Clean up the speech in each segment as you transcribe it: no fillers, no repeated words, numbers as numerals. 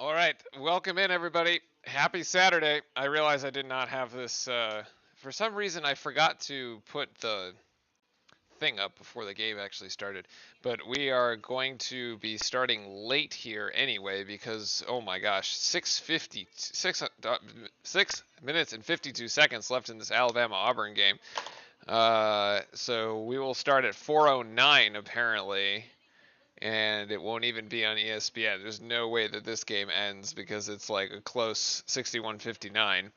All right, welcome in everybody. Happy Saturday. I realize I did not have this. For some reason, I forgot to put the thing up before the game actually started. But we are going to be starting late here anyway because oh my gosh, 6 minutes and 52 seconds left in this Alabama Auburn game. So we will start at 4:09 apparently, and it won't even be on ESPN. There's no way that this game ends because it's like a close 61-59.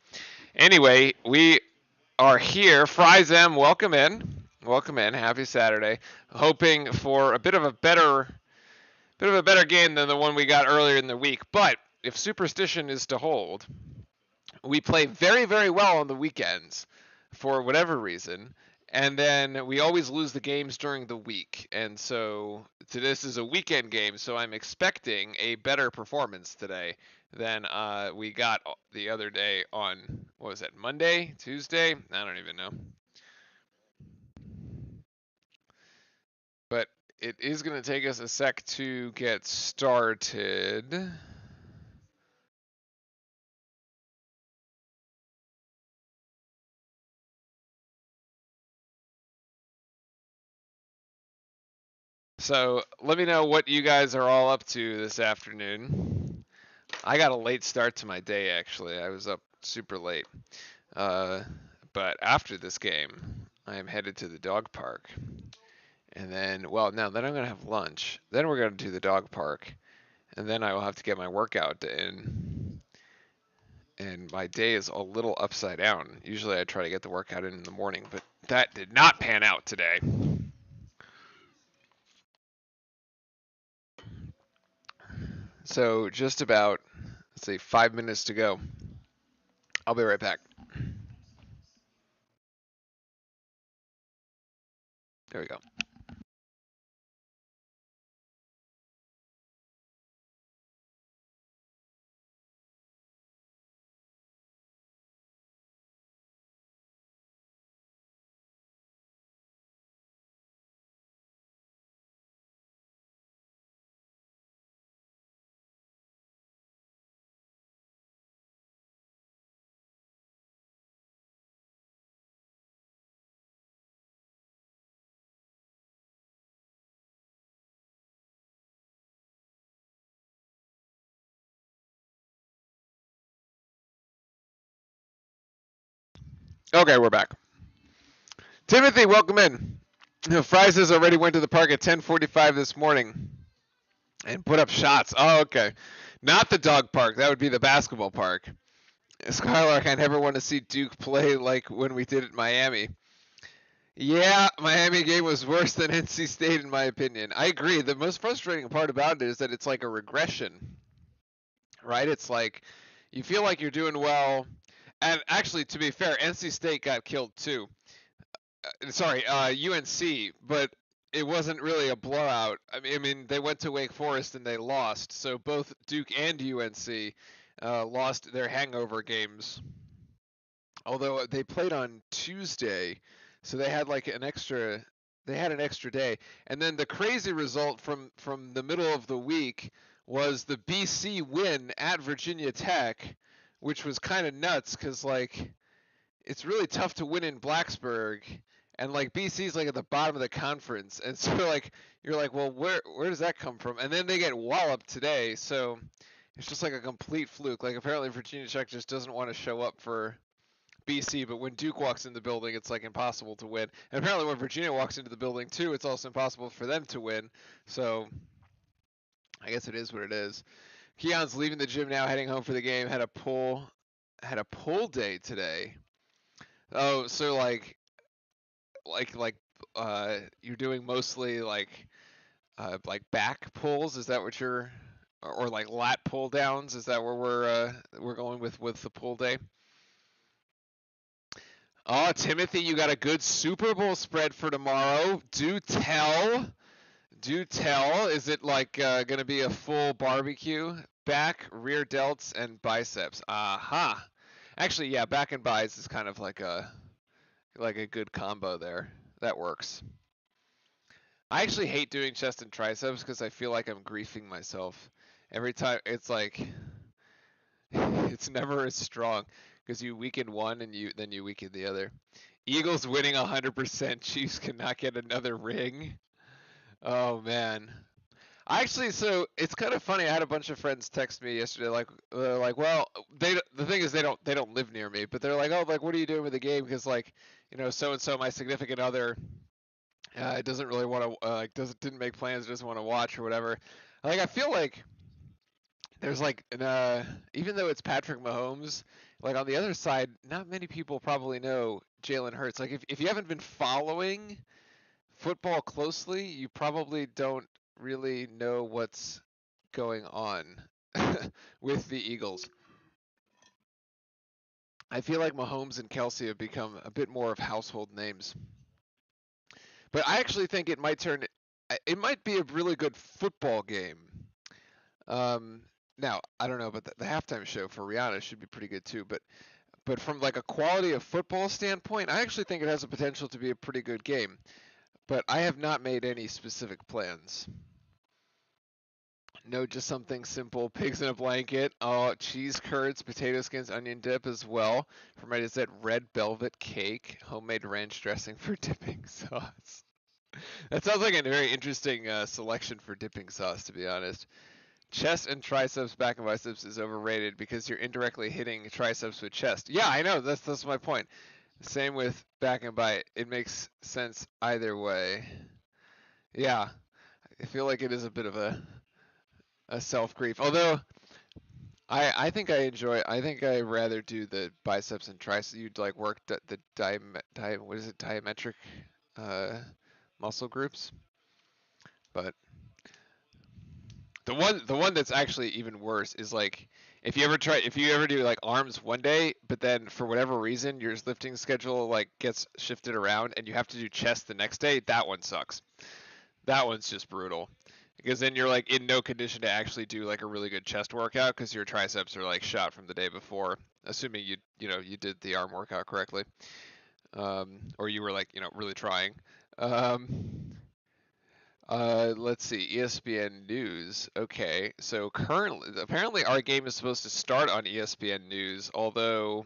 Anyway, we are here. Fries M, welcome in. Welcome in. Happy Saturday. Hoping for a bit of a better game than the one we got earlier in the week. But if superstition is to hold, we play very, very well on the weekends for whatever reason. And then we always lose the games during the week. And so this is a weekend game, so I'm expecting a better performance today than we got the other day on, what was that, Monday? Tuesday? I don't even know. But it is going to take us a sec to get started. So let me know what you guys are all up to this afternoon. I got a late start to my day, actually. I was up super late. Uh, but after this game, I am headed to the dog park. And then, well, no, then I'm going to have lunch. Then we're going to do the dog park. And then I will have to get my workout in. And my day is a little upside down. Usually I try to get the workout in the morning, but that did not pan out today. So just about, let's say, 5 minutes to go. I'll be right back. There we go. Okay, we're back. Timothy, welcome in. Fries has already went to the park at 10:45 this morning and put up shots. Oh, okay. Not the dog park. That would be the basketball park. Skylark, I never want to see Duke play like when we did at Miami. Yeah, Miami game was worse than NC State in my opinion. I agree. The most frustrating part about it is that it's like a regression, right? It's like you feel like you're doing well, and actually, to be fair, NC State got killed too. Sorry, UNC, but it wasn't really a blowout. I mean, they went to Wake Forest and they lost. So both Duke and UNC lost their hangover games. Although they played on Tuesday, so they had like an extra. They had an extra day, and then the crazy result from the middle of the week was the BC win at Virginia Tech, which was kind of nuts because like it's really tough to win in Blacksburg, and like BC's like at the bottom of the conference, and so like you're like, well, where does that come from? And then they get walloped today, so it's just like a complete fluke. Like apparently Virginia Tech just doesn't want to show up for BC, but when Duke walks in the building, it's like impossible to win. And apparently when Virginia walks into the building too, it's also impossible for them to win. So I guess it is what it is. Keon's leaving the gym now, heading home for the game. Had a pull day today. Oh, so like you're doing mostly like back pulls, is that what you're, or like lat pull downs, is that where we're going with the pull day? Oh, Timothy, you got a good Super Bowl spread for tomorrow. Do tell. Do tell. Is it like going to be a full barbecue? Back, rear delts, and biceps. Aha. Actually, yeah, back and biceps is kind of like a good combo there. That works. I actually hate doing chest and triceps because I feel like I'm griefing myself every time. It's like It's never as strong because you weaken one and then you weaken the other. Eagles winning 100%. Chiefs cannot get another ring. Oh man. So it's kind of funny. I had a bunch of friends text me yesterday, like, well, the thing is they don't live near me, but they're like, oh, like, what are you doing with the game? Because like, so and so, my significant other, doesn't really want to, didn't make plans, doesn't want to watch or whatever. Like, I feel like there's like, even though it's Patrick Mahomes, like on the other side, not many people probably know Jalen Hurts. Like, if you haven't been following football closely, you probably don't really know what's going on with the Eagles. I feel like Mahomes and Kelsey have become a bit more of household names. But I actually think it might be a really good football game. Um, Now, I don't know, but the halftime show for Rihanna should be pretty good too. But from like a quality of football standpoint, I actually think it has the potential to be a pretty good game. But I have not made any specific plans. No, just something simple. Pigs in a blanket. Oh, cheese curds, potato skins, onion dip as well. For my dessert, red velvet cake, homemade ranch dressing for dipping sauce. That sounds like a very interesting selection for dipping sauce, to be honest. Chest and triceps, back and biceps is overrated because you're indirectly hitting triceps with chest. Yeah, I know. That's my point. Same with back and bi. It makes sense either way. Yeah, I feel like it is a bit of a self grief. Although I think I think I rather do the biceps and triceps. You'd like work what is it, diametric uh, muscle groups. But the one that's actually even worse is like if you ever do like arms one day, but then for whatever reason your lifting schedule like gets shifted around and you have to do chest the next day. That one sucks. That one's just brutal. Because then you're like in no condition to actually do like a really good chest workout because your triceps are like shot from the day before, assuming you did the arm workout correctly, or you were like really trying. Um, let's see, ESPN News. Okay, so currently, apparently, our game is supposed to start on ESPN News, although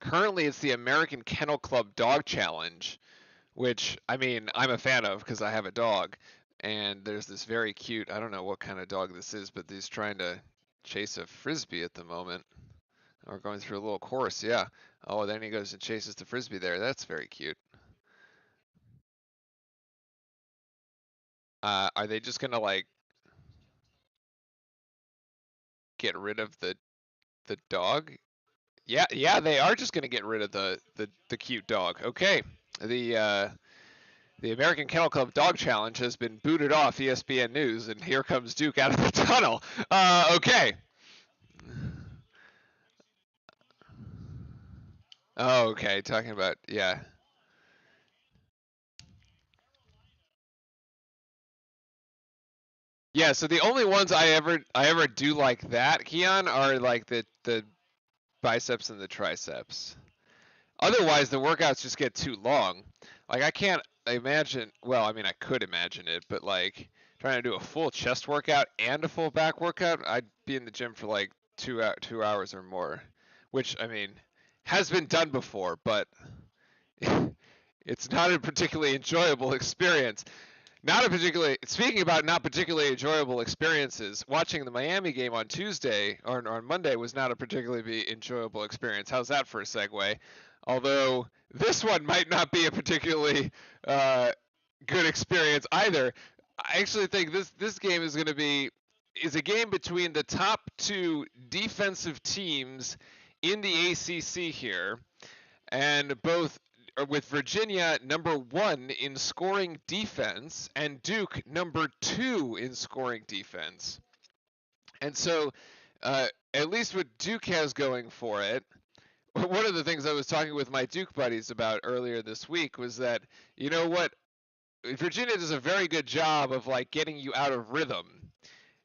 currently it's the American Kennel Club Dog Challenge, which I mean I'm a fan of because I have a dog, and there's this very cute, I don't know what kind of dog this is, but he's trying to chase a frisbee at the moment. Or going through a little course, yeah. Oh, then he goes and chases the frisbee there. That's very cute. Are they just gonna like get rid of the dog? Yeah, yeah, they are just gonna get rid of the cute dog. Okay. The American Kennel Club Dog Challenge has been booted off ESPN News, and here comes Duke out of the tunnel. Okay. Oh, okay. Talking about, yeah. Yeah, so the only ones I ever do like that, Keon, are like the biceps and the triceps. Otherwise, the workouts just get too long. Like I can't imagine. Well, I mean, I could imagine it, but like trying to do a full chest workout and a full back workout, I'd be in the gym for like 2 hours or more, which I mean has been done before, but it's not a particularly enjoyable experience. Not a particularly Speaking about not particularly enjoyable experiences, watching the Miami game on Tuesday or on Monday was not a particularly enjoyable experience. How's that for a segue? Although this one might not be a particularly uh, good experience either. I actually think this game is a game between the top two defensive teams in the ACC here, and both with Virginia number one in scoring defense and Duke number two in scoring defense. And so, at least what Duke has going for it, one of the things I was talking with my Duke buddies about earlier this week was that, you know what, Virginia does a very good job of like getting you out of rhythm.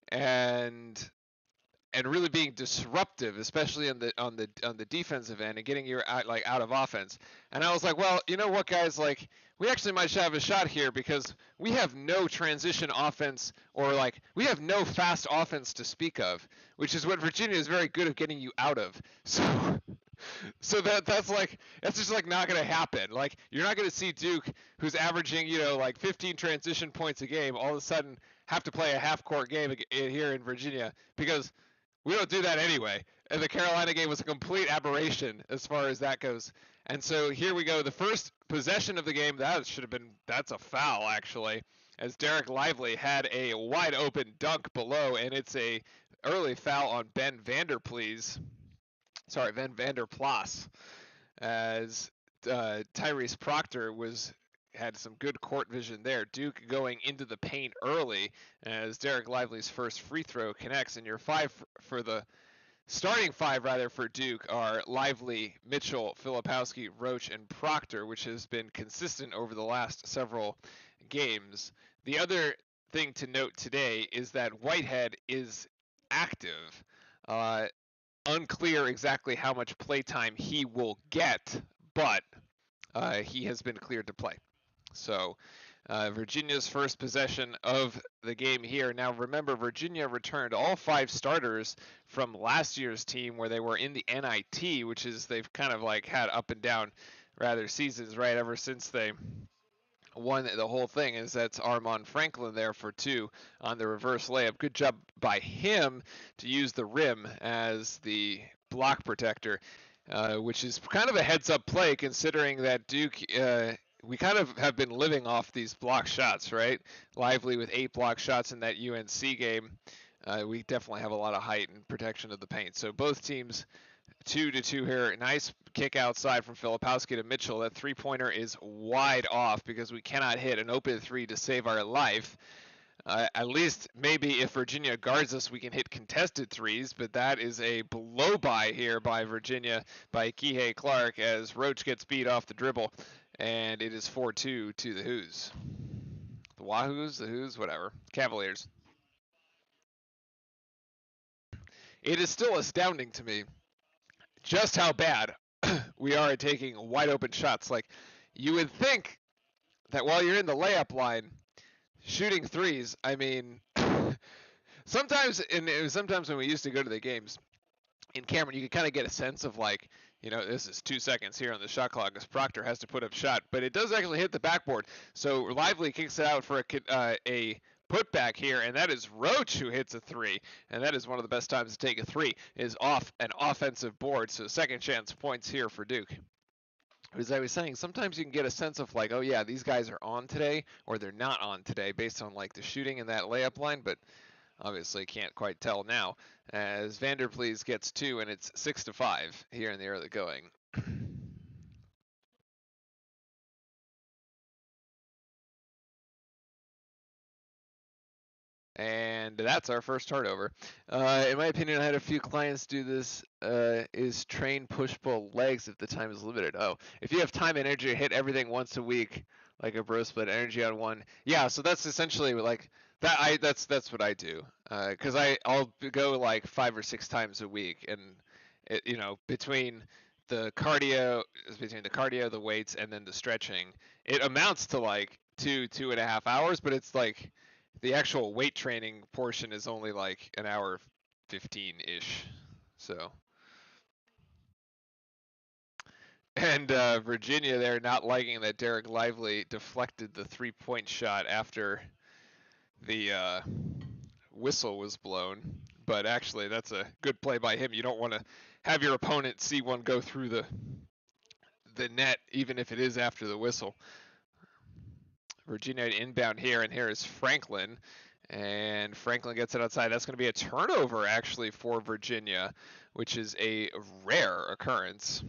And and really being disruptive, especially on the defensive end and getting you out of offense. And I was like, well, you know what, guys, like we actually might have a shot here because we have no transition offense or like we have no fast offense to speak of, which is what Virginia is very good at getting you out of. So that's just like not gonna happen. Like you're not gonna see Duke, who's averaging like 15 transition points a game, all of a sudden have to play a half-court game here in Virginia because we don't do that anyway. And the Carolina game was a complete aberration as far as that goes. And so here we go. The first possession of the game, that's a foul actually, as Derek Lively had a wide open dunk below, and it's a early foul on Ben Vanderplas, as Tyrese Proctor had some good court vision there. Duke going into the paint early as Derek Lively's first free throw connects, and your starting five for Duke are Lively, Mitchell, Filipowski, Roach, and Proctor, which has been consistent over the last several games. The other thing to note today is that Whitehead is active. Unclear exactly how much playtime he will get, but he has been cleared to play. So Virginia's first possession of the game here. Now remember, Virginia returned all 5 starters from last year's team where they were in the NIT, which is they've kind of like had up and down seasons, right, ever since they won the whole thing. Is that's Armand Franklin there for 2 on the reverse layup. Good job by him to use the rim as the block protector, which is kind of a heads-up play considering that Duke we kind of have been living off these block shots, right? Lively with 8 block shots in that UNC game. We definitely have a lot of height and protection of the paint. So both teams 2-2 here. Nice kick outside from Filipowski to Mitchell. That three-pointer is wide off because we cannot hit an open 3 to save our life. At least maybe if Virginia guards us, we can hit contested 3s, but that is a blow-by here by Virginia by Kihei Clark as Roach gets beat off the dribble, and it is 4-2 to the Who's. The Wahoos, the Who's, whatever. Cavaliers. It is still astounding to me just how bad we are at taking wide-open shots. Like, you would think that while you're in the layup line, shooting 3s, I mean, sometimes when we used to go to the games in Cameron, you could kind of get a sense of like, this is 2 seconds here on the shot clock because Proctor has to put up shot, but it does actually hit the backboard. So Lively kicks it out for a putback here, and that is Roach who hits a 3, and that is one of the best times to take a 3 is off an offensive board. So second chance points here for Duke. As I was saying, sometimes you can get a sense of like, oh yeah, these guys are on today or they're not on today based on like the shooting in that layup line, but obviously can't quite tell now as Vanderplas gets 2 and it's 6-5 here in the early going. And that's our first turnover. In my opinion, I had a few clients do this, is train push-pull legs if the time is limited. Oh, if you have time and energy to hit everything once a week, like a bro split, energy on one. Yeah, so that's essentially like that. That's what I do, because I'll go like 5 or 6 times a week, and between the cardio, the weights, and then the stretching, it amounts to like 2.5 hours, but it's like the actual weight training portion is only like an hour 15-ish. So, and Virginia there not liking that Derek Lively deflected the 3-point shot after the whistle was blown. But actually, that's a good play by him. You don't want to have your opponent see one go through the net, even if it is after the whistle. Virginia inbound here, and here is Franklin. And Franklin gets it outside. That's going to be a turnover, actually, for Virginia, which is a rare occurrence.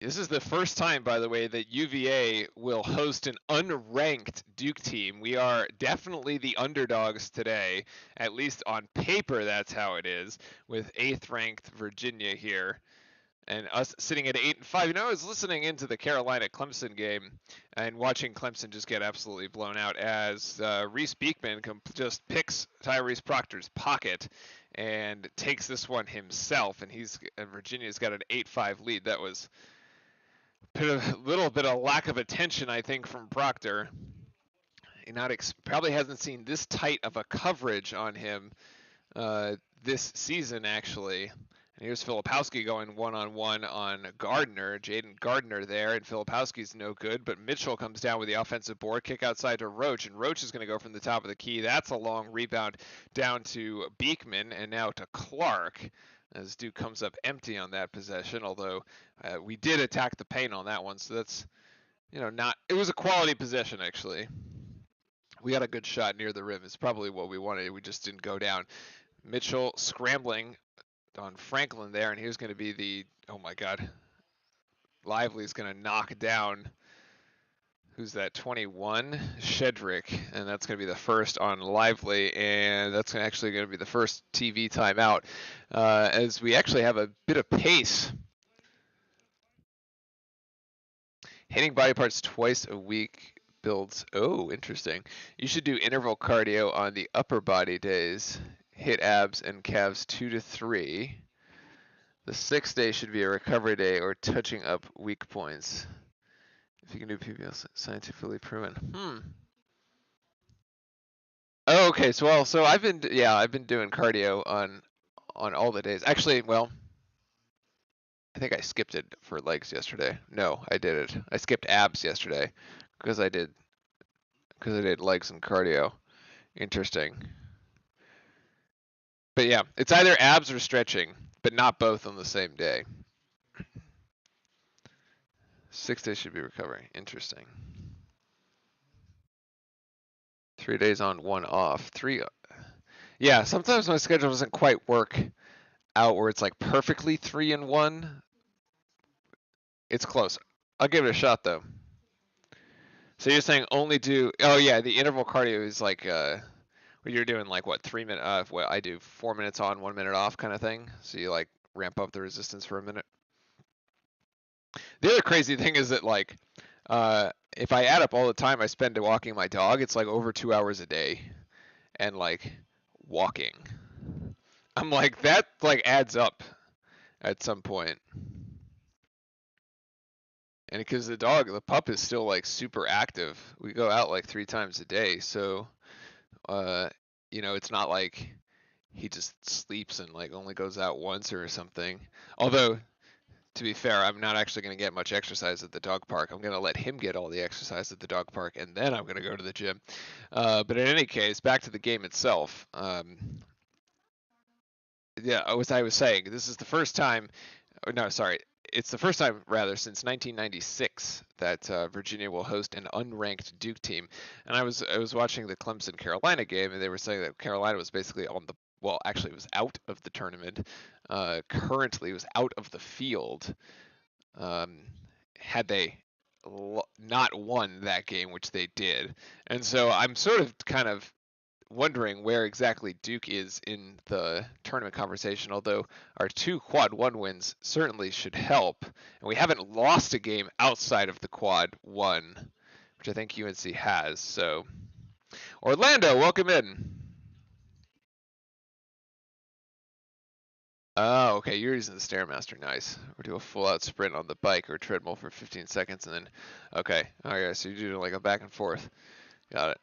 This is the first time, by the way, that UVA will host an unranked Duke team. We are definitely the underdogs today. At least on paper, that's how it is, with 8th-ranked Virginia here. and us sitting at 8-5. I was listening into the Carolina-Clemson game and watching Clemson just get absolutely blown out as Reese Beekman just picks Tyrese Proctor's pocket and takes this one himself, and Virginia's got an 8-5 lead. That was a little bit of lack of attention, I think, from Proctor. He probably hasn't seen this tight of a coverage on him this season, actually. And here's Filipowski going one-on-one on Gardner, Jaden Gardner there, and Filipowski's no good, but Mitchell comes down with the offensive board, kick outside to Roach, and Roach is going to go from the top of the key. That's a long rebound down to Beekman, and now to Clark, as Duke comes up empty on that possession, although we did attack the paint on that one, so that's, it was a quality possession, actually. We got a good shot near the rim. It's probably what we wanted. We just didn't go down. Mitchell scrambling on Franklin there, and he was going to be oh my God, Lively's going to knock down, who's that, 21? Shedrick, and that's going to be the first on Lively, and that's actually going to be the first TV timeout, as we actually have a bit of pace. Hitting body parts twice a week builds, oh, interesting. You should do interval cardio on the upper body days. Hit abs and calves 2 to 3. The 6th day should be a recovery day or touching up weak points. If you can do PBL, scientifically proven. Oh, okay. So I've been doing cardio on all the days. Actually, well, I think I skipped it for legs yesterday. No, I did it. I skipped abs yesterday because I did legs and cardio. Interesting. But yeah, it's either abs or stretching, but not both on the same day. 6 days should be recovery. Interesting. 3 days on, 1 off. 3. Yeah, sometimes my schedule doesn't quite work out where it's like perfectly 3 and 1. It's close. I'll give it a shot though. So you're saying only do? Oh yeah, the interval cardio is like you're doing like what, 3 minutes? What I do, 4 minutes on, 1 minute off kind of thing. So you like ramp up the resistance for a minute. The other crazy thing is that like if I add up all the time I spend walking my dog, it's like over 2 hours a day, and like walking. I'm like, that like adds up at some point. And because the pup is still like super active. We go out like 3 times a day, so it's not like he just sleeps and like only goes out once or something. Although, to be fair, I'm not actually going to get much exercise at the dog park. I'm going to let him get all the exercise at the dog park, and then I'm going to go to the gym. But in any case, back to the game itself. Yeah, as I was saying, this is the first time. No, sorry. It's the first time, rather, since 1996 that Virginia will host an unranked Duke team. And I was watching the Clemson-Carolina game, and they were saying that Carolina was basically actually it was out of the tournament. Currently, it was out of the field. Had they not won that game, which they did. And so I'm sort of kind of wondering where exactly Duke is in the tournament conversation, although our 2 quad 1 wins certainly should help. And we haven't lost a game outside of the quad 1, which I think UNC has. So, Orlando, welcome in. Oh, okay, you're using the Stairmaster. Nice. Or do a full-out sprint on the bike or treadmill for 15 seconds and then, okay. All right, so you're doing like a back and forth. Got it.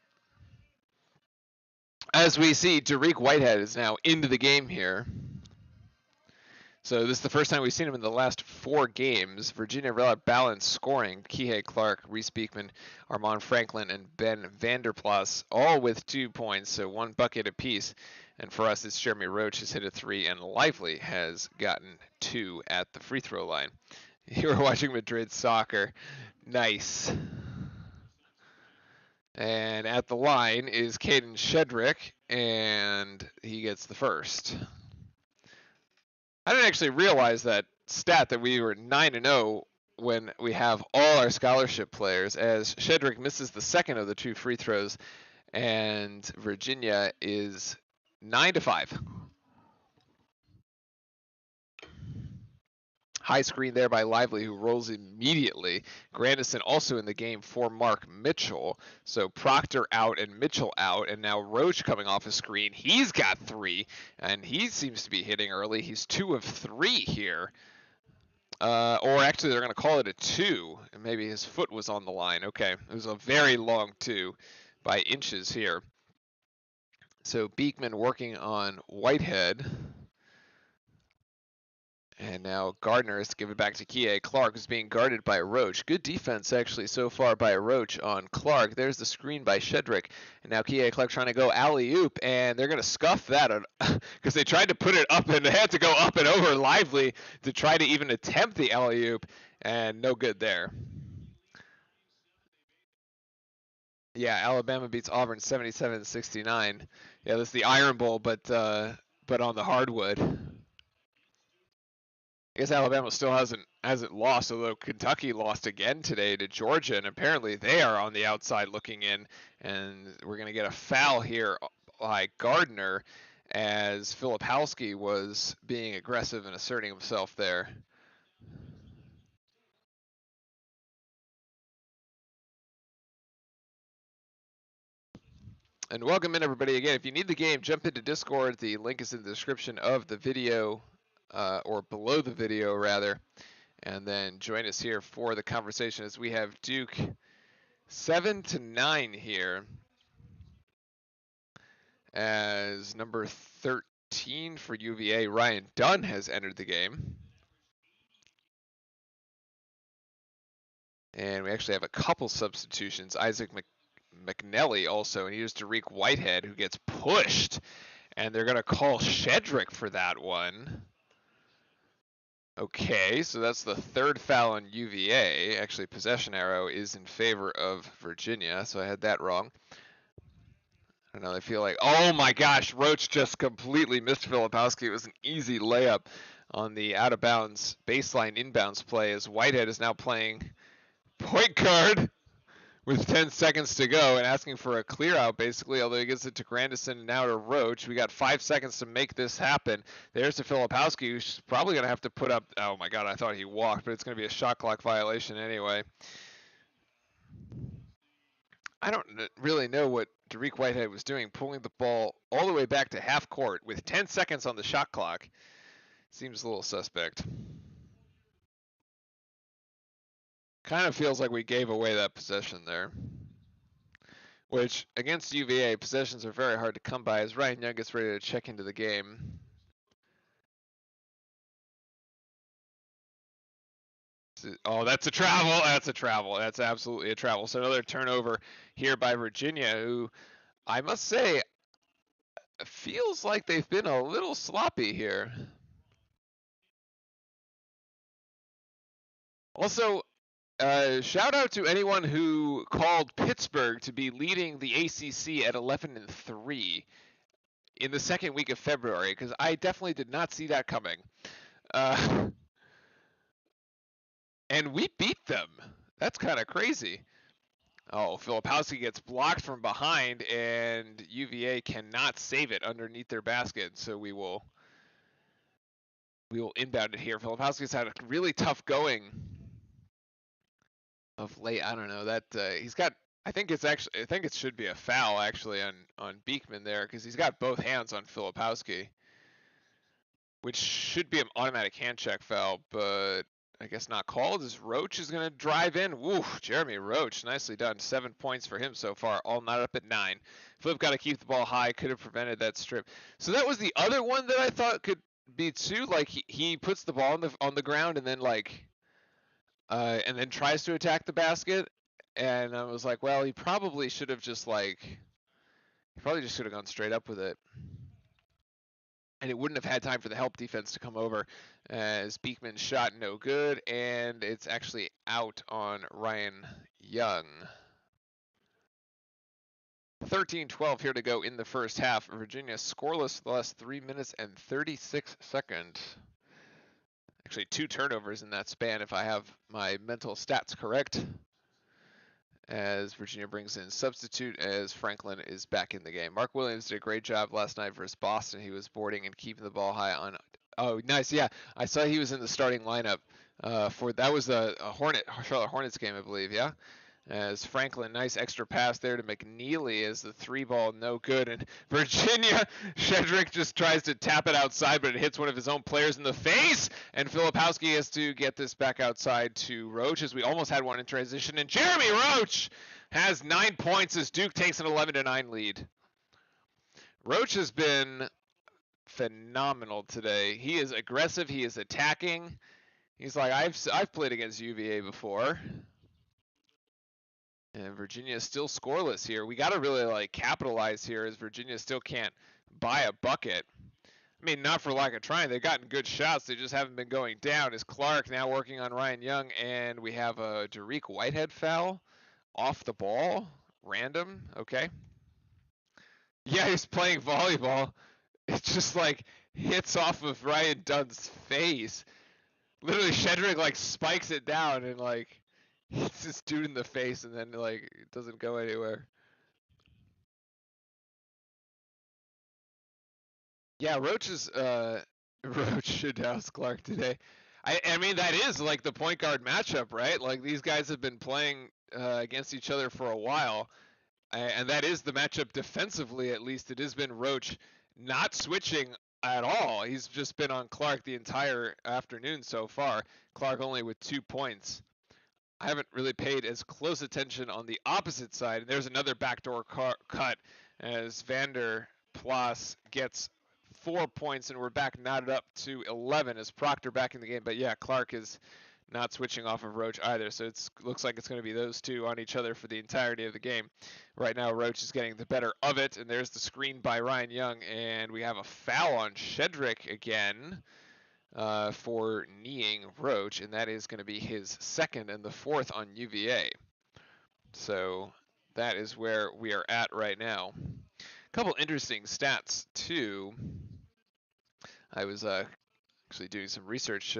As we see, Dariq Whitehead is now into the game here. So this is the first time we've seen him in the last 4 games. Virginia balanced scoring. Kihei Clark, Reese Beekman, Armand Franklin, and Ben Vanderplas, all with 2 points, so 1 bucket apiece. And for us, it's Jeremy Roach has hit a 3, and Lively has gotten 2 at the free throw line. You were watching Madrid soccer. Nice. And at the line is Caden Shedrick, and he gets the first. I didn't actually realize that stat that we were 9-0 when we have all our scholarship players, as Shedrick misses the second of the 2 free throws, and Virginia is 9-5. High screen there by Lively, who rolls immediately. Grandison also in the game for Mark Mitchell. So Proctor out and Mitchell out, and now Roach coming off a screen. He's got 3, and he seems to be hitting early. He's 2 of 3 here. Or actually, they're going to call it a 2, and maybe his foot was on the line. Okay, it was a very long 2 by inches here. So Beekman working on Whitehead. And now Gardner is to give it back to Kie. Clark is being guarded by Roach. Good defense, actually, so far by Roach on Clark. There's the screen by Shedrick. And now Kie Clark trying to go alley-oop, and they're going to scuff that because they tried to put it up, and they had to go up and over Lively to try to even attempt the alley-oop, and no good there. Yeah, Alabama beats Auburn 77-69. Yeah, this is the Iron Bowl, but on the hardwood. I guess Alabama still hasn't lost, although Kentucky lost again today to Georgia, and apparently they are on the outside looking in, and we're going to get a foul here by Gardner as Filipowski was being aggressive and asserting himself there. And welcome in, everybody. Again, if you need the game, jump into Discord. The link is in the description of the video, or below the video, rather. And then join us here for the conversation as we have Duke 7-9 here. As number 13 for UVA, Ryan Dunn has entered the game. And we actually have a couple substitutions. Isaac McNelly also, and here's Derek Whitehead, who gets pushed. And they're going to call Shedrick for that one. Okay, so that's the 3rd foul on UVA. Actually, possession arrow is in favor of Virginia, so I had that wrong. I know, I feel like, oh my gosh, Roach just completely missed Filipowski. It was an easy layup on the out-of-bounds baseline inbounds play as Whitehead is now playing point guard with 10 seconds to go and asking for a clear out, basically, although he gives it to Grandison and now to Roach. We got 5 seconds to make this happen. There's to Filipowski, who's probably going to have to put up, oh my god, I thought he walked, but it's going to be a shot clock violation anyway. I don't really know what Derek Whitehead was doing, pulling the ball all the way back to half court with 10 seconds on the shot clock. Seems a little suspect. Kind of feels like we gave away that possession there. Which, against UVA, possessions are very hard to come by as Ryan Young gets ready to check into the game. Oh, that's a travel. That's a travel. That's absolutely a travel. So another turnover here by Virginia, who I must say feels like they've been a little sloppy here. Also, shout out to anyone who called Pittsburgh to be leading the ACC at 11-3 in the second week of February, because I definitely did not see that coming. And we beat them. That's kind of crazy. Oh, Filipowski gets blocked from behind, and UVA cannot save it underneath their basket. So we will inbound it here. Filipowski's had a really tough going of late. I don't know that he's got. I think it should be a foul actually on Beekman there because he's got both hands on Filipowski, which should be an automatic hand check foul, but I guess not called, as Roach is going to drive in. Woo, Jeremy Roach, nicely done. 7 points for him so far, all not up at 9. Flip got to keep the ball high, could have prevented that strip. So that was the other one that I thought could be too. Like he puts the ball on the ground and then and then tries to attack the basket. And I was like, well, he probably should have just gone straight up with it. And it wouldn't have had time for the help defense to come over as Beekman's shot no good, and it's actually out on Ryan Young. 13-12 here to go in the first half. Virginia scoreless for the last 3 minutes and 36 seconds. Actually, 2 turnovers in that span if I have my mental stats correct. As Virginia brings in substitute as Franklin is back in the game. Mark Williams did a great job last night versus Boston. He was boarding and keeping the ball high on Oh, nice. Yeah, I saw he was in the starting lineup. For that was a Charlotte Hornets game, I believe. Yeah. As Franklin, nice extra pass there to McNeely as the three ball no good. And Virginia, Shedrick just tries to tap it outside, but it hits one of his own players in the face. And Filipowski has to get this back outside to Roach as we almost had one in transition. And Jeremy Roach has 9 points as Duke takes an 11-9 lead. Roach has been phenomenal today. He is aggressive. He is attacking. He's like, I've played against UVA before. And Virginia is still scoreless here. We got to really like capitalize here as Virginia still can't buy a bucket. I mean, not for lack of trying. They've gotten good shots. They just haven't been going down. Is Clark now working on Ryan Young, and we have a Dariq Whitehead foul off the ball. Random. Okay. Yeah, he's playing volleyball. It just like hits off of Ryan Dunn's face. Literally, Shedrick like spikes it down and like hits this dude in the face, and then like it doesn't go anywhere. Yeah, Roach is Roach should house Clark today. I mean that is like the point guard matchup, right? Like these guys have been playing against each other for a while, and that is the matchup defensively. At least it has been Roach not switching at all. He's just been on Clark the entire afternoon so far. Clark only with 2 points. I haven't really paid as close attention on the opposite side. And there's another backdoor cut as Vander Plas gets 4 points, and we're back knotted up to 11 as Proctor back in the game. But yeah, Clark is not switching off of Roach either, so it looks like it's going to be those two on each other for the entirety of the game. Right now, Roach is getting the better of it, and there's the screen by Ryan Young, and we have a foul on Shedrick again. For kneeing Roach, and that is going to be his second and the fourth on UVA. So that is where we are at right now. A couple interesting stats too. I was actually doing some research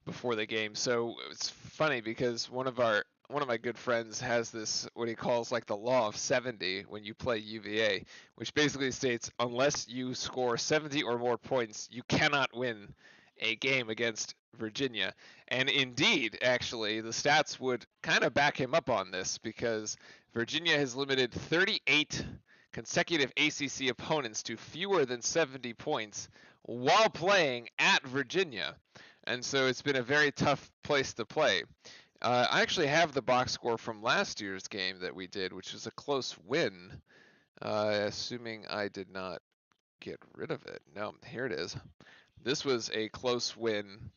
before the game, so it's funny because one of my good friends has this what he calls like the law of 70 when you play UVA, which basically states unless you score 70 or more points, you cannot win a game against Virginia. And indeed, actually, the stats would kind of back him up on this because Virginia has limited 38 consecutive ACC opponents to fewer than 70 points while playing at Virginia. And so it's been a very tough place to play. I actually have the box score from last year's game that we did, which was a close win, assuming I did not get rid of it. No, here it is. This was a close win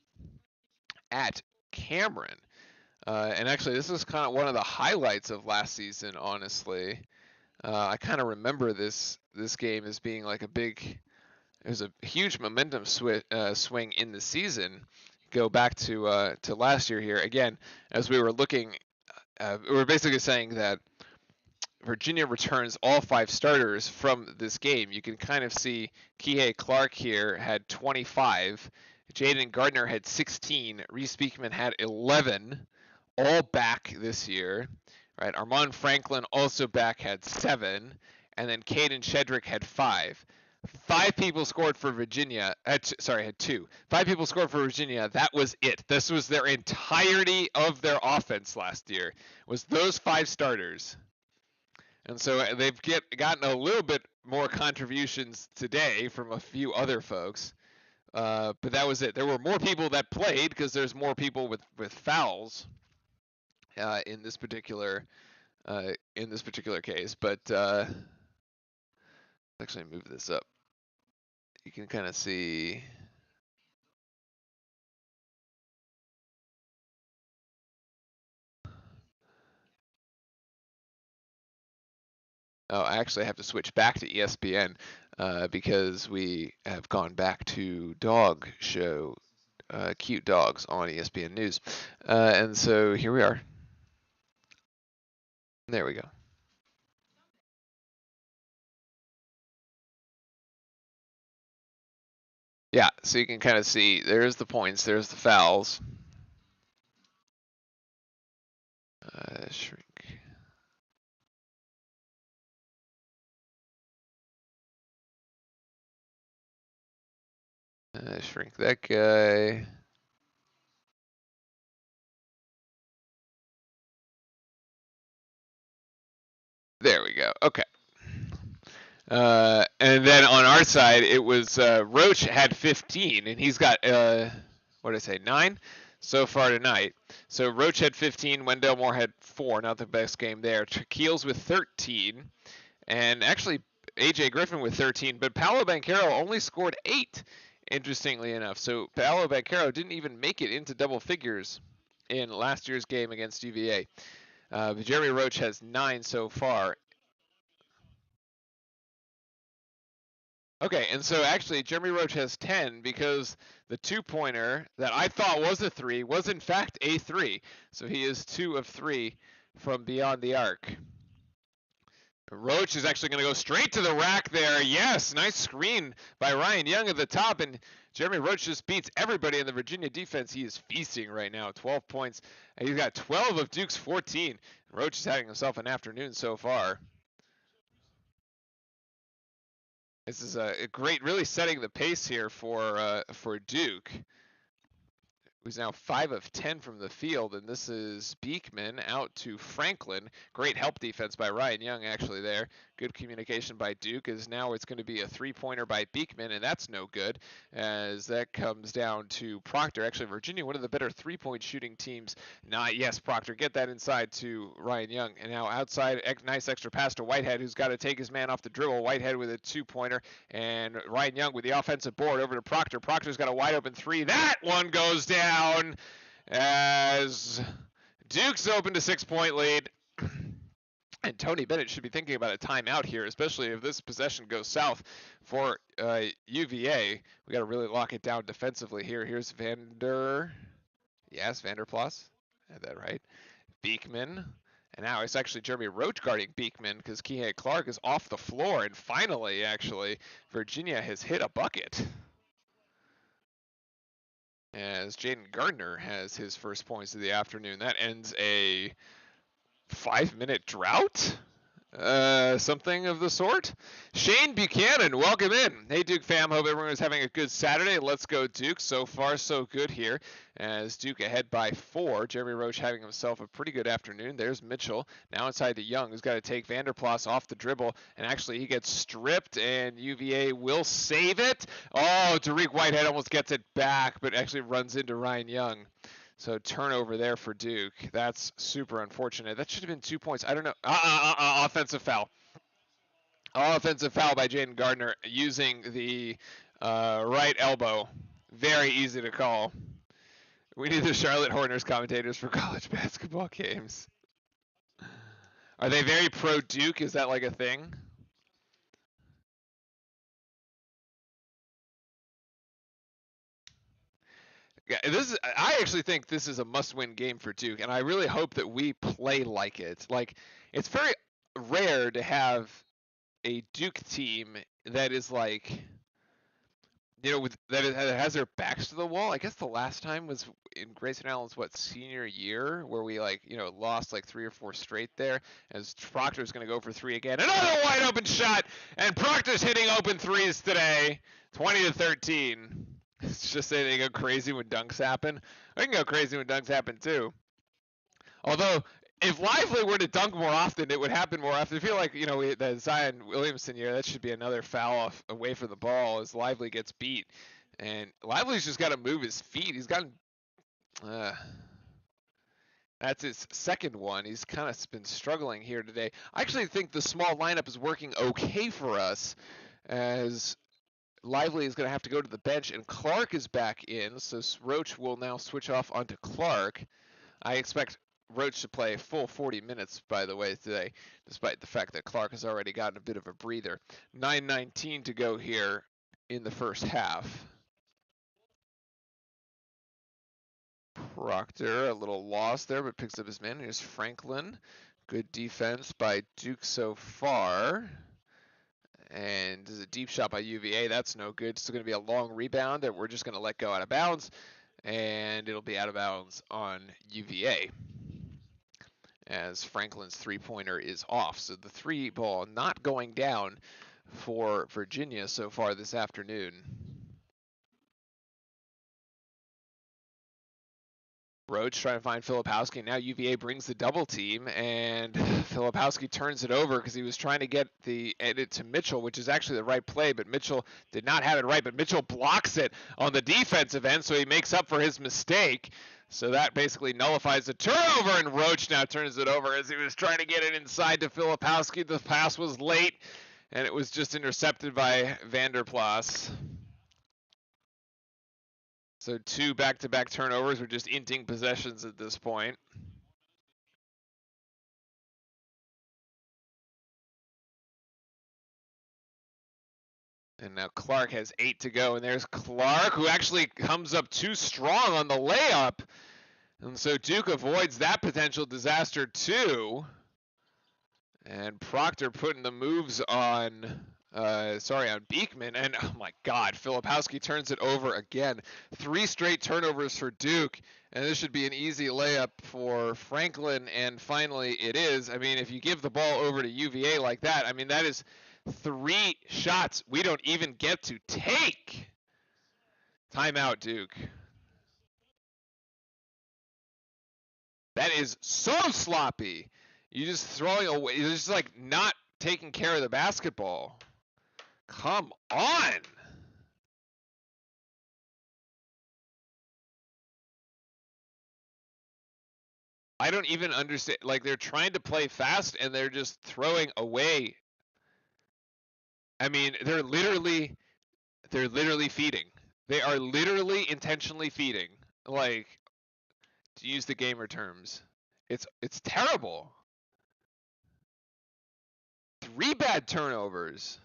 at Cameron. And actually, this is kind of one of the highlights of last season, honestly. I kind of remember this game as being like it was a huge momentum swing in the season. Go back to last year here again, as we were looking, we were basically saying that Virginia returns all 5 starters from this game. You can kind of see Kihei Clark here had 25, Jaden Gardner had 16, Reese Beekman had 11, all back this year. Right, Armand Franklin also back had 7, and then Caden Shedrick had 5. 5 people scored for Virginia. Had 2. 5 people scored for Virginia. That was it. This was their entirety of their offense last year. Was those 5 starters. And so they've gotten a little bit more contributions today from a few other folks. But that was it. There were more people that played because there's more people with fouls in this particular case. But actually move this up. You can kind of see. Oh, I actually have to switch back to ESPN because we have gone back to dog show, cute dogs on ESPN News. And so here we are. There we go. Yeah, so you can kind of see there's the points, there's the fouls. Shrink. Shrink that guy. There we go. Okay. And then on our side, it was Roach had 15, and he's got what did I say, 9 so far tonight. So Roach had 15, Wendell Moore had 4, not the best game there. Keels with 13, and actually AJ Griffin with 13, but Paolo Banchero only scored 8, interestingly enough. So Paolo Banchero didn't even make it into double figures in last year's game against UVA. But Jeremy Roach has 9 so far. Okay, and so actually Jeremy Roach has 10 because the two-pointer that I thought was a 3 was in fact a 3. So he is 2 of 3 from beyond the arc. Roach is actually going to go straight to the rack there. Yes, nice screen by Ryan Young at the top, and Jeremy Roach just beats everybody in the Virginia defense. He is feasting right now, 12 points. And he's got 12 of Duke's 14. Roach is having himself an afternoon so far. This is a great, really setting the pace here for Duke, who's now 5 of 10 from the field, and this is Beekman out to Franklin. Great help defense by Ryan Young actually there. Good communication by Duke, as now it's going to be a 3-pointer by Beekman, and that's no good, as that comes down to Proctor. Actually, Virginia, one of the better 3-point shooting teams. Yes, Proctor, get that inside to Ryan Young, and now outside, nice extra pass to Whitehead, who's got to take his man off the dribble. Whitehead with a 2-pointer, and Ryan Young with the offensive board over to Proctor. Proctor's got a wide open 3. That one goes down as Duke's opened a 6-point lead. And Tony Bennett should be thinking about a timeout here, especially if this possession goes south for UVA. We got to really lock it down defensively here. Here's Vanderplas. Had that right. Beekman. And now it's actually Jeremy Roach guarding Beekman because Kihei Clark is off the floor. And finally, actually, Virginia has hit a bucket, as Jaden Gardner has his first points of the afternoon. That ends a 5-minute drought? Something of the sort. Shane Buchanan, welcome in. Hey, Duke fam. Hope everyone is having a good Saturday. Let's go, Duke. So far, so good here, as Duke ahead by 4. Jeremy Roach having himself a pretty good afternoon. There's Mitchell. Now inside to Young, who's got to take Vanderplas off the dribble, and actually he gets stripped, and UVA will save it. Oh, Tariq Whitehead almost gets it back, but actually runs into Ryan Young. So turnover there for Duke. That's super unfortunate. That should have been 2 points. I don't know. Offensive foul. Offensive foul by Jaden Gardner using the right elbow. Very easy to call. We need the Charlotte Hornets commentators for college basketball games. Are they very pro Duke? Is that like a thing? Yeah, I actually think this is a must-win game for Duke, and I really hope that we play like it. Like, it's very rare to have a Duke team that is like, that has their backs to the wall. I guess the last time was in Grayson Allen's senior year, where we lost like 3 or 4 straight there, as Proctor's going to go for 3 again. Another wide open shot, and Proctor's hitting open 3s today, 20-13. It's just saying they go crazy when dunks happen. I can go crazy when dunks happen too. Although, if Lively were to dunk more often, it would happen more often. I feel like, the Zion Williamson year, that should be another foul away from the ball as Lively gets beat. And Lively's just got to move his feet. He's gotten. That's his second one. He's kind of been struggling here today. I actually think the small lineup is working okay for us, as Lively is going to have to go to the bench, and Clark is back in, so Roach will now switch off onto Clark. I expect Roach to play a full 40 minutes, by the way, today, despite the fact that Clark has already gotten a bit of a breather. 9:19 to go here in the first half. Proctor, a little lost there, but picks up his man. Here's Franklin. Good defense by Duke so far. And this is a deep shot by UVA. That's no good. It's going to be a long rebound that we're just going to let go out of bounds. And it'll be out of bounds on UVA, as Franklin's 3-pointer is off. So the 3 ball not going down for Virginia so far this afternoon. Roach trying to find Filipowski. Now UVA brings the double team, and Filipowski turns it over because he was trying to get the edit to Mitchell, which is actually the right play, but Mitchell did not have it right. But Mitchell blocks it on the defensive end, so he makes up for his mistake. So that basically nullifies the turnover, and Roach now turns it over as he was trying to get it inside to Filipowski. The pass was late, and it was just intercepted by Vanderplas. So 2 back-to-back turnovers. We're just inting possessions at this point. And now Clark has 8 to go. And there's Clark, who actually comes up too strong on the layup. And so Duke avoids that potential disaster too. And Proctor putting the moves on Beekman. And oh my God, Filipowski turns it over again. 3 straight turnovers for Duke. And this should be an easy layup for Franklin. And finally it is. I mean, if you give the ball over to UVA like that, I mean, that is 3 shots we don't even get to take. Timeout, Duke. That is so sloppy. You just throwing away. You're just like not taking care of the basketball. Come on. I don't even understand. Like, they're trying to play fast and they're just throwing away. I mean, they're literally feeding. They are literally intentionally feeding. Like, to use the gamer terms. It's terrible. 3 bad turnovers.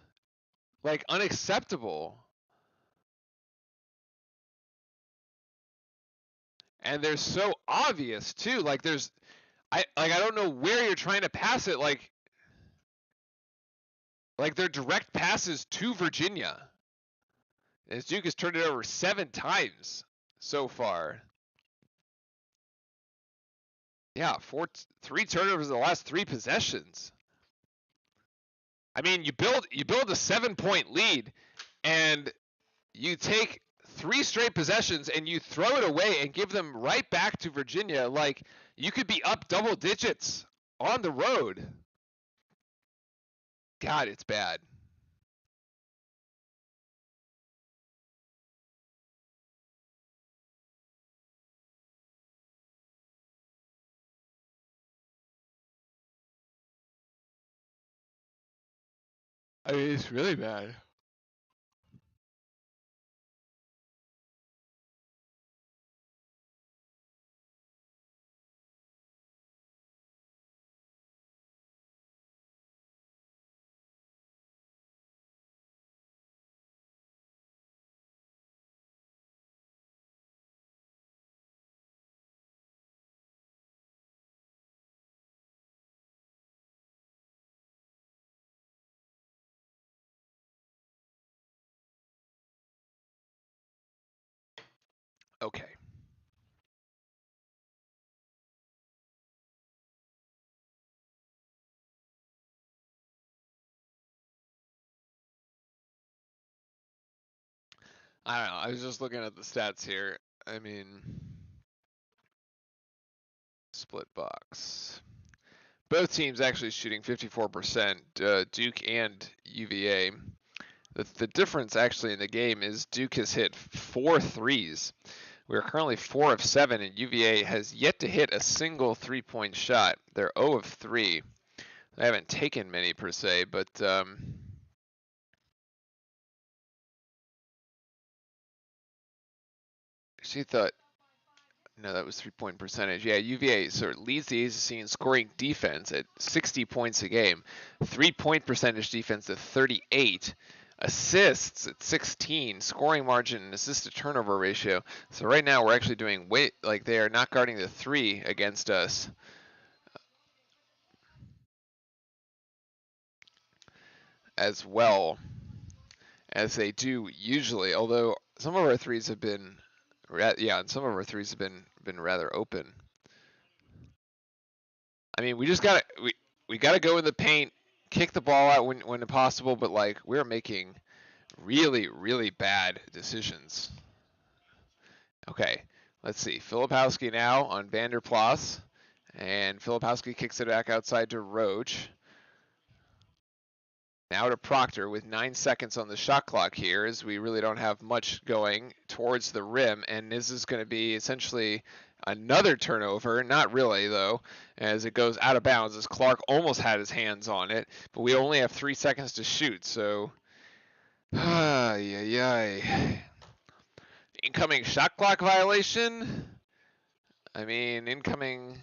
Like, unacceptable. And they're so obvious too. Like, I don't know where you're trying to pass it. Like they're direct passes to Virginia. As Duke has turned it over 7 times so far. Yeah, 3 turnovers in the last 3 possessions. I mean, you build a 7-point lead, and you take 3 straight possessions and you throw it away and give them right back to Virginia. Like, you could be up double digits on the road. God, it's bad. I mean, it's really bad. Okay. I don't know. I was just looking at the stats here. I mean, split box. Both teams actually shooting 54%, Duke and UVA. The difference actually in the game is Duke has hit 4 threes. We are currently 4 of 7, and UVA has yet to hit a single 3-point shot. They're 0 of 3. They haven't taken many per se, but she thought, no, that was 3-point percentage. Yeah, UVA sort of leads the ACC in scoring defense at 60 points a game, 3-point percentage defense at 38. Assists at 16, scoring margin and assist to turnover ratio. So right now we're actually doing like they are not guarding the 3 against us. As well as they do usually, although some of our 3s have been, and some of our 3s have been rather open. I mean, we just we gotta go in the paint, kick the ball out when possible, but like we're making really, really bad decisions. Okay, Let's see. Filipowski now on Vanderplas. And Filipowski kicks it back outside to Roach. Now to Proctor with 9 seconds on the shot clock here, as we really don't have much going towards the rim. And this is going to be essentially another turnover. Not really, though, as it goes out of bounds, as Clark almost had his hands on it. But we only have 3 seconds to shoot, so... Incoming shot clock violation? I mean, incoming...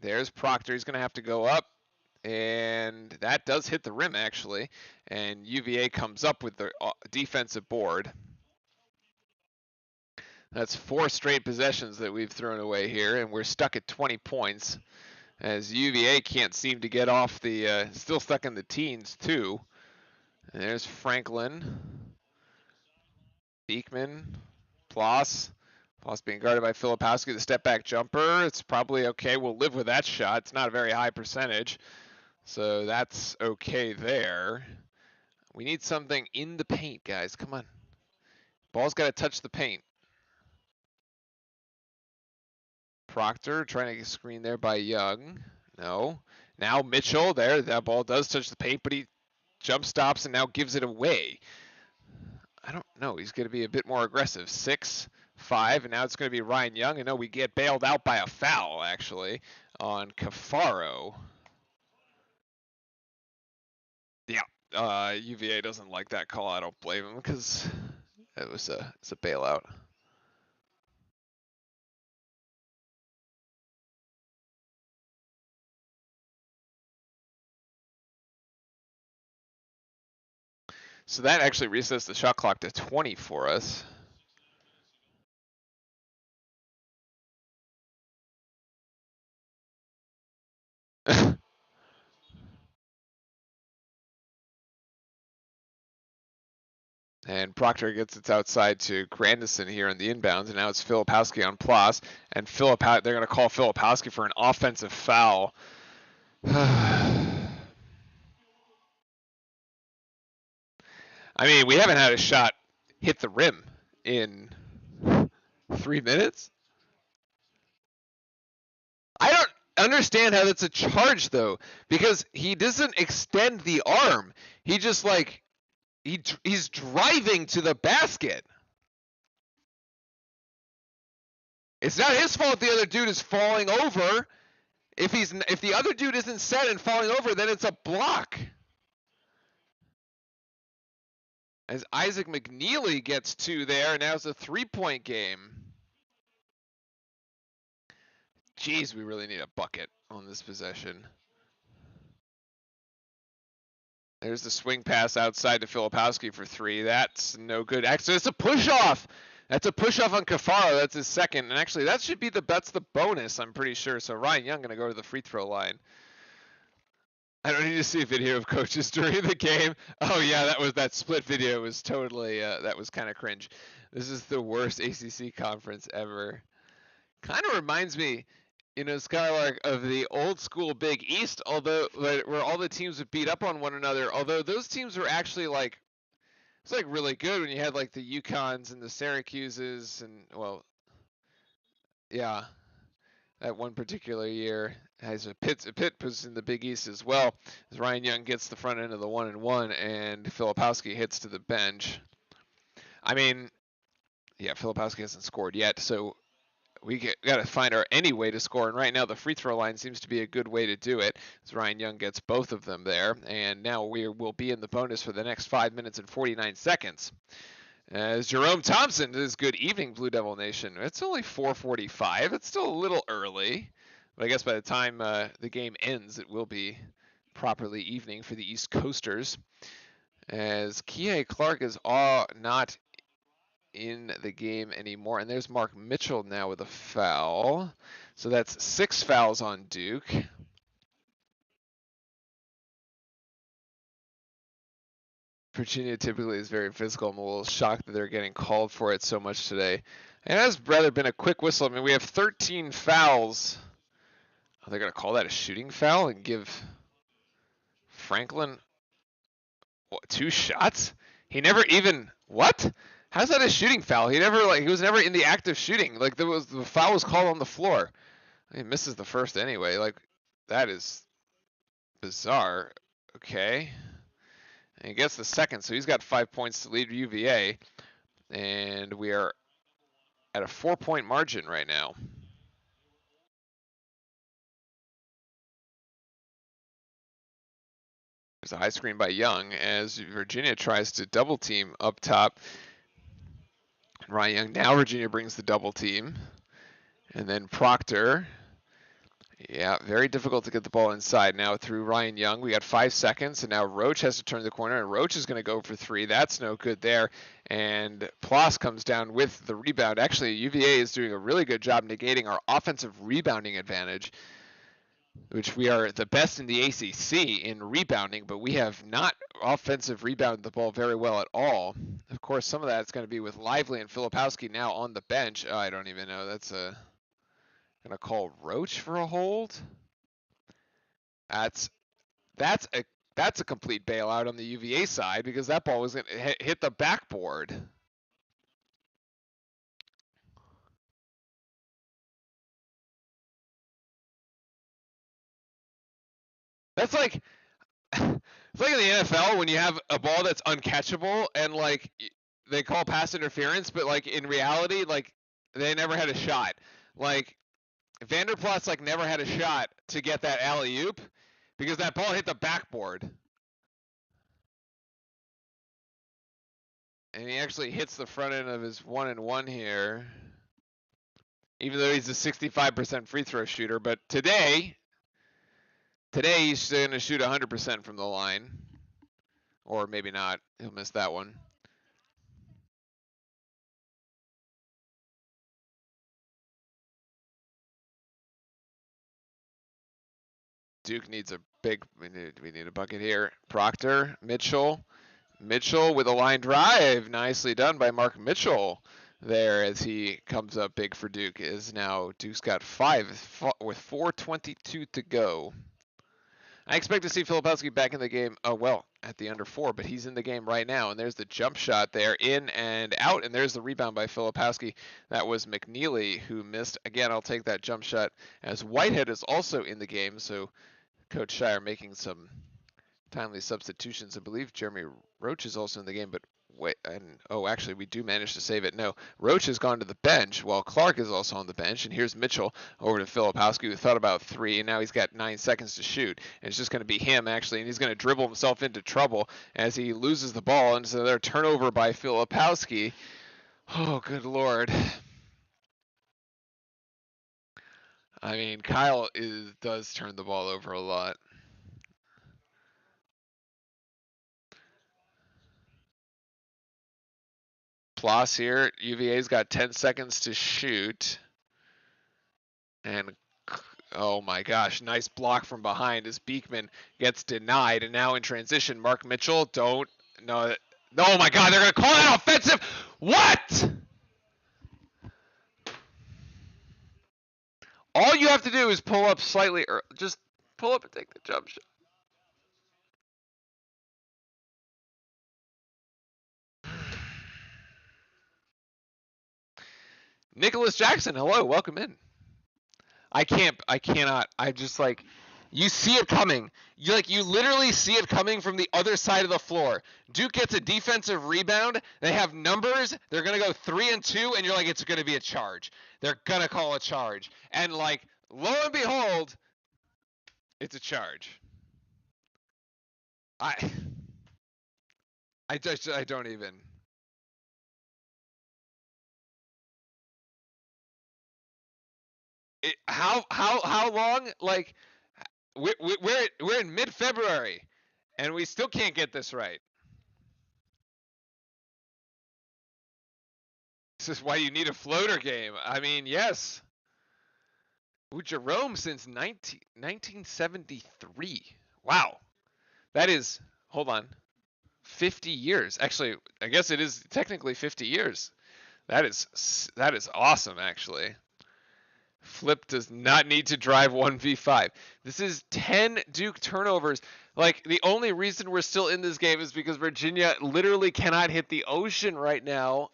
There's Proctor. He's going to have to go up. And that does hit the rim, actually. And UVA comes up with the defensive board. That's 4 straight possessions that we've thrown away here, and we're stuck at 20 points. As UVA can't seem to get off the... still stuck in the teens, too. And there's Franklin. Beekman. Ploss. Ploss being guarded by Filipowski. The step-back jumper. It's probably okay. We'll live with that shot. It's not a very high percentage. So that's okay there. We need something in the paint, guys. Come on. Ball's got to touch the paint. Proctor trying to get screened there by Young. No. Now Mitchell there. That ball does touch the paint, but he jump stops and now gives it away. I don't know. He's going to be a bit more aggressive. 6, 5, and now it's going to be Ryan Young. And no, we get bailed out by a foul, actually, on Cafaro. Yeah, UVA doesn't like that call. I don't blame him because it's a bailout. So that actually resets the shot clock to 20 for us. And Proctor gets it outside to Grandison here in the inbounds, and now it's Filipowski on Ploss. And they're going to call Filipowski for an offensive foul. I mean, we haven't had a shot hit the rim in 3 minutes. I don't understand how that's a charge, though, because he doesn't extend the arm. He just, like, he's driving to the basket. It's not his fault the other dude is falling over. If the other dude isn't set and falling over, then it's a block. As Isaac McNeely gets 2 there, now it's a 3-point game. Jeez, we really need a bucket on this possession. There's the swing pass outside to Filipowski for 3. That's no good. Actually, it's a push-off. That's a push-off on Cafaro. That's his second. And actually, that's the bonus, I'm pretty sure. So Ryan Young going to go to the free throw line. I don't need to see a video of coaches during the game. Oh, yeah, that split video was totally, that was kind of cringe. This is the worst ACC conference ever. Kind of reminds me, Skylark, of the old school Big East, where all the teams would beat up on one another. Although those teams were actually it's really good when you had like the UConns and the Syracuses and that one particular year. As Pitt was in the Big East as well. As Ryan Young gets the front end of the 1-and-1 and Filipowski hits to the bench. I mean, yeah, Filipowski hasn't scored yet, so we got to find any way to score, and right now the free throw line seems to be a good way to do it, as Ryan Young gets both of them there, and now we will be in the bonus for the next 5 minutes and 49 seconds. As Jerome Thompson does good evening, Blue Devil Nation. It's only 4:45. It's still a little early, but I guess by the time the game ends, it will be properly evening for the East Coasters. As Kihei Clark is not in the game anymore, and there's Mark Mitchell now with a foul. So that's 6 fouls on Duke. Virginia typically is very physical. I'm a little shocked that they're getting called for it so much today. It has rather been a quick whistle. I mean, we have 13 fouls. Are they going to call that a shooting foul and give Franklin 2 shots? He never even, what? How's that a shooting foul? He was never in the act of shooting. Like the foul was called on the floor. He misses the first anyway. Like that is bizarre. Okay. And he gets the second, so he's got 5 points to lead UVA. And we are at a 4-point margin right now. There's a high screen by Young as Virginia tries to double team up top. Ryan Young, now Virginia brings the double team. And then Proctor. Yeah, very difficult to get the ball inside. Now through Ryan Young, we got 5 seconds, and now Roach has to turn the corner, and Roach is going to go for 3. That's no good there. And Ploss comes down with the rebound. Actually, UVA is doing a really good job negating our offensive rebounding advantage, which we are the best in the ACC in rebounding, but we have not offensive rebounded the ball very well at all. Of course, some of that is going to be with Lively and Filipowski now on the bench. Oh, I don't even know. That's gonna call Roach for a hold. That's a complete bailout on the UVA side because that ball was gonna hit the backboard. That's like it's like in the NFL when you have a ball that's uncatchable and like they call pass interference, but like in reality, like they never had a shot. Like Vanderplas like never had a shot to get that alley-oop because that ball hit the backboard. And he actually hits the front end of his 1-and-1 here. Even though he's a 65% free throw shooter, but today he's going to shoot 100% from the line. Or maybe not. He'll miss that one. Duke needs a big, we need a bucket here. Proctor, Mitchell with a line drive. Nicely done by Mark Mitchell there as he comes up big for Duke. Duke's got 5 with 4:22 to go. I expect to see Filipowski back in the game, at the under 4, but he's in the game right now. And there's the jump shot there, in and out. And there's the rebound by Filipowski. That was McNeely who missed. Again, I'll take that jump shot as Whitehead is also in the game. So Coach Shire making some timely substitutions. I believe Jeremy Roach is also in the game, but actually we do manage to save it. No, Roach has gone to the bench while Clark is also on the bench. And here's Mitchell over to Filipowski, who thought about 3, and now he's got 9 seconds to shoot. And it's just going to be him actually, and he's going to dribble himself into trouble as he loses the ball. And so their turnover by Filipowski. Oh, good Lord. I mean, Kyle does turn the ball over a lot. Ploss here. UVA's got 10 seconds to shoot. And oh my gosh, nice block from behind as Beekman gets denied. And now in transition, Mark Mitchell, oh my God, they're going to call it offensive. What? All you have to do is pull up slightly, or just pull up and take the jump shot. Nicholas Jackson, hello, welcome in. I cannot. I just like, you see it coming. You literally see it coming from the other side of the floor. Duke gets a defensive rebound. They have numbers. They're going to go 3 and 2, and you're like, it's going to be a charge. They're going to call a charge. And like, lo and behold, it's a charge. I don't even. How long? Like, we're in mid-February, and we still can't get this right. This is why you need a floater game. I mean, yes. Ooh, Jerome since 1973. Wow. That is, hold on, 50 years. Actually, I guess it is technically 50 years. That is awesome, actually. Flip does not need to drive 1v5. This is 10 Duke turnovers. Like, the only reason we're still in this game is because Virginia literally cannot hit the ocean right now.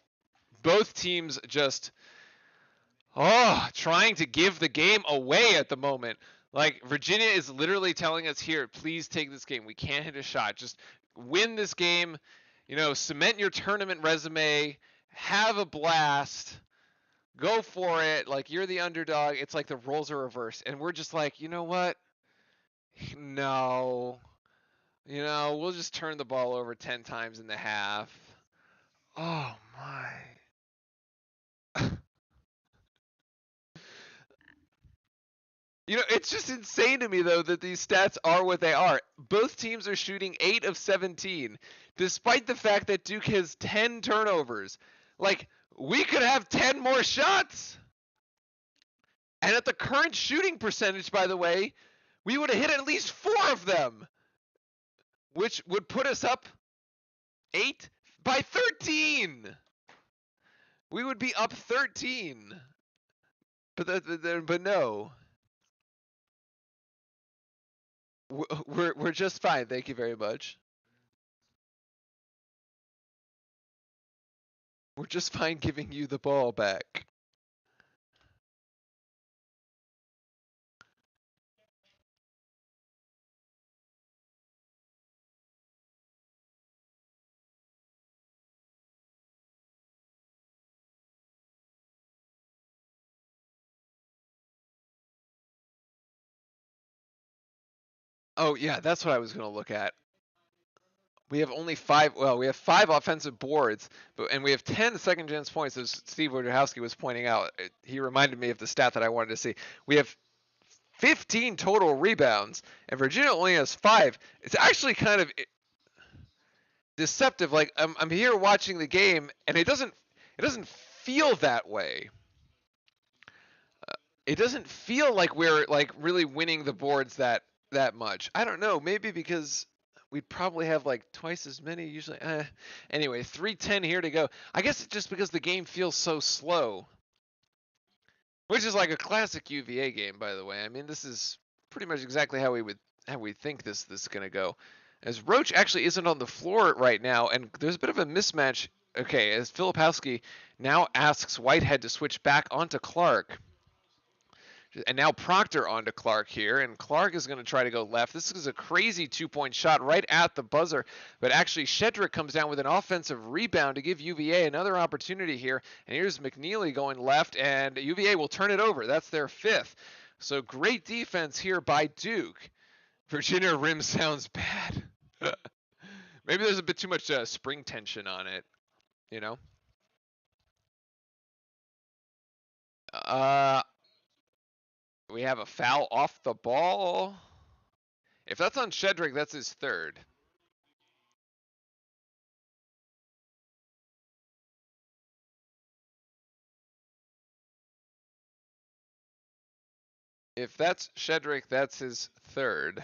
both teams just trying to give the game away at the moment. Like, Virginia is literally telling us here, please take this game. We can't hit a shot. Just win this game. You know, cement your tournament resume. Have a blast. Go for it. Like, you're the underdog. It's like the roles are reversed. And we're just like, you know what? No. You know, we'll just turn the ball over 10 times in the half. Oh, my. You know, it's just insane to me, though, that these stats are what they are. Both teams are shooting 8 of 17, despite the fact that Duke has 10 turnovers. Like, we could have 10 more shots. And at the current shooting percentage, by the way, we would have hit at least 4 of them, which would put us up 8 by 13. We would be up 13. But no. We're just fine. Thank you very much. We're just fine giving you the ball back. Oh yeah, that's what I was going to look at. We have only 5. Well, we have 5 offensive boards, and we have 10 second chance points, as Steve Wojciechowski was pointing out. He reminded me of the stat that I wanted to see. We have 15 total rebounds, and Virginia only has 5. It's actually kind of deceptive. Like, I'm here watching the game, and it doesn't feel that way. It doesn't feel like we're like really winning the boards that much. I don't know. Maybe because we'd probably have like twice as many usually. Anyway, 3:10 here to go. I guess it's just because the game feels so slow, which is like a classic UVA game, by the way. I mean, this is pretty much exactly how we think this is gonna go. As Roach actually isn't on the floor right now, and there's a bit of a mismatch. Okay, as Filipowski now asks Whitehead to switch back onto Clark. And now Proctor onto Clark here, and Clark is going to try to go left. This is a crazy two-point shot right at the buzzer, but actually Shedrick comes down with an offensive rebound to give UVA another opportunity here. And here's McNeely going left, and UVA will turn it over. That's their 5th. So great defense here by Duke. Virginia rim sounds bad. Maybe there's a bit too much spring tension on it, you know? We have a foul off the ball. If that's on Shedrick, that's his 3rd. If that's Shedrick, that's his 3rd.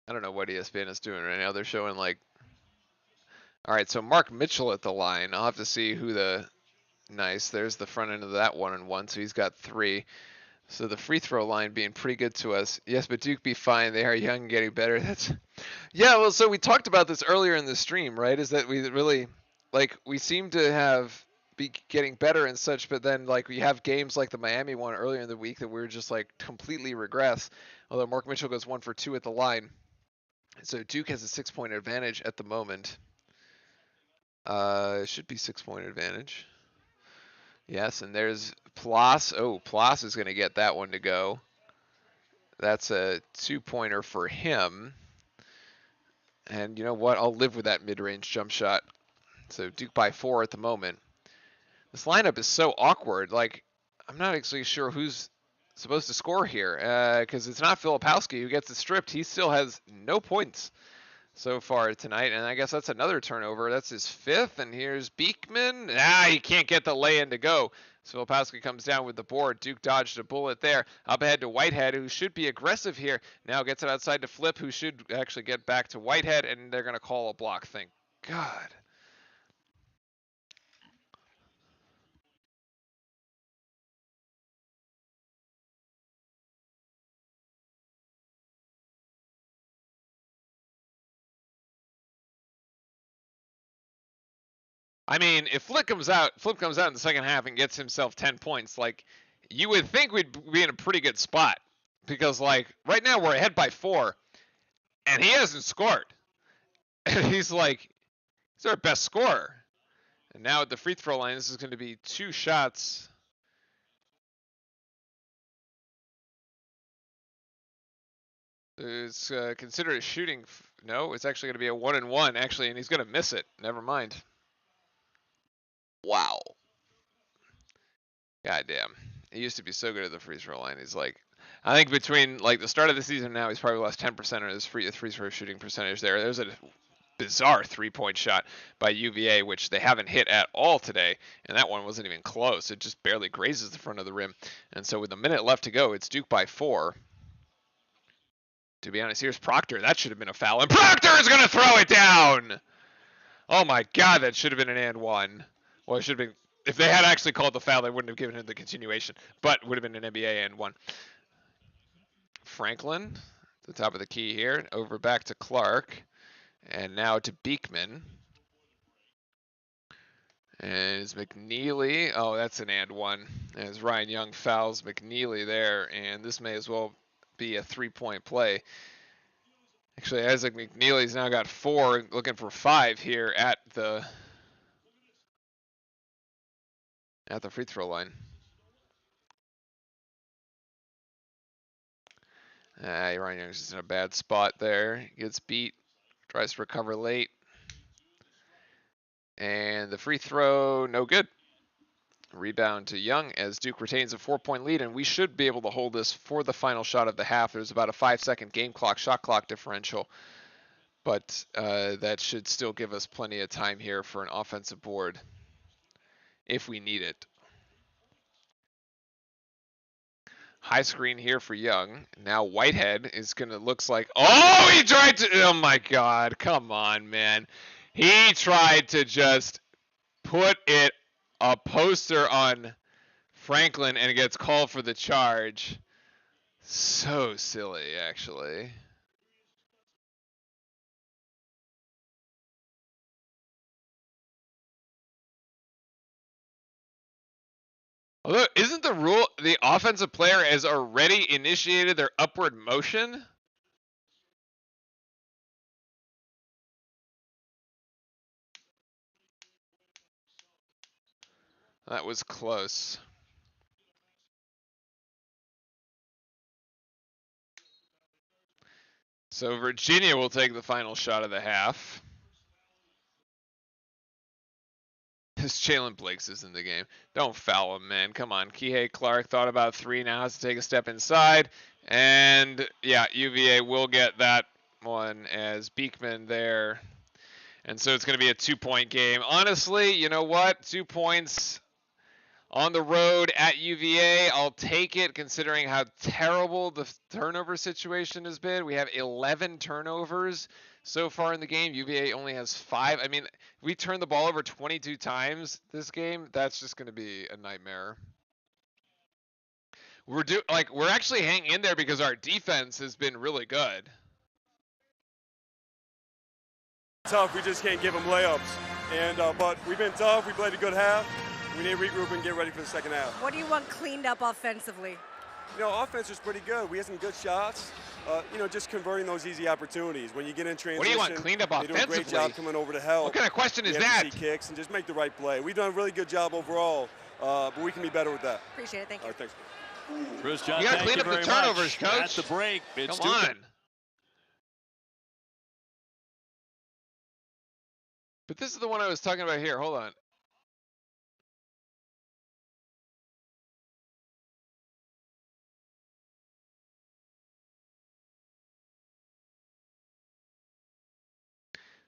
I don't know what ESPN is doing right now. They're showing like, all right, so Mark Mitchell at the line. I'll have to see who nice. There's the front end of that 1-and-1. So he's got 3. So the free throw line being pretty good to us. Yes, but Duke be fine. They are young and getting better. Yeah. Well, so we talked about this earlier in the stream, right? Is that we really we seem to be getting better and such, but then like we have games like the Miami one earlier in the week that we're just like completely regress. Although Mark Mitchell goes 1 for 2 at the line. So Duke has a 6-point advantage at the moment. It should be 6-point advantage. Yes, and there's Plas. Oh, Plas is going to get that one to go. That's a 2-pointer for him. And you know what? I'll live with that mid-range jump shot. So Duke by 4 at the moment. This lineup is so awkward. Like, I'm not actually sure who's supposed to score here, because it's not Filipowski who gets it stripped. He still has no points so far tonight, and I guess that's another turnover. That's his 5th, and here's Beekman. He can't get the lay-in to go. So Filipowski comes down with the board. Duke dodged a bullet there. Up ahead to Whitehead, who should be aggressive here. Now gets it outside to Flip, who should actually get back to Whitehead, and they're going to call a block. Thank God. I mean, if Flip comes out in the second half and gets himself 10 points, like, you would think we'd be in a pretty good spot. Because, like, right now we're ahead by 4, and he hasn't scored. And he's our best scorer. And now at the free throw line, this is going to be 2 shots. It's considered a shooting. No, it's actually going to be a 1-and-1, actually, and he's going to miss it. Never mind. Wow. Goddamn. He used to be so good at the free throw line. He's like, I think between like the start of the season now, he's probably lost 10% of his free throw shooting percentage there. There's a bizarre 3-point shot by UVA, which they haven't hit at all today, and that one wasn't even close. It just barely grazes the front of the rim. And so with a minute left to go, it's Duke by 4. To be honest, here's Proctor. That should have been a foul, and Proctor is going to throw it down! Oh my god, that should have been an and 1. Well, it should have been. If they had actually called the foul, they wouldn't have given him the continuation, but would have been an NBA and 1. Franklin, the top of the key here, over back to Clark, and now to Beekman. And it's McNeely. Oh, that's an and 1. As Ryan Young fouls McNeely there, and this may as well be a 3-point play. Actually, Isaac McNeely's now got 4, looking for 5 here at the free throw line. Ryan Young's just in a bad spot there. Gets beat, tries to recover late. And the free throw, no good. Rebound to Young as Duke retains a 4-point lead, and we should be able to hold this for the final shot of the half. There's about a 5-second game clock, shot clock differential, but that should still give us plenty of time here for an offensive board if we need it. High screen here for Young. Now Whitehead is going to looks like, oh, he tried to, oh my God, come on, man. He tried to just put it a poster on Franklin and it gets called for the charge. So silly, actually. Although, isn't the rule the offensive player has already initiated their upward motion? That was close. So Virginia will take the final shot of the half. This Jalen Blakes is in the game. Don't foul him, man. Come on. Kihei Clark thought about 3, now has to take a step inside. And, yeah, UVA will get that one as Beekman there. And so it's going to be a 2-point game. Honestly, you know what? 2 points on the road at UVA. I'll take it considering how terrible the turnover situation has been. We have 11 turnovers so far in the game. UVA only has 5. I mean, if we turn the ball over 22 times this game, that's just going to be a nightmare. We're actually hanging in there because our defense has been really good. Tough, we just can't give them layups. And but we've been tough. We played a good half. We need to regroup and get ready for the second half. What do you want cleaned up offensively? You know, offense is pretty good. We had some good shots. You know, just converting those easy opportunities. When you get in transition, what do you want cleaned up offensively? They do a great job coming over to help. What kind of question is that? Kicks and just make the right play. We've done a really good job overall, but we can be better with that. Appreciate it. Thank you. All right, thanks. Bruce John, you got to clean up the turnovers, coach. At the break. Come on. But this is the one I was talking about here. Hold on.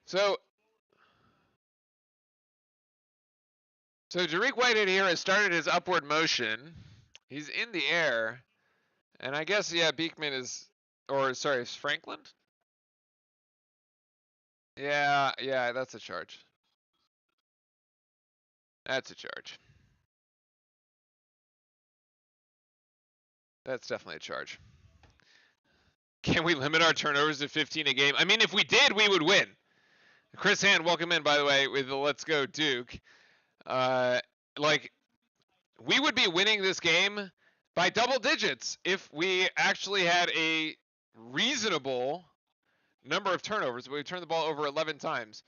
So Jariq Whitehead here has started his upward motion. He's in the air. And I guess, yeah, Beekman is, or sorry, is Franklin? Yeah, that's a charge. That's a charge. That's definitely a charge. Can we limit our turnovers to 15 a game? I mean, if we did, we would win. Chris Hand, welcome in, by the way, with the Let's Go Duke. Like, we would be winning this game by double digits if we actually had a reasonable number of turnovers. We turned the ball over 11 times.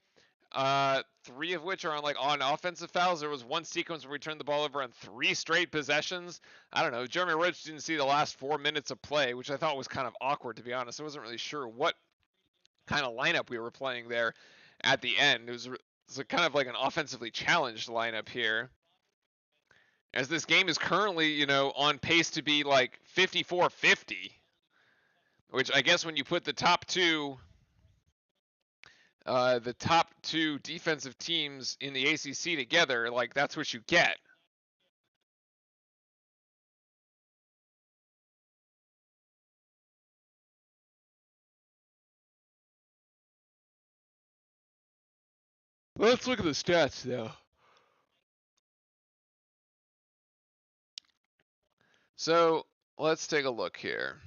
3 of which are on offensive fouls. There was one sequence where we turned the ball over on 3 straight possessions. I don't know. Jeremy Roach didn't see the last 4 minutes of play, which I thought was kind of awkward, to be honest. I wasn't really sure what kind of lineup we were playing there at the end. It was kind of like an offensively challenged lineup here, as this game is currently, on pace to be like 54-50, which I guess when you put the top two defensive teams in the ACC together, like, that's what you get. Let's look at the stats, though. So let's take a look here.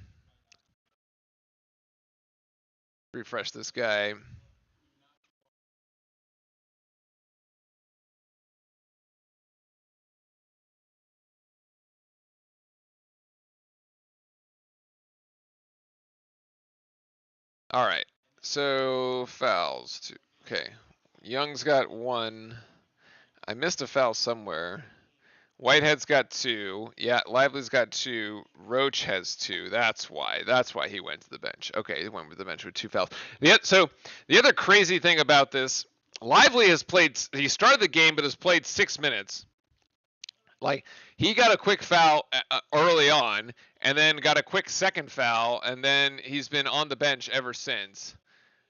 Refresh this guy. All right. So fouls. Okay. Young's got 1. I missed a foul somewhere. Whitehead's got 2. Yeah, Lively's got 2. Roach has 2. That's why he went to the bench. Okay, he went to the bench with 2 fouls. So the other crazy thing about this, Lively has played. He started the game, but has played 6 minutes. Like, he got a quick foul early on, and then got a quick second foul, and then he's been on the bench ever since.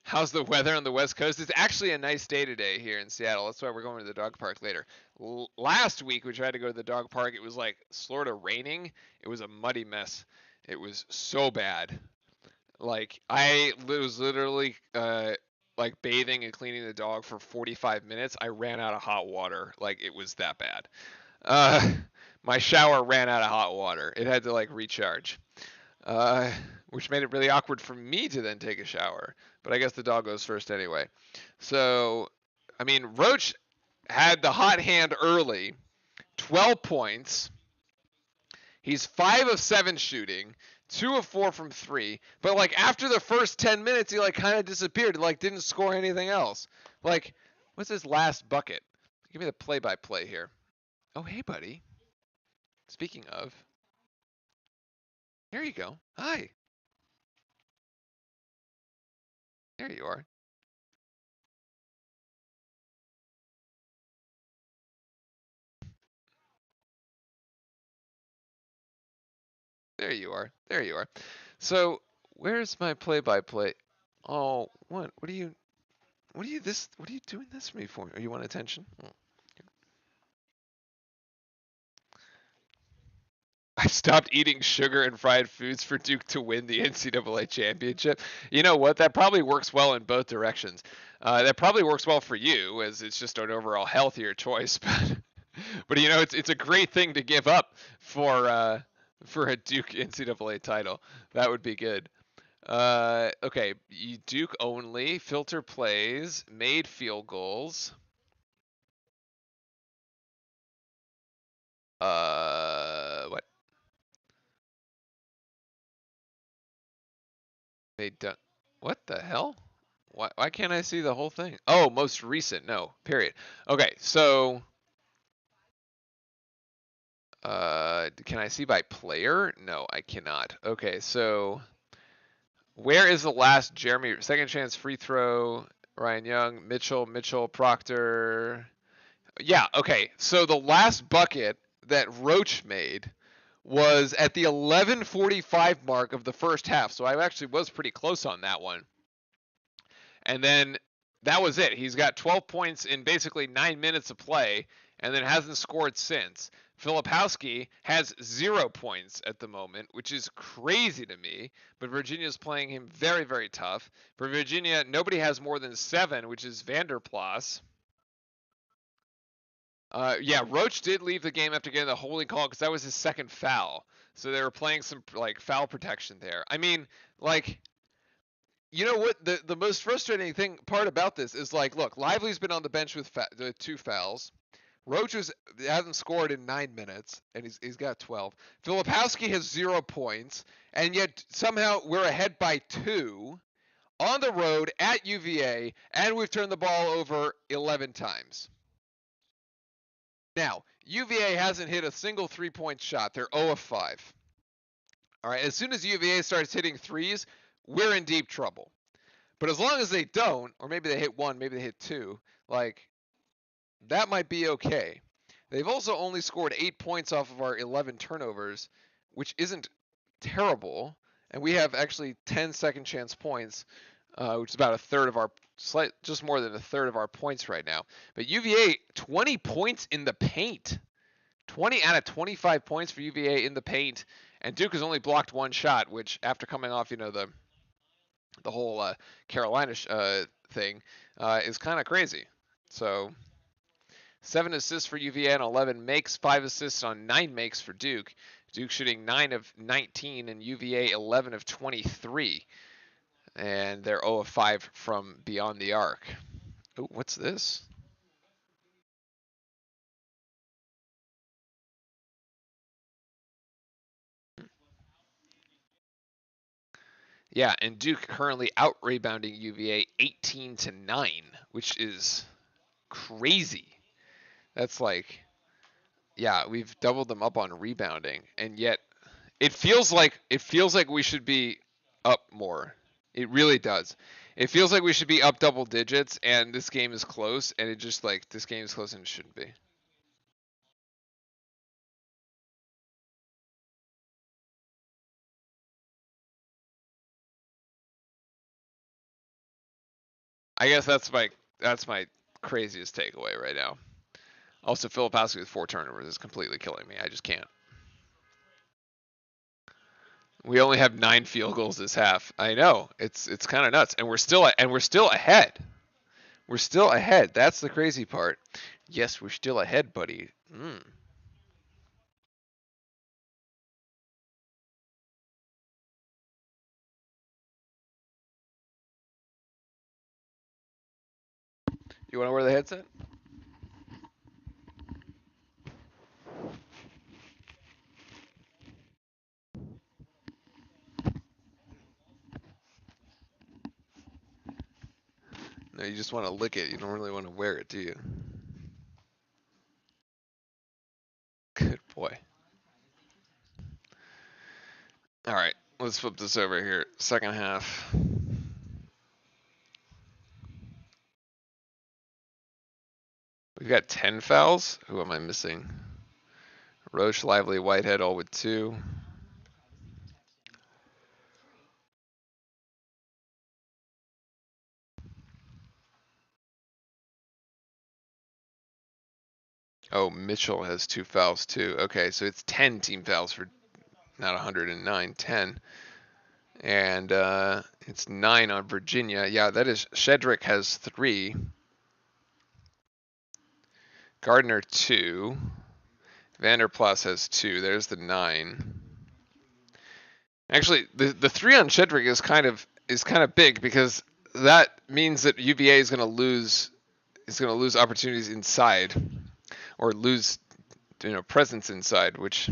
How's the weather on the West Coast? It's actually a nice day today here in Seattle. That's why we're going to the dog park later. Last week, we tried to go to the dog park. It was like sort of raining. It was a muddy mess. It was so bad. Like, I was literally like bathing and cleaning the dog for 45 minutes. I ran out of hot water. Like, it was that bad. My shower ran out of hot water. It had to like recharge, which made it really awkward for me to then take a shower. But I guess the dog goes first anyway. So, I mean, Roach had the hot hand early, 12 points. He's 5 of 7 shooting, 2 of 4 from 3. But like after the first 10 minutes, he like kind of disappeared. Like, didn't score anything else. Like, what's his last bucket? Give me the play-by-play here. Oh, hey, buddy. Speaking of, there you go. Hi. There you are. There you are. There you are. So, where's my play-by-play? Oh, what? What are you doing this for me for? Are you want attention? I stopped eating sugar and fried foods for Duke to win the NCAA championship. You know what? That probably works well in both directions. That probably works well for you, as it's just an overall healthier choice. But it's a great thing to give up for a Duke NCAA title. That would be good. Okay, Duke only, filter plays, made field goals. What? What the hell? Why can't I see the whole thing? Oh, most recent. No, period. Okay, so can I see by player? No, I cannot. Okay, so where is the last Jeremy second chance free throw? Ryan Young, Mitchell, Proctor. Yeah, okay. So the last bucket that Roach made was at the 11:45 mark of the first half. So I actually was pretty close on that one. And then that was it. He's got 12 points in basically 9 minutes of play, and then hasn't scored since. Filipowski has 0 points at the moment, which is crazy to me. But Virginia's playing him very, very tough. For Virginia, nobody has more than 7, which is Vanderplas. Yeah, Roach did leave the game after getting the holding call because that was his second foul. So they were playing some like foul protection there. I mean, like, You know what? The most frustrating part about this is like, look, Lively's been on the bench with 2 fouls. Roach hasn't scored in 9 minutes, and he's got 12. Filipowski has 0 points, and yet somehow we're ahead by 2 on the road at UVA, and we've turned the ball over 11 times. Now, UVA hasn't hit a single 3-point shot. They're 0 of 5. All right, as soon as UVA starts hitting threes, we're in deep trouble. But as long as they don't, or maybe they hit 1, maybe they hit 2, like, that might be okay. They've also only scored 8 points off of our 11 turnovers, which isn't terrible. And we have actually 10 second chance points, which is about a third of our just more than a third of our points right now. But UVA, 20 points in the paint. 20 out of 25 points for UVA in the paint. And Duke has only blocked 1 shot, which after coming off, the whole Carolina thing is kind of crazy. So 7 assists for UVA on 11 makes, 5 assists on 9 makes for Duke. Duke shooting 9 of 19 and UVA 11 of 23. And they're 0 of 5 from beyond the arc. Oh, what's this? Yeah, and Duke currently out rebounding UVA 18 to 9, which is crazy. That's like, yeah, we've doubled them up on rebounding, and yet it feels like we should be up more. It really does. It feels like we should be up double digits, and this game is close, and it just like this game is close and it shouldn't be. I guess that's my craziest takeaway right now. Also, Filipowski with 4 turnovers is completely killing me. I just can't. We only have 9 field goals this half. I know it's kind of nuts, and we're still ahead. We're still ahead. That's the crazy part. Yes, we're still ahead, buddy. You want to wear the headset? No, you just want to lick it. You don't really want to wear it, do you? Good boy. All right, let's flip this over here. Second half. We've got 10 fouls. Who am I missing? Roche, Lively, Whitehead, all with 2. Oh, Mitchell has 2 fouls too. Okay, so it's 10 team fouls for not 109, 10. And it's 9 on Virginia. Yeah, that is. Shedrick has 3. Gardner 2. Vanderplas has 2. There's the 9. Actually, the 3 on Shedrick is kind of big because that means that UVA is going to lose opportunities inside, or lose presence inside, which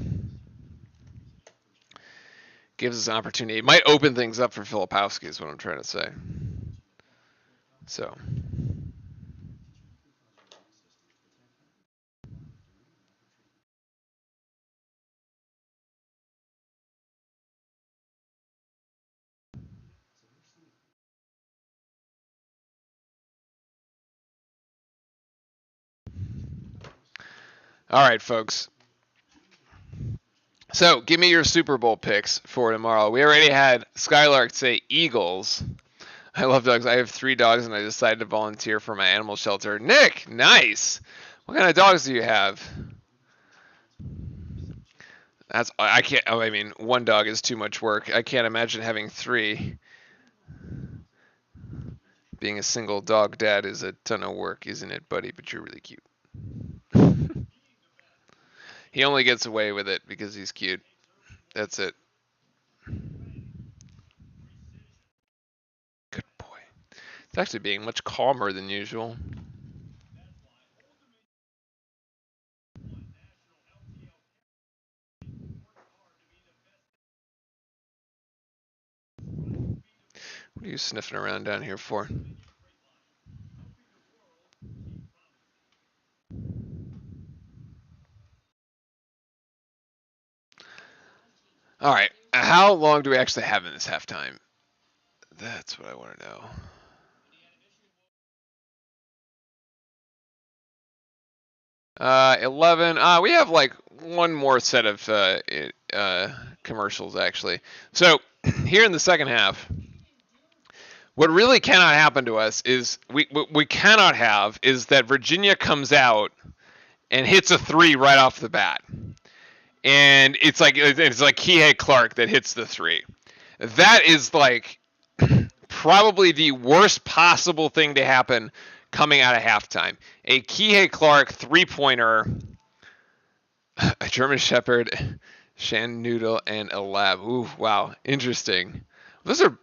gives us an opportunity. It might open things up for Filipowski, is what I'm trying to say. So. All right, folks. So, give me your Super Bowl picks for tomorrow. We already had Skylark say Eagles. I love dogs. I have 3 dogs, and I decided to volunteer for my animal shelter. Nick, nice. What kind of dogs do you have? I can't. Oh, I mean, 1 dog is too much work. I can't imagine having 3. Being a single dog dad is a ton of work, isn't it, buddy? But you're really cute. He only gets away with it because he's cute. That's it. It's actually being much calmer than usual. What are you sniffing around down here for? All right. How long do we actually have in this halftime? That's what I want to know. 11. We have like one more set of commercials actually. So here in the second half, what really cannot happen to us is we cannot have is that Virginia comes out and hits a 3 right off the bat, and it's like Kihei Clark that hits the 3. That is like probably the worst possible thing to happen coming out of halftime. A Kihei Clark 3-pointer, a German Shepherd, Shan Noodle, and a Lab. Ooh, wow, interesting. Those are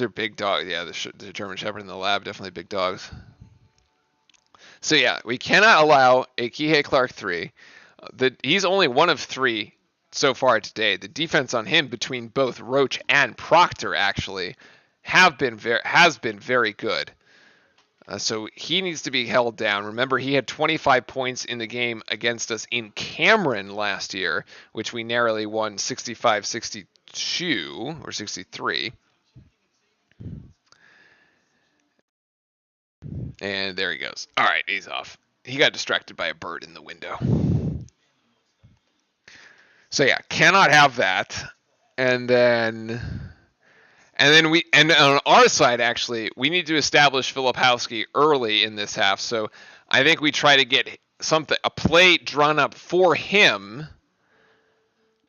big dogs. Yeah, the German Shepherd and the Lab, definitely big dogs. So yeah, we cannot allow a Kihei Clark 3. He's only one of 3 so far today. The defense on him between both Roach and Proctor actually has been very good. So he needs to be held down. Remember, he had 25 points in the game against us in Cameron last year, which we narrowly won 65-62 or 63. And there he goes. All right, he's off. He got distracted by a bird in the window. So yeah, cannot have that. And then on our side, actually, we need to establish Filipowski early in this half. So I think we try to get a play drawn up for him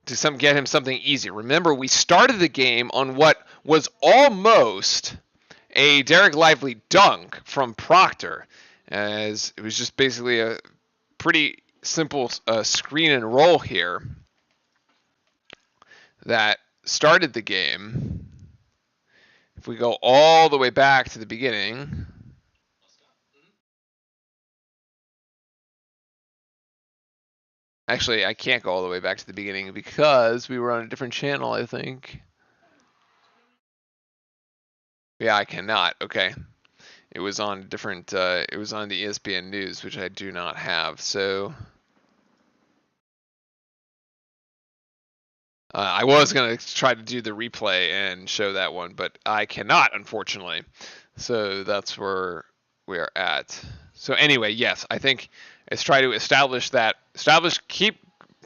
to get him something easy. Remember, we started the game on what was almost a Derek Lively dunk from Proctor, as it was just basically a pretty simple screen and roll here that started the game. If we go all the way back to the beginning, actually, I can't go all the way back to the beginning because we were on a different channel, I think. Yeah, I cannot. Okay. It was on different, it was on the ESPN News, which I do not have. So I was going to try to do the replay and show that one, but I cannot, unfortunately. So that's where we are at. So anyway, yes, I think let's try to keep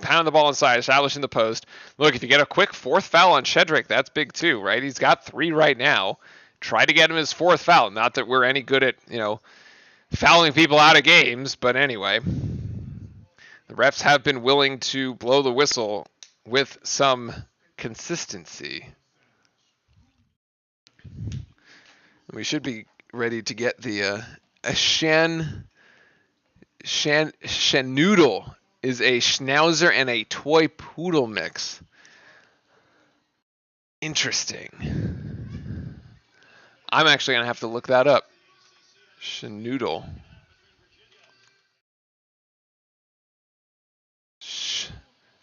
pounding the ball inside, establishing the post. Look, if you get a quick 4th foul on Shedrick, that's big too, right? He's got 3 right now. Try to get him his 4th foul. Not that we're any good at, fouling people out of games, but anyway. The refs have been willing to blow the whistle with some consistency. We should be ready to get the Schnoodle is a Schnauzer and a toy poodle mix. Interesting. I'm actually going to have to look that up. Schnoodle.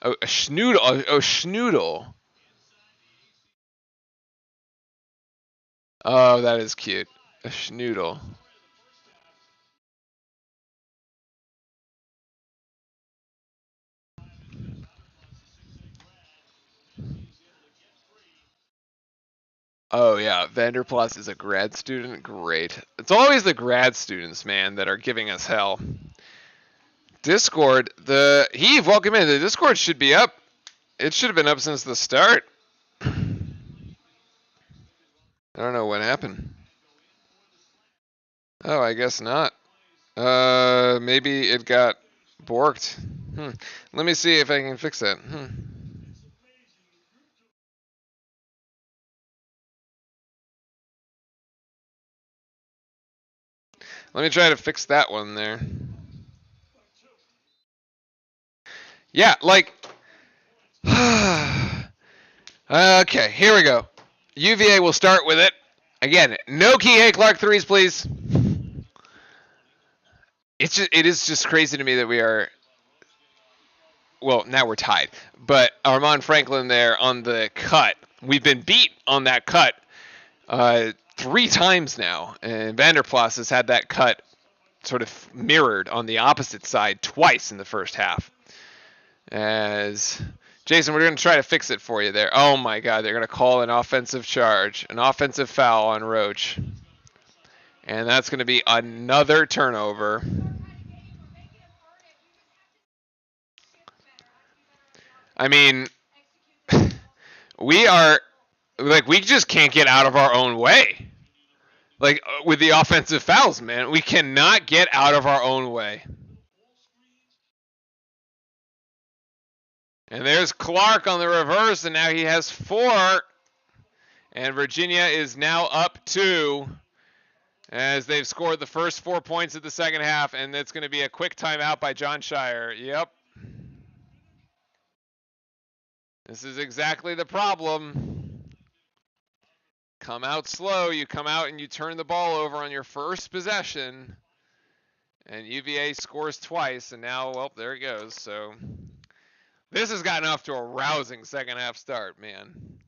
Oh, a schnoodle. Oh, schnoodle. Oh, that is cute. A schnoodle. Oh yeah, Vanderplas is a grad student. Great. It's always the grad students, man, that are giving us hell. Discord, Heave, welcome in. The Discord should be up. It should have been up since the start. I don't know what happened. Oh, I guess not. Maybe it got borked. Let me see if I can fix that. Let me try to fix that one there. Yeah, like... Okay, here we go. UVA will start with it. Again, no Kihei Clark threes, please. It is just crazy to me that we are. Well, now we're tied, but Armand Franklin there on the cut. We've been beat on that cut 3 times now, and Vanderplas has had that cut sort of mirrored on the opposite side twice in the first half. As Jason, we're going to try to fix it for you there. Oh my God, they're going to call an offensive charge, an offensive foul on Roach. And that's going to be another turnover. I mean, we just can't get out of our own way. Like, with the offensive fouls, man, we cannot get out of our own way. And there's Clark on the reverse, and now he has 4. And Virginia is now up 2 as they've scored the first 4 points of the second half, and it's going to be a quick timeout by John Shire. Yep. This is exactly the problem. Come out slow. You come out and you turn the ball over on your first possession. And UVA scores twice, and now, well, there it goes. So this has gotten off to a rousing second half start, man.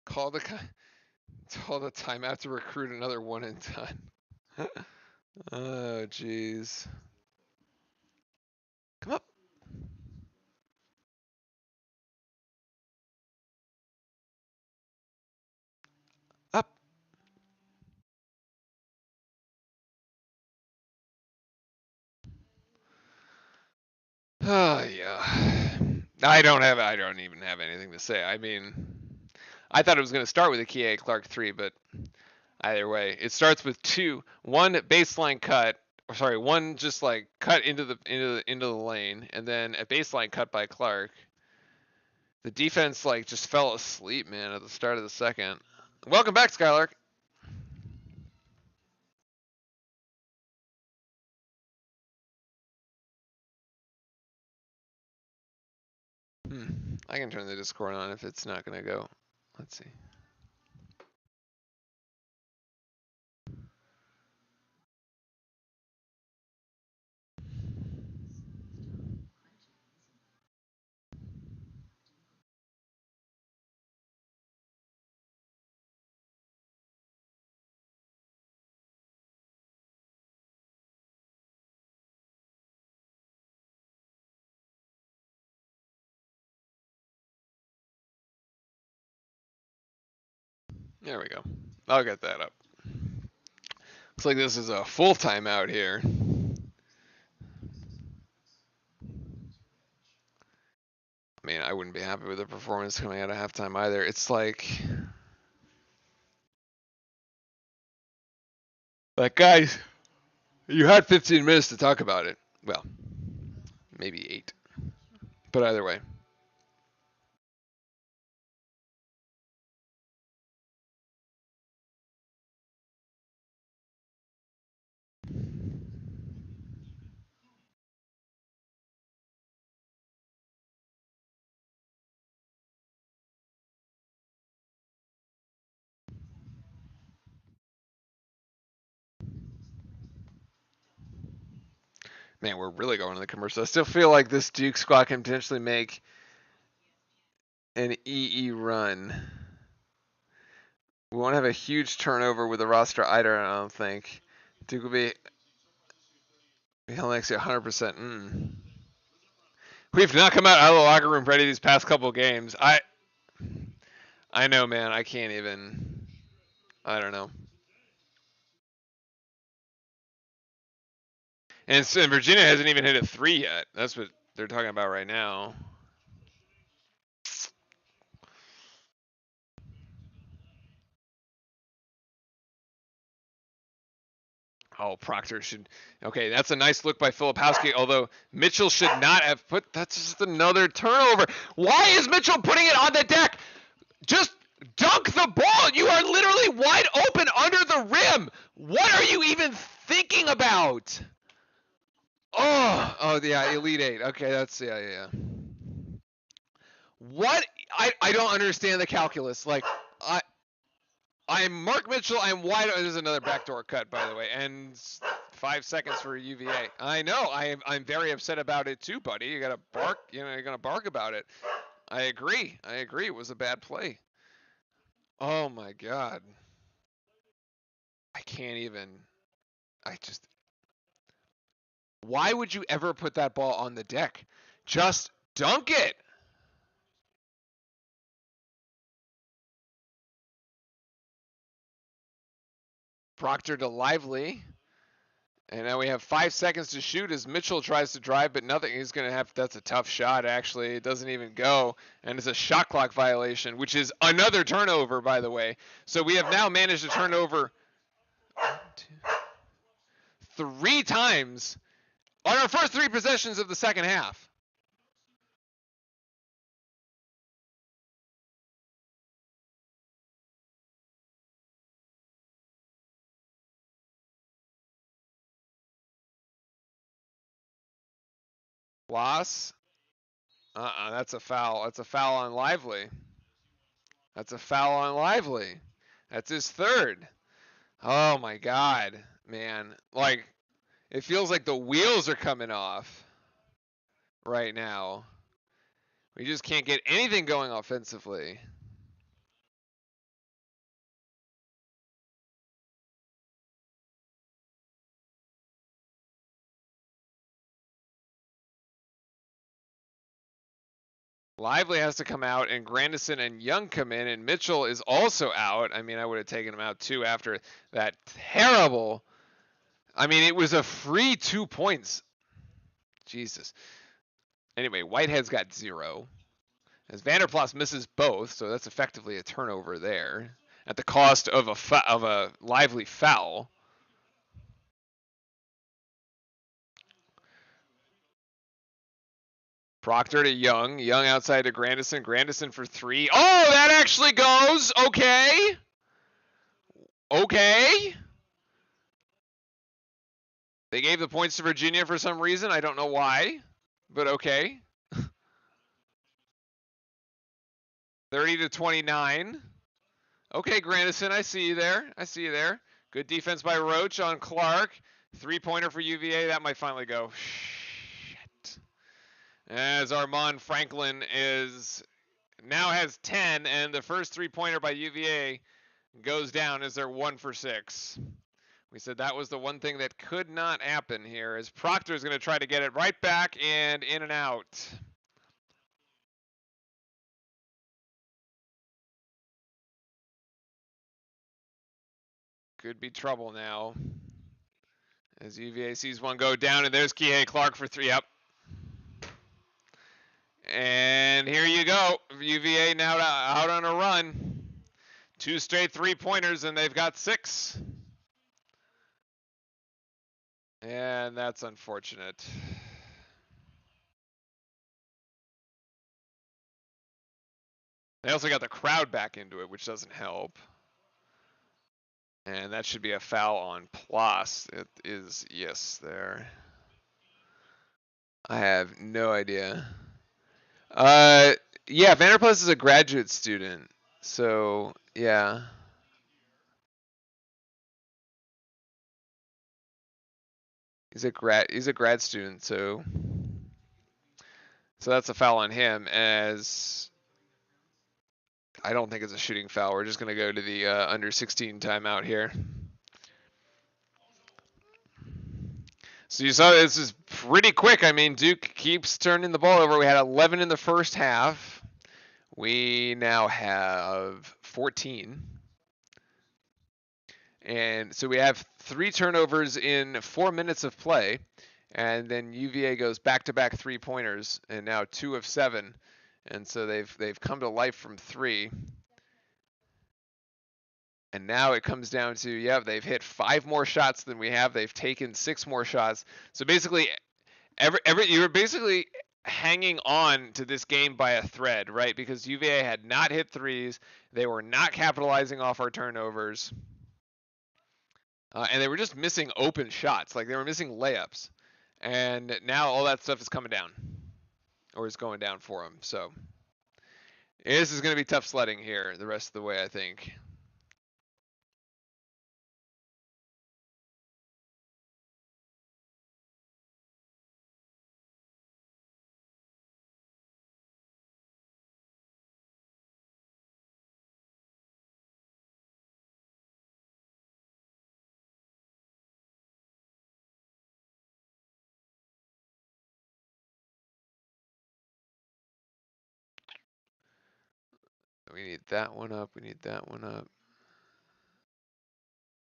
Call the timeout to recruit another one and done. Oh, jeez. Come up. Up. Oh, yeah. I don't even have anything to say. I mean, I thought it was going to start with a Kihei Clark 3, but either way, it starts with 1 baseline cut. Sorry, 1 just like cut into the lane, and then a baseline cut by Clark. The defense like just fell asleep, man, at the start of the second. Welcome back, Skylark. I can turn the Discord on if it's not gonna go. Let's see. There we go. I'll get that up. Looks like this is a full timeout here. I mean, I wouldn't be happy with the performance coming out of halftime either. It's like guys, you had 15 minutes to talk about it. Well, maybe 8. But either way. Man, we're really going to the commercial. I still feel like this Duke squad can potentially make an EE run. We won't have a huge turnover with the roster either, I don't think. Duke will be held next to 100%. We've not come out of the locker room ready these past couple games. I know, man. I can't even. I don't know. And Virginia hasn't even hit a 3 yet. That's what they're talking about right now. Oh, Proctor should. Okay, that's a nice look by Filipowski, although Mitchell should not have put. That's just another turnover. Why is Mitchell putting it on the deck? Just dunk the ball. You are literally wide open under the rim. What are you even thinking about? Oh, yeah, Elite Eight. Okay, that's yeah. What? I don't understand the calculus. Like, I'm Mark Mitchell. I'm wide. There's another backdoor cut, by the way, and 5 seconds for UVA. I know. I'm very upset about it too, buddy. You gotta bark. You're gonna bark about it. I agree. It was a bad play. Oh my God. I can't even. I just. Why would you ever put that ball on the deck? Just dunk it. Proctor to Lively. And now we have 5 seconds to shoot as Mitchell tries to drive, but nothing. He's going to have, that's a tough shot, actually. It doesn't even go. And it's a shot clock violation, which is another turnover, by the way. So we have now managed to turn over 3 times on our first 3 possessions of the second half. Loss. That's a foul. That's a foul on Lively. That's a foul on Lively. That's his third. Oh my God, man. Like, it feels like the wheels are coming off right now. We just can't get anything going offensively. Lively has to come out, and Grandison and Young come in, and Mitchell is also out. I mean, I would have taken him out too after that terrible. I mean, it was a free 2 points. Jesus. Anyway, Whitehead's got 0. As Vanderplas misses both, so that's effectively a turnover there at the cost of a Lively foul. Proctor to Young. Young outside to Grandison. Grandison for 3. Oh, that actually goes. Okay. Okay. They gave the points to Virginia for some reason. I don't know why, but okay. 30-29. Okay, Grandison, I see you there. Good defense by Roach on Clark. 3-pointer for UVA. That might finally go. Shit. As Armand Franklin now has 10, and the first 3-pointer by UVA goes down as they're 1 for 6. We said that was the one thing that could not happen here, as Proctor is going to try to get it right back and in and out. Could be trouble now. As UVA sees one go down, and there's Kihei Clark for 3. Yep. And here you go. UVA now out on a run. 2 straight 3-pointers, and they've got 6. And that's unfortunate. They also got the crowd back into it, which doesn't help. And that should be a foul on Plas. It is, yes, there. I have no idea. Yeah, Vanderplas is a graduate student. So, yeah. He's a grad student, so that's a foul on him, as I don't think it's a shooting foul. We're just going to go to the under 16 timeout here. So you saw this is pretty quick. I mean, Duke keeps turning the ball over. We had 11 in the first half. We now have 14. And so we have 3 turnovers in 4 minutes of play. And then UVA goes back-to-back 3-pointers, and now 2 of 7. And so they've come to life from 3. And now it comes down to, yeah, they've hit 5 more shots than we have. They've taken 6 more shots. So basically, you're basically hanging on to this game by a thread, right? Because UVA had not hit threes. They were not capitalizing off our turnovers. And they were just missing open shots. Like, they were missing layups. And now all that stuff is coming down, or is going down for him. So this is going to be tough sledding here the rest of the way, I think. We need that one up. We need that one up.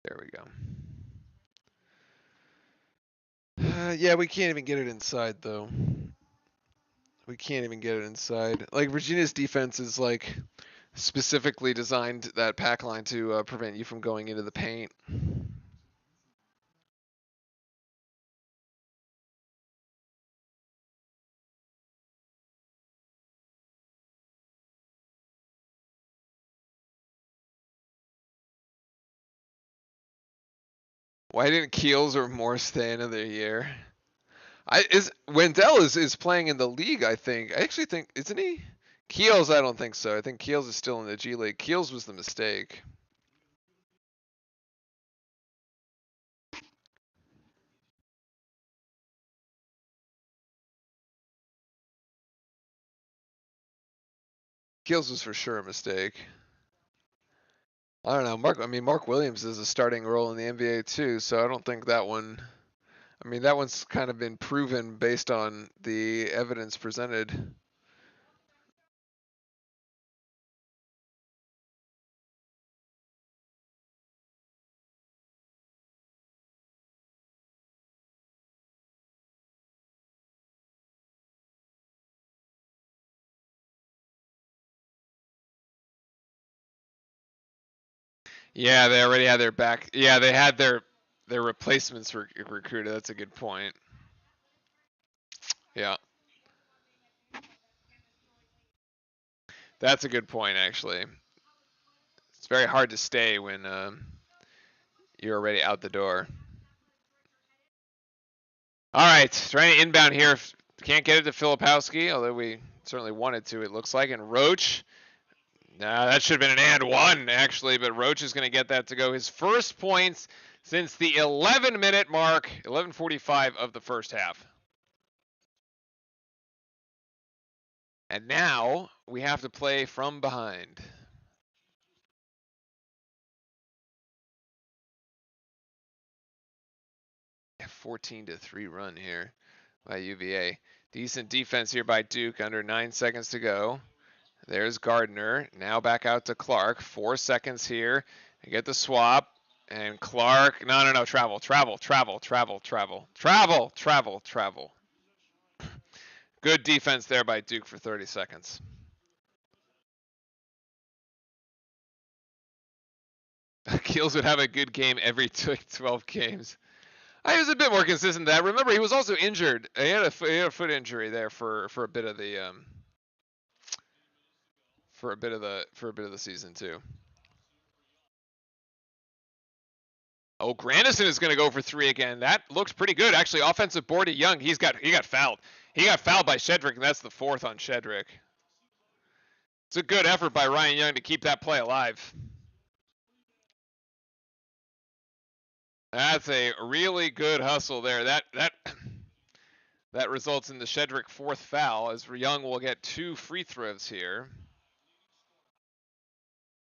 There we go. Yeah, we can't even get it inside, though. We can't even get it inside. Like, Virginia's defense is, like, specifically designed that pack line to prevent you from going into the paint. Why didn't Keels or Moore stay another year? Wendell is playing in the league, I think. I actually think, isn't he? Keels, I don't think so. I think Keels is still in the G League. Keels was the mistake. Keels was for sure a mistake. I don't know. Mark Williams is a starting role in the NBA too, so I don't think that one. I mean, that one's kind of been proven based on the evidence presented. Yeah, they already had their back. Yeah, they had their replacements recruited. That's a good point. Yeah, that's a good point actually. It's very hard to stay when you're already out the door. All right, trying to inbound here. Can't get it to Filipowski, although we certainly wanted to, it looks like. And Roach, nah, that should have been an and one, actually, but Roach is going to get that to go. His first points since the 11-minute mark, 11:45 of the first half. And now we have to play from behind. A 14-3 run here by UVA. Decent defense here by Duke, under 9 seconds to go. There's Gardner. Now back out to Clark. 4 seconds here. They get the swap. And Clark. No. Travel. Good defense there by Duke for 30 seconds. Keels would have a good game every 12 games. He was a bit more consistent than that. Remember, he was also injured. He had a foot injury there for a bit of the for a bit of the season too. Oh, Grandison is going to go for 3 again. That looks pretty good, actually. Offensive board to Young. He got fouled. He got fouled by Shedrick, and that's the 4th on Shedrick. It's a good effort by Ryan Young to keep that play alive. That's a really good hustle there. That results in the Shedrick 4th foul, as Young will get 2 free throws here.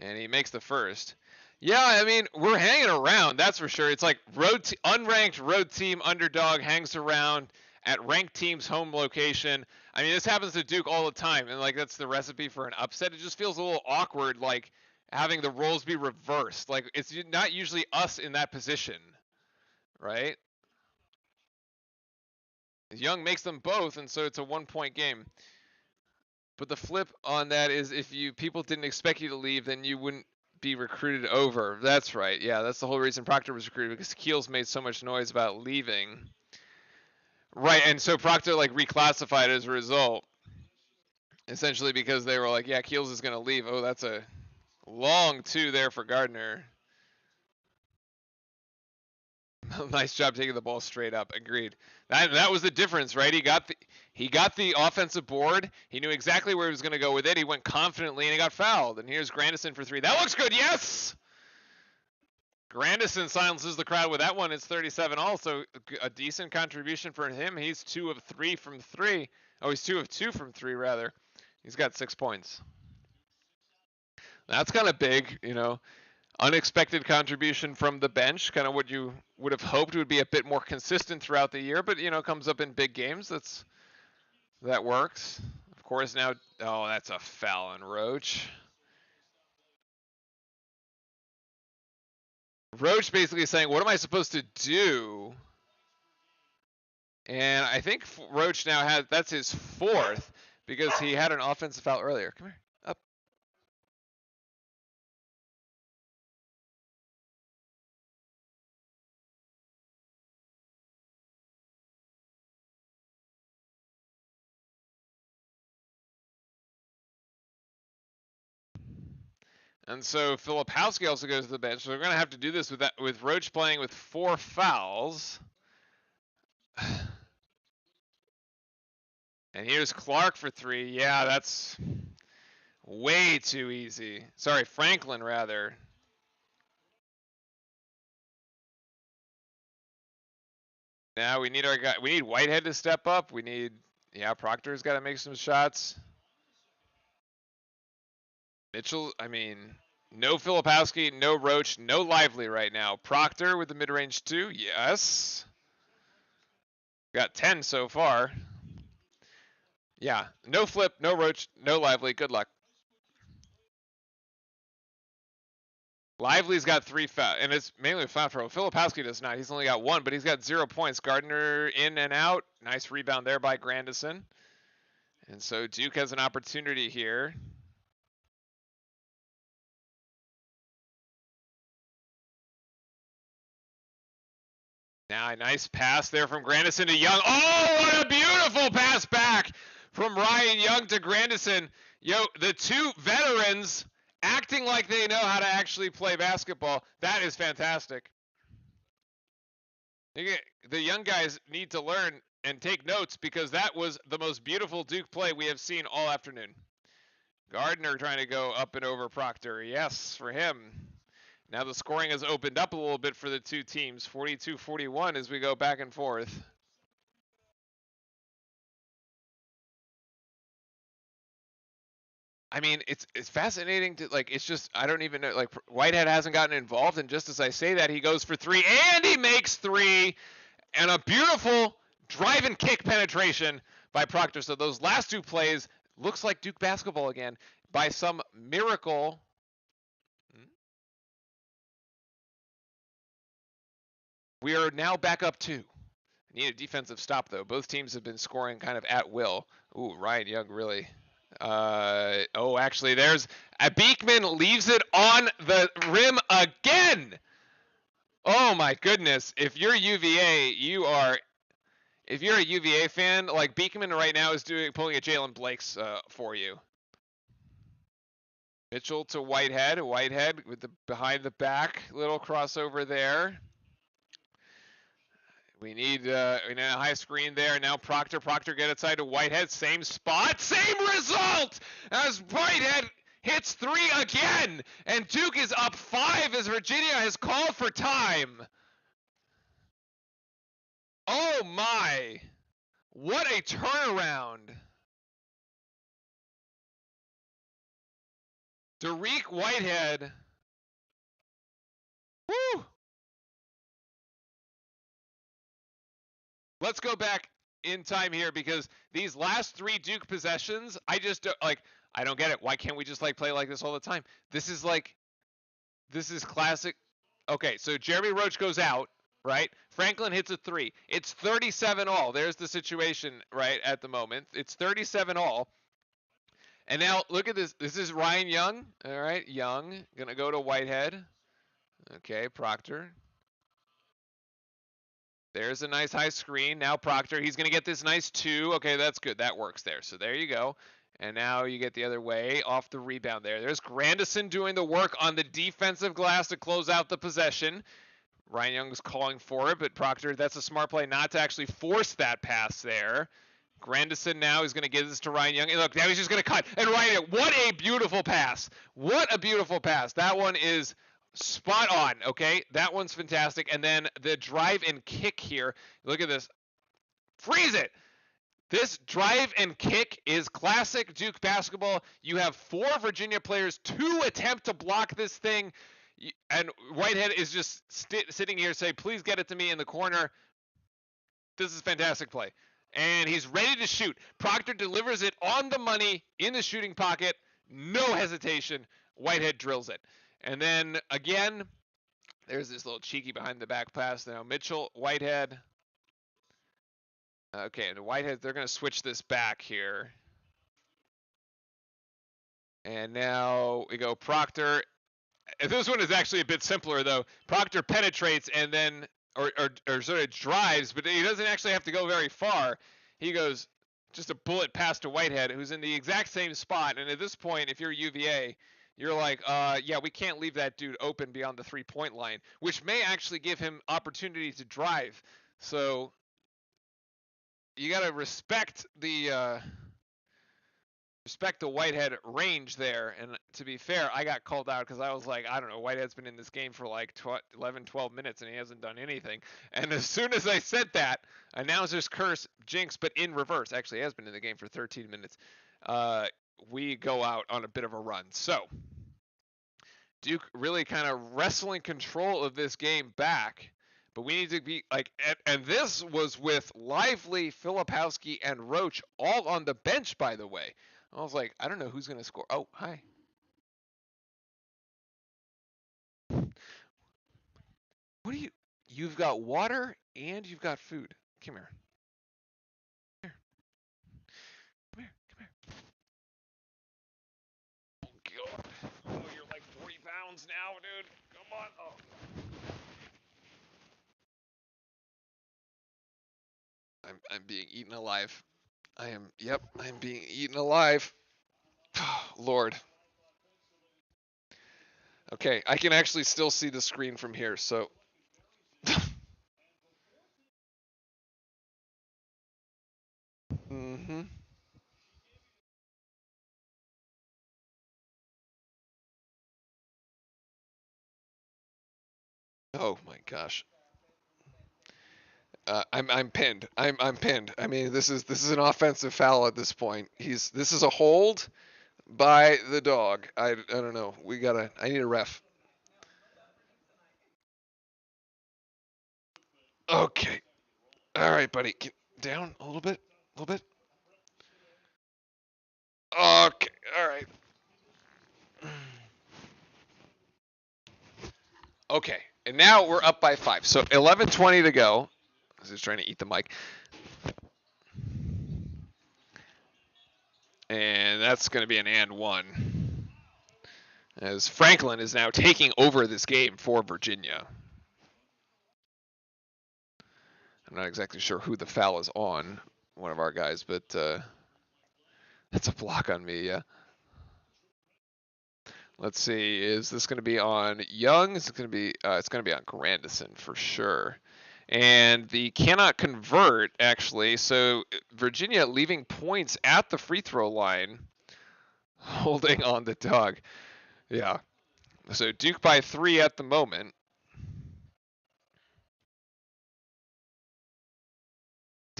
And he makes the first. Yeah, I mean, we're hanging around, that's for sure. It's like unranked road team underdog hangs around at ranked team's home location. I mean, this happens to Duke all the time, and like that's the recipe for an upset. It just feels a little awkward, like having the roles be reversed. Like it's not usually us in that position, right? Young makes them both, and so it's a 1-point game. But the flip on that is if people didn't expect you to leave, then you wouldn't be recruited over. That's right. Yeah, that's the whole reason Proctor was recruited, because Keels made so much noise about leaving. Right, and so Proctor like reclassified as a result. Essentially because they were like, yeah, Keels is going to leave. Oh, that's a long 2 there for Gardner. Nice job taking the ball straight up. Agreed. That was the difference, right? He got the offensive board. He knew exactly where he was going to go with it. He went confidently and he got fouled. And here's Grandison for 3. That looks good. Yes. Grandison silences the crowd with that one. It's 37 also. A decent contribution for him. He's 2 of 3 from 3. Oh, he's 2 of 2 from 3 rather. He's got 6 points. That's kind of big, you know. Unexpected contribution from the bench, kind of what you would have hoped would be a bit more consistent throughout the year, but you know, comes up in big games. That works. Of course, now, oh, that's a foul on Roach. Roach basically saying, "What am I supposed to do?" And I think Roach now that's his 4th because he had an offensive foul earlier. Come here, up. And so Filipowski also goes to the bench. So we're going to have to do this with Roach playing with 4 fouls. And here's Clark for 3. Yeah, that's way too easy. Sorry, Franklin rather. Now we need our guy. We need Whitehead to step up. Proctor's got to make some shots. Mitchell, I mean, no Filipowski, no Roach, no Lively right now. Proctor with the mid-range 2. Yes. Got 10 so far. Yeah, no Flip, no Roach, no Lively. Good luck. Lively's got 3 fouls, and it's mainly a foul pro. Filipowski does not. He's only got 1, but he's got 0 points. Gardner in and out. Nice rebound there by Grandison. And so Duke has an opportunity here. Now a nice pass there from Grandison to Young. Oh, what a beautiful pass back from Ryan Young to Grandison. Yo, the 2 veterans acting like they know how to actually play basketball. That is fantastic. The young guys need to learn and take notes because that was the most beautiful Duke play we have seen all afternoon. Gardner trying to go up and over Proctor. Yes, for him. Now the scoring has opened up a little bit for the 2 teams, 42-41 as we go back and forth. I mean, it's fascinating to, like, it's just, I don't even know, like, Whitehead hasn't gotten involved, and just as I say that, he goes for 3, and he makes 3, and a beautiful drive and kick penetration by Proctor. So those last 2 plays, looks like Duke basketball again, by some miracle. We are now back up 2. Need a defensive stop, though. Both teams have been scoring kind of at will. Ooh, Ryan Young really. Actually, there's Beekman leaves it on the rim again. Oh my goodness! If you're UVA, if you're a UVA fan, like Beekman right now is pulling a Jalen Blake's for you. Mitchell to Whitehead. Whitehead with the behind the back little crossover there. We need a high screen there. Now Proctor get outside to Whitehead. Same spot, same result as Whitehead hits 3 again. And Duke is up 5 as Virginia has called for time. Oh my, what a turnaround. Dariq Whitehead. Woo! Let's go back in time here because these last 3 Duke possessions, I just I don't get it. Why can't we just play like this all the time? This is classic. Okay, so Jeremy Roach goes out, right? Franklin hits a 3. It's 37 all. There's the situation right at the moment. It's 37 all. And now look at this. This is Ryan Young. All right, Young gonna go to Whitehead. Okay, Proctor. There's a nice high screen. Now Proctor, he's going to get this nice 2. Okay, that's good. That works there. So there you go. And now you get the other way off the rebound there. There's Grandison doing the work on the defensive glass to close out the possession. Ryan Young's calling for it, but Proctor, that's a smart play not to actually force that pass there. Grandison now is going to give this to Ryan Young. And look, now he's just going to cut. And Ryan Young, what a beautiful pass. What a beautiful pass. That one is spot on, okay? That one's fantastic. And then the drive and kick here. Look at this. Freeze it. This drive and kick is classic Duke basketball. You have 4 Virginia players, 2 attempt to block this thing. And Whitehead is just sitting here saying, please get it to me in the corner. This is a fantastic play. And he's ready to shoot. Proctor delivers it on the money in the shooting pocket. No hesitation. Whitehead drills it. And then, again, there's this little cheeky behind the back pass. Now, Mitchell, Whitehead. Okay, and Whitehead, they're going to switch this back here. And now we go Proctor. This one is actually a bit simpler, though. Proctor penetrates and then, or sort of drives, but he doesn't actually have to go very far. He goes just a bullet pass to Whitehead, who's in the exact same spot. And at this point, if you're UVA, you're like, yeah, we can't leave that dude open beyond the 3-point line, which may actually give him opportunity to drive. So you got to respect the Whitehead range there. And to be fair, I got called out because I was like, I don't know, Whitehead's been in this game for like 11, 12 minutes and he hasn't done anything. And as soon as I said that, announcer's curse, jinx, but in reverse, actually he has been in the game for 13 minutes. We go out on a bit of a run. So Duke really kind of wrestling control of this game back. But we need to be like, and this was with Lively, Filipowski, and Roach all on the bench, by the way. I was like, I don't know who's going to score. Oh, hi. What do you've got water and you've got food. Come here. Come here. Come here. Oh, God. Oh, you're like 40 pounds now, dude. Come on. Oh. I'm being eaten alive. I'm being eaten alive. Oh, Lord. Okay, I can actually still see the screen from here, so. Mm-hmm. Oh my gosh. I'm pinned. I'm pinned. I mean, this is an offensive foul at this point. This is a hold by the dog. I don't know. I need a ref. Okay. All right, buddy. Get down a little bit. A little bit. Okay. All right. Okay. And now we're up by 5. So 11:20 to go. I was just trying to eat the mic. And that's going to be an and 1. As Franklin is now taking over this game for Virginia. I'm not exactly sure who the foul is on, one of our guys, but that's a block on me, yeah. Let's see, is this going to be on Young? Is it going to be? It's going to be on Grandison for sure. And the cannot convert, actually. So Virginia leaving points at the free throw line, holding on the dog. Yeah. So Duke by 3 at the moment.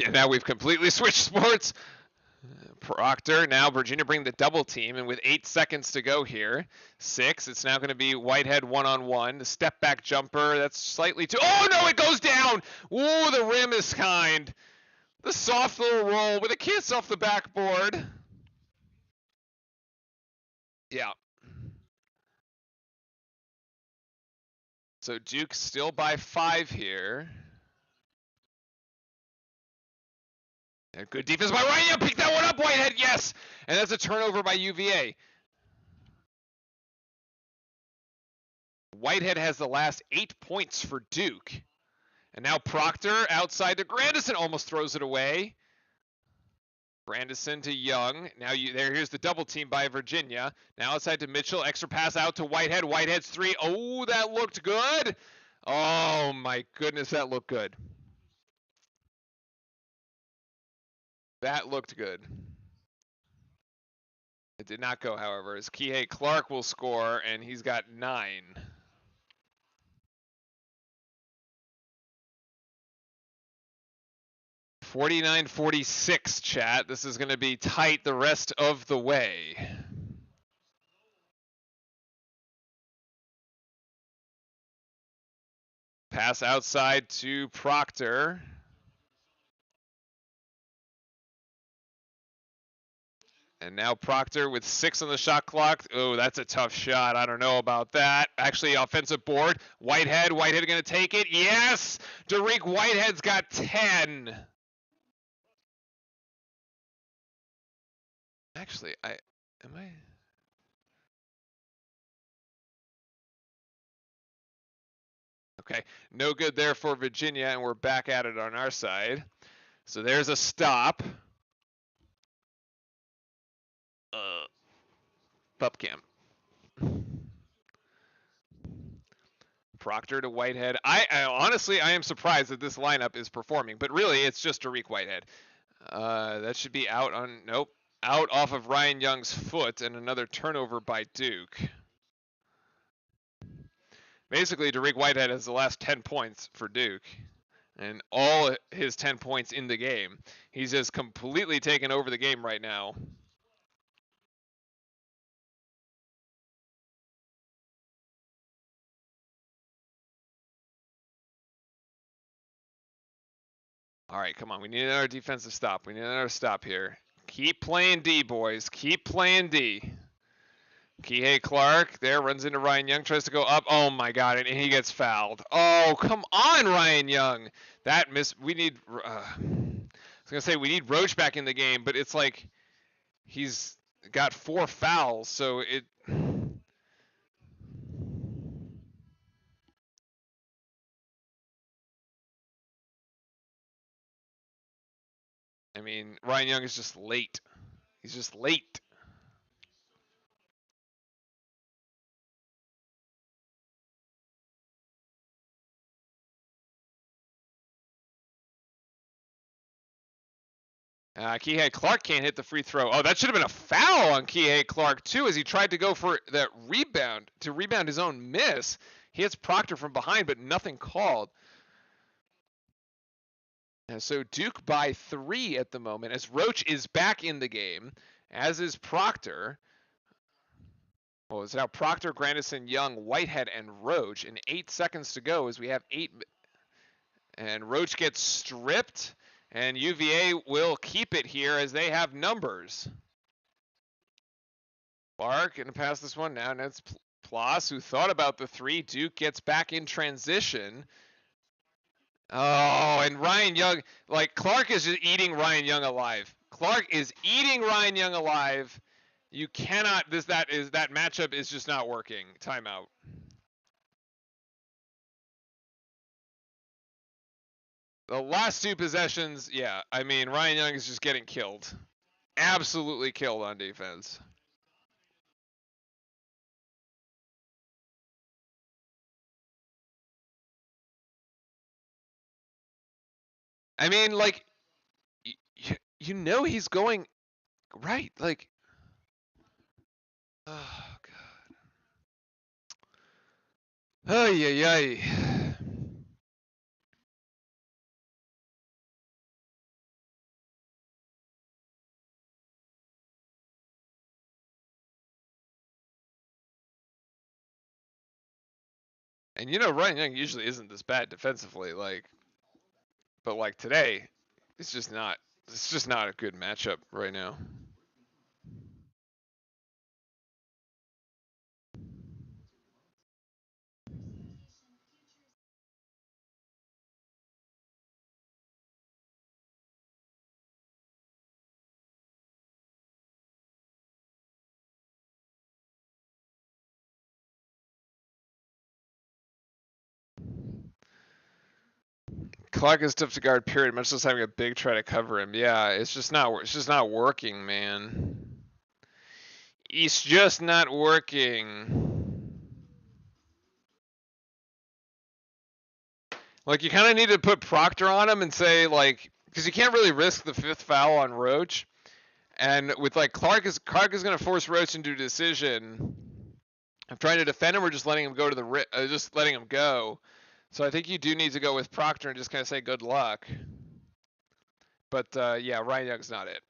And now we've completely switched sports. Proctor, now Virginia bring the double team, and with 8 seconds to go here, 6, it's now going to be Whitehead one-on-one. The step back jumper, that's slightly too, oh no, it goes down! Ooh, the rim is kind. The soft little roll with a kiss off the backboard. Yeah. So Duke still by 5 here. And good defense by Ryan. Pick that one up, Whitehead. Yes. And that's a turnover by UVA. Whitehead has the last 8 points for Duke. And now Proctor outside to Grandison almost throws it away. Grandison to Young. Now here's the double team by Virginia. Now outside to Mitchell. Extra pass out to Whitehead. Whitehead's 3. Oh, that looked good. Oh my my goodness, that looked good. That looked good. It did not go, however, as Kihei Clark will score, and he's got 9. $49-46, chat. This is going to be tight the rest of the way. Pass outside to Proctor. And now Proctor with 6 on the shot clock. Oh, that's a tough shot. I don't know about that. Actually, offensive board. Whitehead going to take it. Yes! Derek Whitehead's got 10. Actually, am I? Okay, no good there for Virginia, and we're back at it on our side. So there's a stop. Pup cam. Proctor to Whitehead. I honestly, I am surprised that this lineup is performing, but really, it's just Derek Whitehead. That should be out on, nope, out off of Ryan Young's foot, and another turnover by Duke. Basically, Derek Whitehead has the last 10 points for Duke, and all his 10 points in the game. He's just completely taken over the game right now. All right, come on. We need another defensive stop. We need another stop here. Keep playing D, boys. Keep playing D. Kihei Clark there runs into Ryan Young, tries to go up. Oh my God, and he gets fouled. Oh, come on, Ryan Young. That miss. We need. I was gonna say we need Roach back in the game, but it's like he's got 4 fouls, so it. I mean, Ryan Young is just late. He's just late. Kihei Clark can't hit the free throw. Oh, that should have been a foul on Kihei Clark, too, as he tried to go for that rebound, to rebound his own miss. He hits Proctor from behind, but nothing called. And so Duke by 3 at the moment, as Roach is back in the game, as is Proctor. Well, it's now Proctor, Grandison, Young, Whitehead, and Roach. And 8 seconds to go as we have 8. And Roach gets stripped. And UVA will keep it here as they have numbers. Clark going to pass this one now. Now it's Plas who thought about the 3. Duke gets back in transition. Oh, and Ryan Young, like Clark is just eating Ryan Young alive. Clark is eating Ryan Young alive. You cannot, that matchup is just not working. Timeout. The last 2 possessions, yeah, I mean, Ryan Young is just getting killed. Absolutely killed on defense. I mean, like, you know he's going right, like, oh, God. Ay, ay, ay. And you know Ryan Young usually isn't this bad defensively, like, but like today, it's just not a good matchup right now. Clark is tough to guard, period, much less having a big try to cover him. Yeah, it's just not working, man. It's just not working. Like, you kind of need to put Proctor on him and say, like, because you can't really risk the 5th foul on Roach. And with, like, Clark is going to force Roach into a decision of trying to defend him or just letting him go to the just letting him go. So I think you do need to go with Proctor and just kind of say good luck. But yeah, Ryan Young's not it.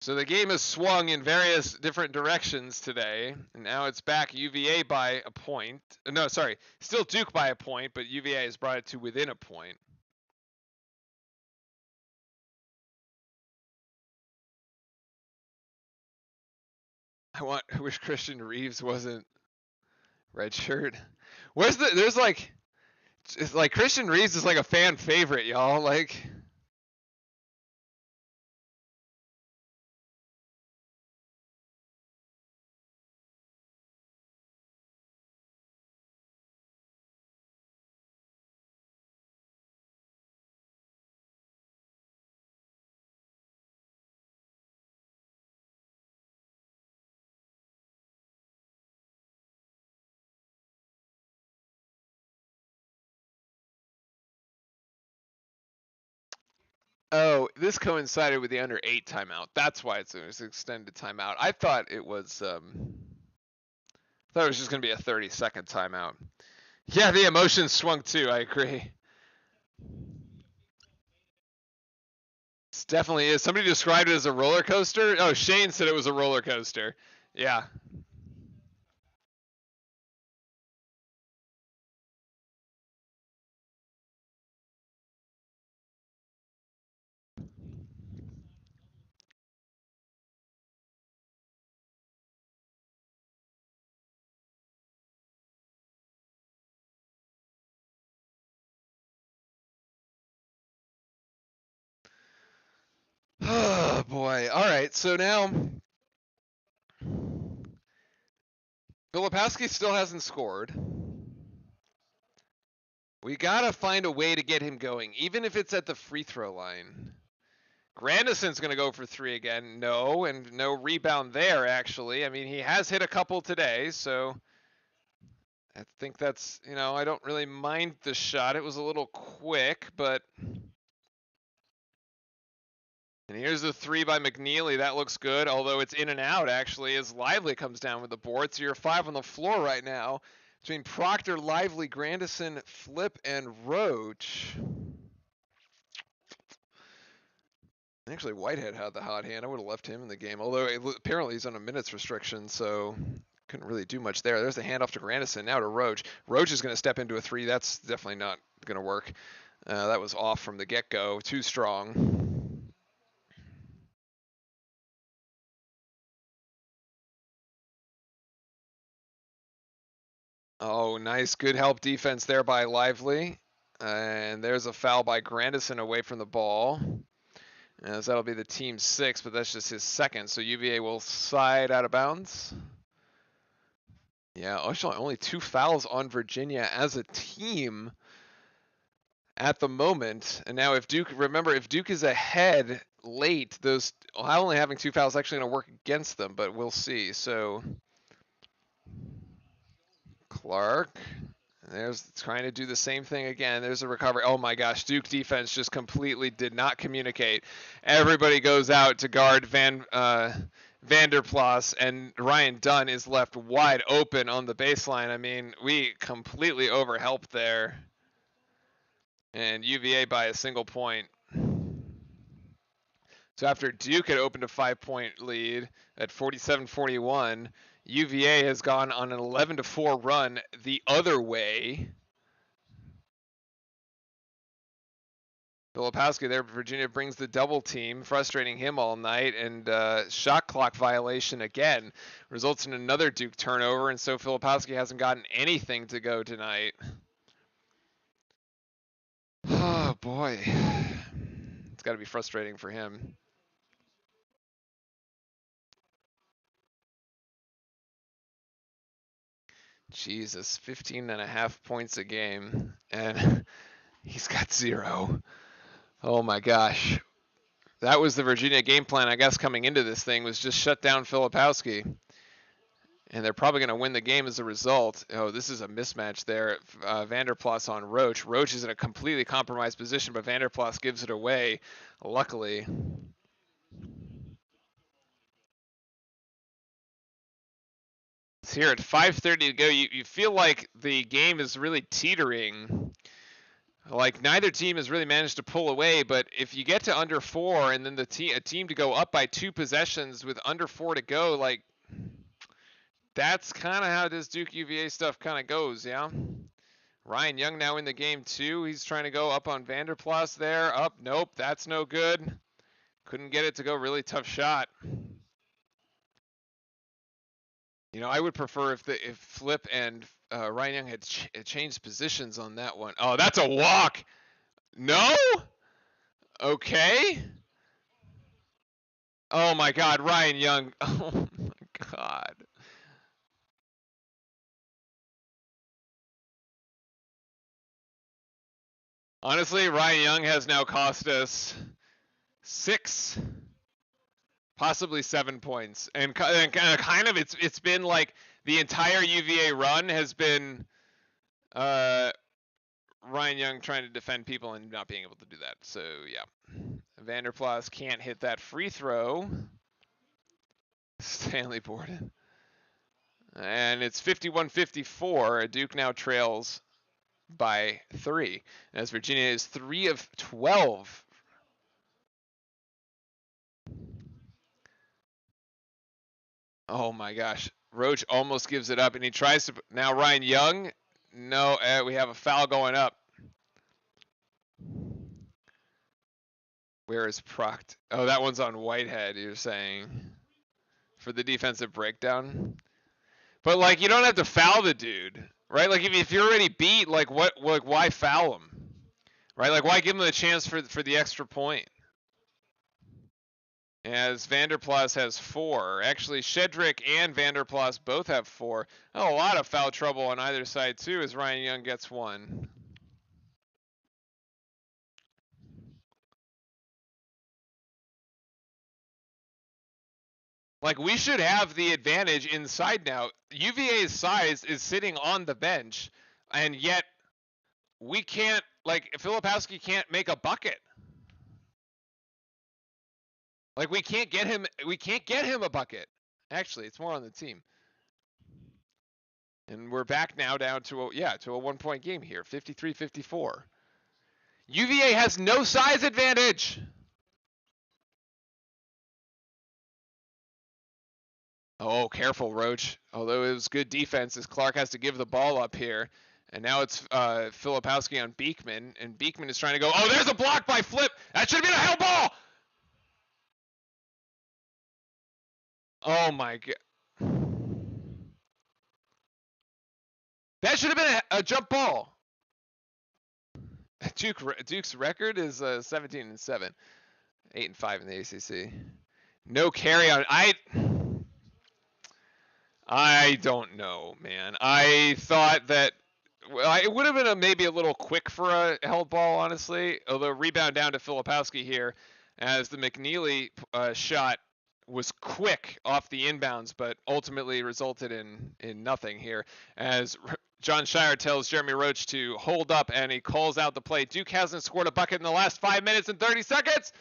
So the game has swung in various different directions today, and now it's back UVA by a point. No, sorry, still Duke by a point, but UVA has brought it to within a point. I wish Christian Reeves wasn't redshirt. There's like, it's like Christian Reeves is like a fan favorite, y'all. Like, oh, this coincided with the under 8 timeout. That's why it's an extended timeout. I thought it was just gonna be a 30-second timeout. Yeah, the emotions swung too. I agree. It definitely is. Somebody described it as a roller coaster. Oh, Shane said it was a roller coaster. Yeah. Oh boy. All right. So now Filipowski still hasn't scored. We gotta find a way to get him going, even if it's at the free throw line. Grandison's gonna go for 3 again. No, and no rebound there. Actually, I mean, he has hit a couple today, so I think that's, I don't really mind the shot. It was a little quick, but. And here's the 3 by McNeely. That looks good, although it's in and out, actually, as Lively comes down with the board. So you're 5 on the floor right now between Proctor, Lively, Grandison, Flip, and Roach. Actually, Whitehead had the hot hand. I would have left him in the game, although apparently he's on a minutes restriction, so couldn't really do much there. There's the handoff to Grandison, now to Roach. Roach is going to step into a 3. That's definitely not going to work. That was off from the get-go. Too strong. Oh, nice. Good help defense there by Lively. And there's a foul by Grandison away from the ball. As that'll be the team 6, but that's just his second. So UVA will slide out of bounds. Yeah, actually only 2 fouls on Virginia as a team at the moment. And now if Duke is ahead late, those only having 2 fouls is actually going to work against them, but we'll see. So Clark, there's trying to do the same thing again. There's a recovery. Oh my gosh, Duke defense just completely did not communicate. Everybody goes out to guard Vanderplas, and Ryan Dunn is left wide open on the baseline. I mean, we completely overhelped there. And UVA by a single point. So after Duke had opened a 5-point lead at 47-41, UVA has gone on an 11-4 run the other way. Filipowski there, Virginia brings the double team, frustrating him all night, and shot clock violation again results in another Duke turnover, and so Filipowski hasn't gotten anything to go tonight. Oh boy, it's got to be frustrating for him. Jesus, 15.5 points a game, and he's got 0. Oh my gosh. That was the Virginia game plan, I guess, coming into this thing, was just shut down Filipowski. And they're probably going to win the game as a result. Oh, this is a mismatch there. Vanderplas on Roach. Roach is in a completely compromised position, but Vanderplas gives it away, luckily. It's here at 5:30 to go. You feel like the game is really teetering. Like neither team has really managed to pull away, but if you get to under 4 and then a team to go up by 2 possessions with under 4 to go, like that's kind of how this Duke UVA stuff kind of goes, yeah? Ryan Young now in the game too. He's trying to go up on Vanderplas there. Up, nope, that's no good. Couldn't get it to go. Really tough shot. You know, I would prefer if Flip and Ryan Young had changed positions on that one. Oh, that's a walk. No? Okay. Oh my God, Ryan Young. Oh my God. Honestly, Ryan Young has now cost us 6, possibly 7 points, and kind of it's been like the entire UVA run has been Ryan Young trying to defend people and not being able to do that. So yeah, Vanderplas can't hit that free throw. Stanley Borden. And it's 51-54. Duke now trails by 3. As Virginia is 3 of 12. Oh my gosh. Roach almost gives it up, and he tries to. Now Ryan Young. No, we have a foul going up. Where is Proct? Oh, that one's on Whitehead, you're saying. For the defensive breakdown. But like, you don't have to foul the dude, right? Like, if you're already beat, like, why foul him, right? Like, why give him the chance for the extra point? As Vanderplas has 4. Actually, Shedrick and Vanderplas both have 4. Oh, a lot of foul trouble on either side too, as Ryan Young gets 1. Like, we should have the advantage inside now. UVA's size is sitting on the bench, and yet we can't, like, Filipowski can't make a bucket. Like, we can't get him a bucket. Actually, it's more on the team. And we're back now down to a 1-point game here, 53-54. UVA has no size advantage. Oh, careful, Roach. Although it was good defense, as Clark has to give the ball up here. And now it's Filipowski on Beekman, and Beekman is trying to go. Oh, there's a block by Flip. That should have been a hell ball. Oh my God. That should have been a jump ball. Duke's record is 17-7, 8-5 in the ACC. No carry on. I don't know, man. I thought that it would have been maybe a little quick for a held ball, honestly. Although rebound down to Filipowski here, as the McNeely shot was quick off the inbounds, but ultimately resulted in nothing here. As John Shire tells Jeremy Roach to hold up, and he calls out the play. Duke hasn't scored a bucket in the last 5 minutes and 30 seconds.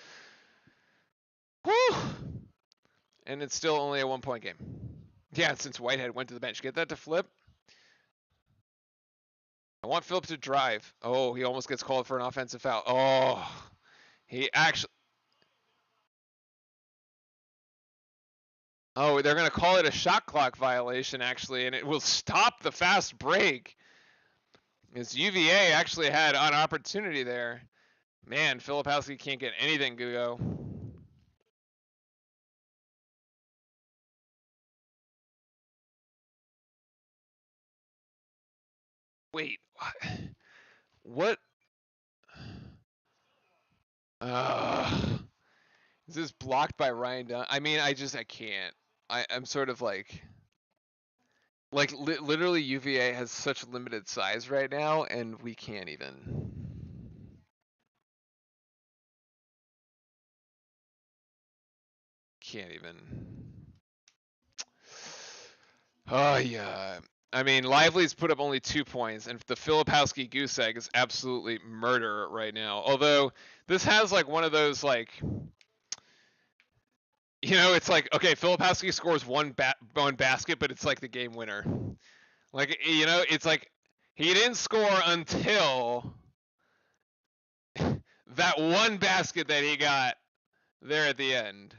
Whew. And it's still only a 1-point game. Yeah, since Whitehead went to the bench. Get that to Flip. I want Phillips to drive. Oh, he almost gets called for an offensive foul. Oh, he actually. Oh, they're going to call it a shot clock violation, actually, and it will stop the fast break. As UVA actually had an opportunity there. Man, Filipowski can't get anything to go. Wait, what? Is this blocked by Ryan Dunn? I mean, I can't. I'm sort of like literally UVA has such limited size right now, and we can't even. can't even. Oh, yeah. I mean, Lively's put up only 2 points, and the Filipowski goose egg is absolutely murder right now. Although, this has, like, one of those, like, you know, it's like, okay, Filipowski scores one basket, but it's like the game winner. Like, you know, it's like he didn't score until that one basket that he got there at the end.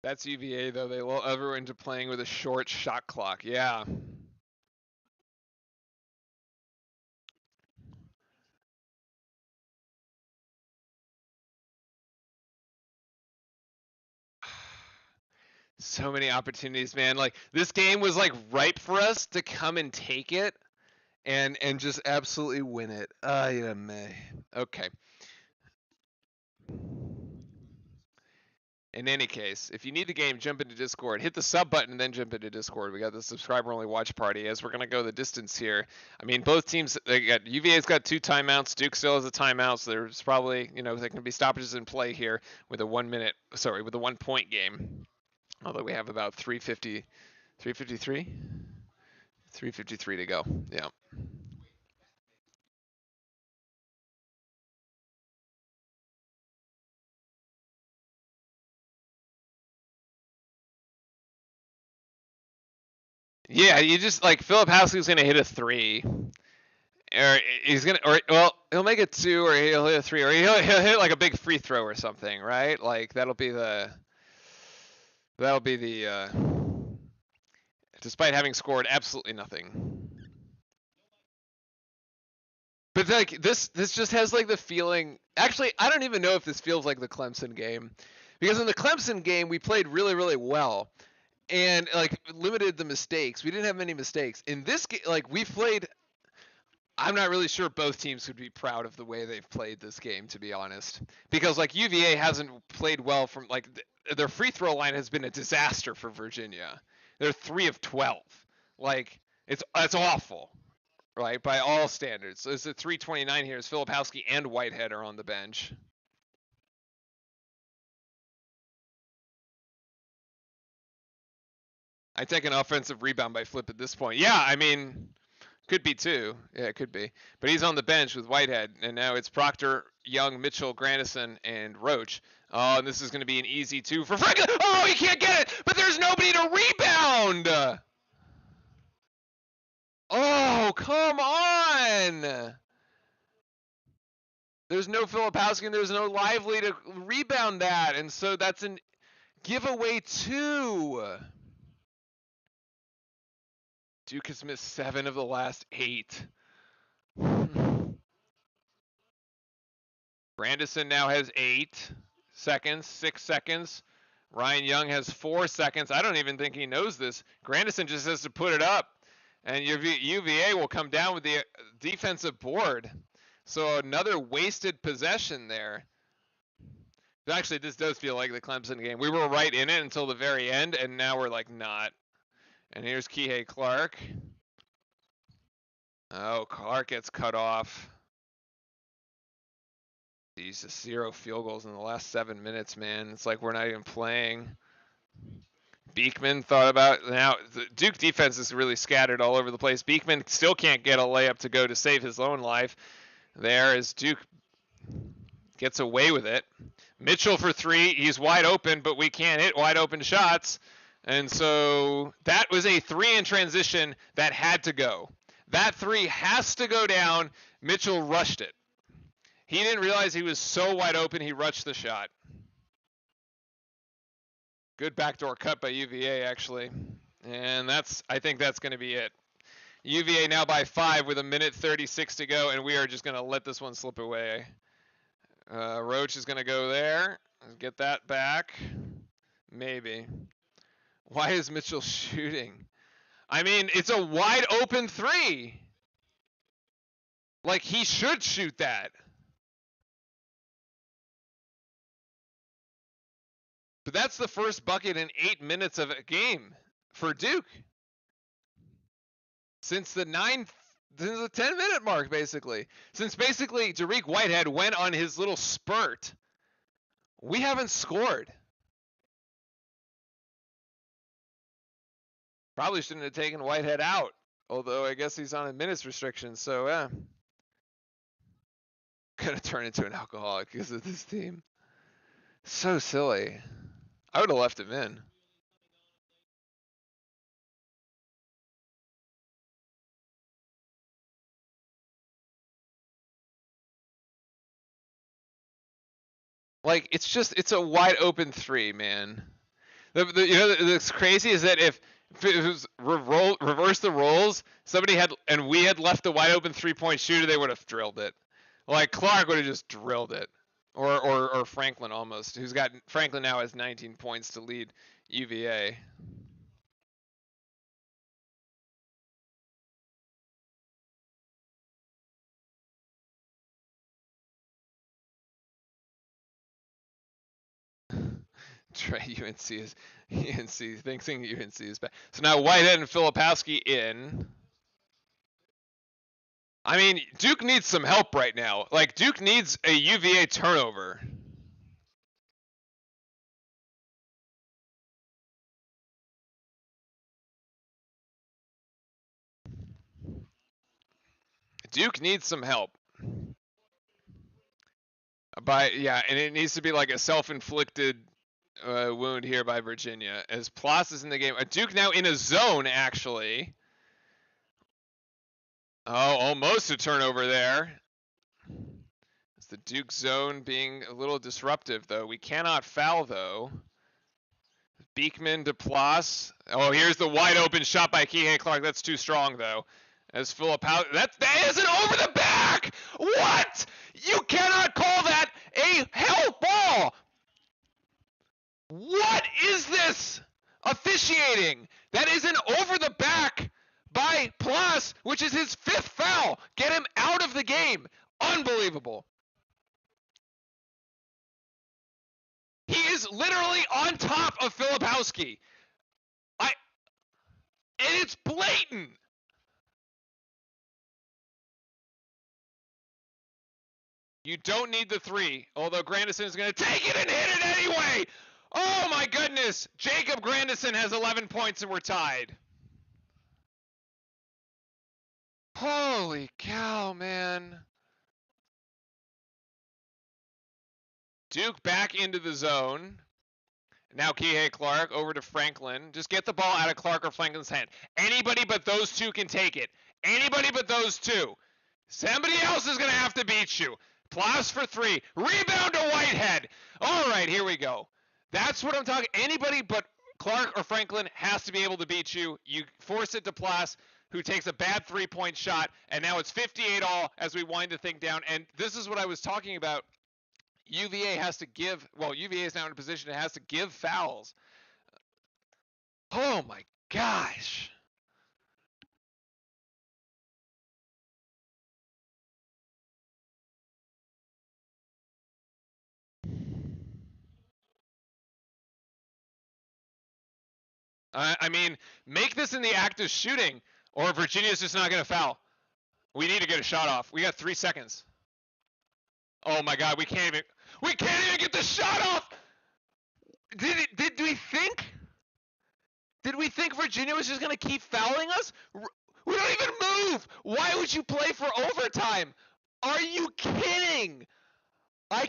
That's UVA, though. They lull everyone into playing with a short shot clock. Yeah. So many opportunities, man. Like, this game was, like, ripe for us to come and take it and just absolutely win it. Yeah, man. Okay. In any case, if you need the game, jump into Discord. Hit the sub button and then jump into Discord. We got the subscriber-only watch party as we're going to go the distance here. I mean, both teams, UVA's got 2 timeouts. Duke still has a timeout, so there's probably, you know, there can be stoppages in play here with a 1 point game. Although we have about 353 to go. Yeah. Yeah, you just like Filipowski's gonna hit a 3, or he's gonna, or well, he'll make it 2, or he'll hit a 3, or he'll hit like a big free throw or something, right? Like that'll be the. Despite having scored absolutely nothing. But like this just has like the feeling. Actually, I don't even know if this feels like the Clemson game, because in the Clemson game we played really really well, and like limited the mistakes. We didn't have many mistakes. In this game, like we played. I'm not really sure both teams would be proud of the way they've played this game, to be honest, because like UVA hasn't played well from like their free throw line has been a disaster for Virginia. They're 3 of 12. Like that's awful. Right, by all standards. So it's a 329 here as Filipowski and Whitehead are on the bench. I take an offensive rebound by Flip at this point. Yeah, I mean, could be too. Yeah, it could be. But he's on the bench with Whitehead, and now it's Proctor, Young, Mitchell, Grandison, and Roach. Oh, and this is going to be an easy 2 for Franklin. Oh, he can't get it, but there's nobody to rebound. Oh, come on. There's no Filipowski and there's no Lively to rebound that, and so that's an giveaway 2. Duke has missed 7 of the last 8. Grandison now has 8 seconds, 6 seconds. Ryan Young has 4 seconds. I don't even think he knows this. Grandison just has to put it up, and UVA will come down with the defensive board. So another wasted possession there. Actually, this does feel like the Clemson game. We were right in it until the very end, and now we're like not. And here's Kihei Clark. Oh, Clark gets cut off. He's just 0 field goals in the last 7 minutes, man. It's like we're not even playing. Beekman thought about now. The Duke defense is really scattered all over the place. Beekman still can't get a layup to go to save his own life. There as Duke gets away with it. Mitchell for 3. He's wide open, but we can't hit wide open shots. And so that was a 3 in transition that had to go. That 3 has to go down. Mitchell rushed it. He didn't realize he was so wide open, he rushed the shot. Good backdoor cut by UVA, actually. And I think that's going to be it. UVA now by 5 with 1:36 to go, and we are just going to let this one slip away. Roach is going to go there. Get that back. Maybe. Why is Mitchell shooting? I mean, it's a wide open 3. Like, he should shoot that. But that's the first bucket in 8 minutes of a game for Duke. Since the 10-minute mark, basically. Since basically Dariq Whitehead went on his little spurt, we haven't scored. Probably shouldn't have taken Whitehead out, although I guess he's on a minutes restriction, so yeah. Gonna turn into an alcoholic because of this team. So silly. I would have left him in. Like, it's a wide open three, man. What's crazy is that if it was reverse the roles, we had left the wide open 3-point shooter, they would have drilled it. Like, Clark would have just drilled it. Or Franklin almost, Franklin now has 19 points to lead UVA. Trey, UNC thinking UNC is back. So now Whitehead and Filipowski in. I mean, Duke needs some help right now. Like, Duke needs a UVA turnover. Duke needs some help. And it needs to be like a self-inflicted wound here by Virginia. As Plas is in the game. Duke now in a zone, actually. Oh, almost a turnover there. It's the Duke zone being a little disruptive, though. We cannot foul, though. Beekman to Plas. Oh, here's the wide open shot by Kihei Clark. That's too strong, though. As Philip that isn't over the back! What? You cannot call that a help ball! What is this officiating? That isn't over the back by Plas, which is his 5th foul. Get him out of the game. Unbelievable. He is literally on top of Filipowski. And it's blatant. You don't need the 3, although Grandison is going to take it and hit it anyway. Oh my goodness. Jacob Grandison has 11 points and we're tied. Holy cow, man. Duke back into the zone. Now Kihei Clark over to Franklin. Just get the ball out of Clark or Franklin's hand. Anybody but those two can take it. Anybody but those two. Somebody else is going to have to beat you. Plas for 3. Rebound to Whitehead. All right, here we go. That's what I'm talking. Anybody but Clark or Franklin has to be able to beat you. You force it to Plas, who takes a bad 3-point shot, and now it's 58-all as we wind the thing down. And this is what I was talking about. UVA has to give, UVA is now in a position it has to give fouls. Oh my gosh. I mean, make this in the act of shooting, or Virginia's just not going to foul. We need to get a shot off. We got 3 seconds. Oh my God, we can't even get the shot off. Did we think Virginia was just going to keep fouling us? We don't even move. Why would you play for overtime? Are you kidding? I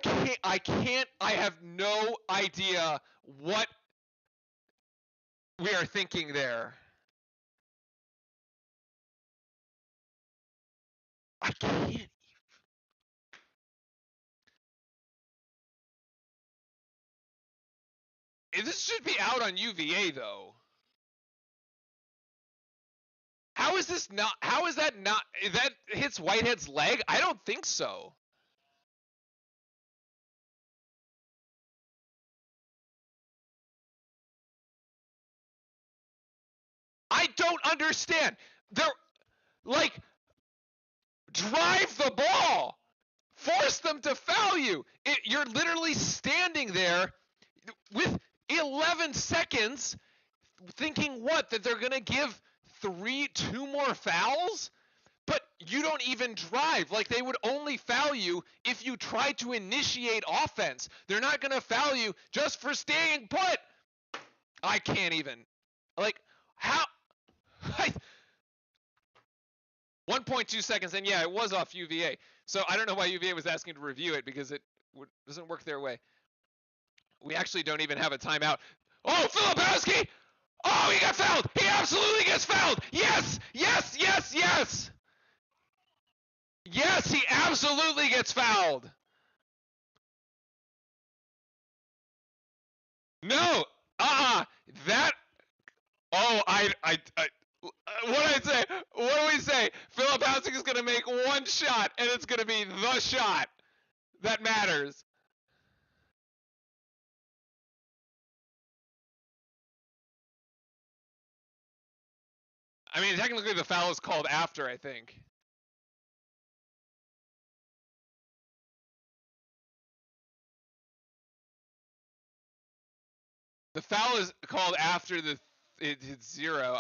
have no idea what we are thinking there. I can't. This should be out on UVA, though. How is that hits Whitehead's leg? I don't think so. I don't understand. Drive the ball. Force them to foul you. You're literally standing there with 11 seconds thinking what? That they're going to give two more fouls? But you don't even drive. Like, they would only foul you if you try to initiate offense. They're not going to foul you just for staying put. I can't even. Like, how? 1.2 seconds, and yeah, it was off UVA. So I don't know why UVA was asking to review it, because it doesn't work their way. We actually don't even have a timeout. Oh, Filipowski! Oh, he got fouled! He absolutely gets fouled! Yes! Yes, yes, yes! Yes, he absolutely gets fouled! No! That... Oh, what did I say? What do we say? Filipowski is going to make one shot, and it's going to be the shot that matters. I mean, technically the foul is called after, I think. The foul is called after it's 0.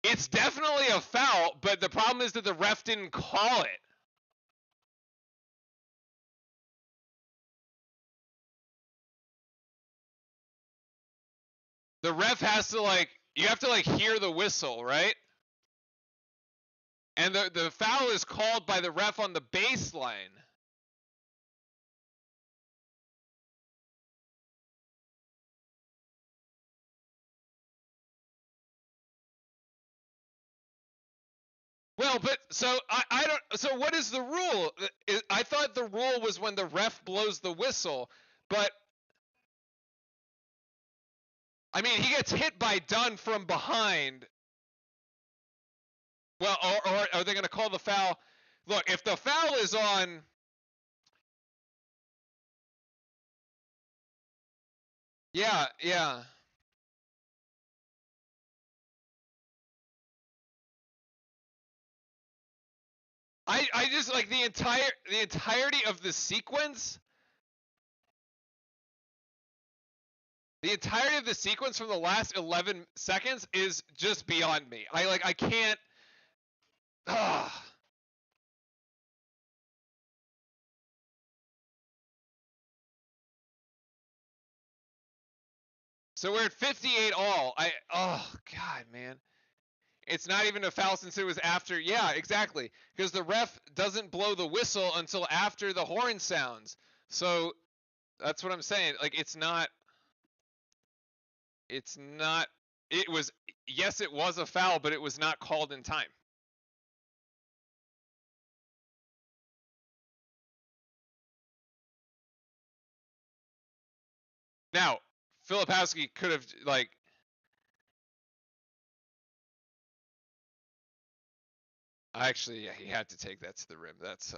It's definitely a foul, but the problem is that the ref didn't call it. The ref has to, you have to, hear the whistle, right? And the foul is called by the ref on the baseline. Well, but so I don't. So what is the rule? I thought the rule was when the ref blows the whistle, but I mean he gets hit by Dunn from behind. Well, or are they going to call the foul? Look, if the foul is on. Yeah, yeah. I just like the entirety of the sequence. The entirety of the sequence from the last 11 seconds is just beyond me. I can't. Ugh. So we're at 58 all. Oh God, man. It's not even a foul since it was after. Yeah, exactly. Because the ref doesn't blow the whistle until after the horn sounds. So that's what I'm saying. Like, it's not. It was, yes, it was a foul, but it was not called in time. Now, Filipowski could have, actually, yeah, he had to take that to the rim. That's,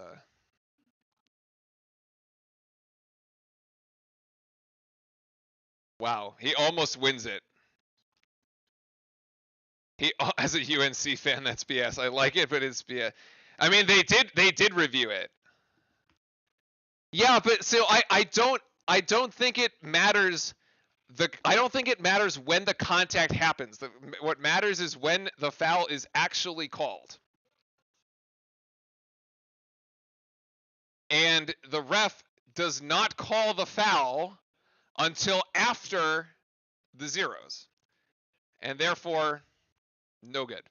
wow, he almost wins it. As a UNC fan, that's BS. I like it, but it's BS. I mean, they did review it. Yeah, but so I don't think it matters. I don't think it matters when the contact happens. What matters is when the foul is actually called. And the ref does not call the foul until after the zeros. And therefore, no good.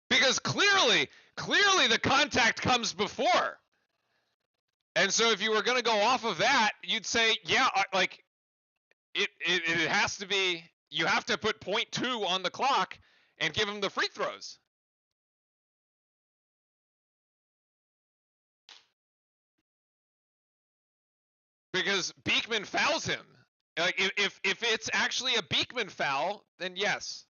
Because clearly the contact comes before. And so if you were going to go off of that, you'd say, yeah, like it has to be, you have to put 0.2 on the clock and give him the free throws. Because Beekman fouls him. Like if it's actually a Beekman foul, then yes.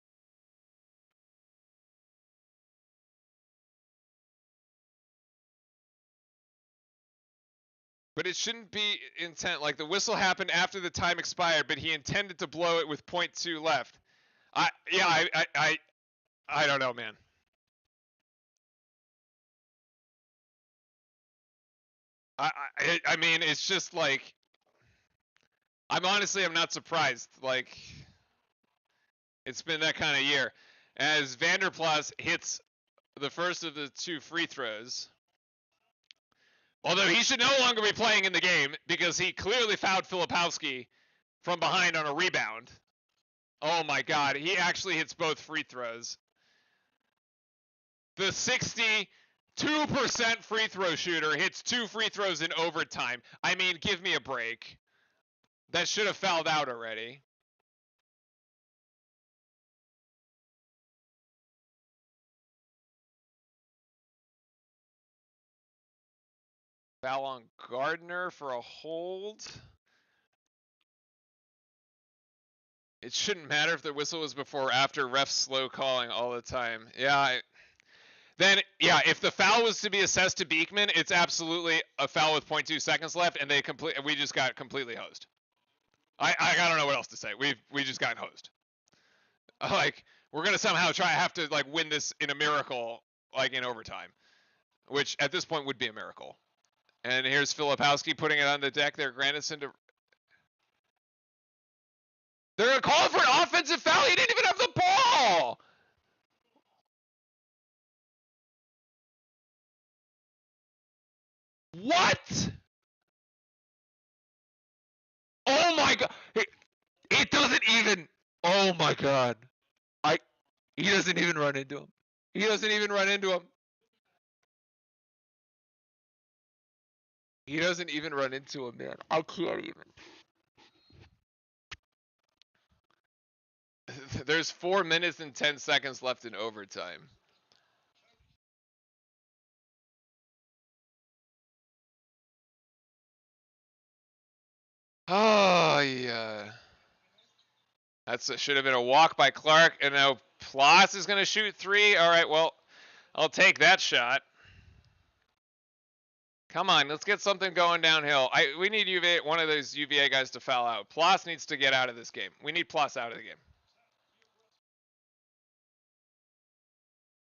But it shouldn't be intent. Like the whistle happened after the time expired, but he intended to blow it with .2 left. I don't know, man. I mean, it's just like I'm not surprised. Like it's been that kind of year. As Vanderplas hits the first of the 2 free throws. Although he should no longer be playing in the game because he clearly fouled Filipowski from behind on a rebound. Oh my God, he actually hits both free throws. The 62% free throw shooter hits 2 free throws in overtime. I mean, give me a break. That should have fouled out already. Foul on Gardner for a hold. It shouldn't matter if the whistle was before or after. Refs slow calling all the time. Yeah. Then if the foul was to be assessed to Beekman, it's absolutely a foul with .2 seconds left, and we just got completely hosed. I don't know what else to say. We just got hosed. Like we're gonna somehow have to like win this in a miracle, like in overtime, which at this point would be a miracle. And here's Filipowski putting it on the deck there. Grandison to. They're gonna call for an offensive foul. He didn't even have the ball. What? Oh my God! It doesn't even. Oh my God! He doesn't even run into him. He doesn't even run into him. He doesn't even run into him, man. I can't even. There's 4 minutes and 10 seconds left in overtime. Oh yeah. Should have been a walk by Clark, and now Plas is gonna shoot 3. All right, well, I'll take that shot. Come on, let's get something going downhill. We need UVA, one of those UVA guys to foul out. Plas needs to get out of this game. We need Plas out of the game.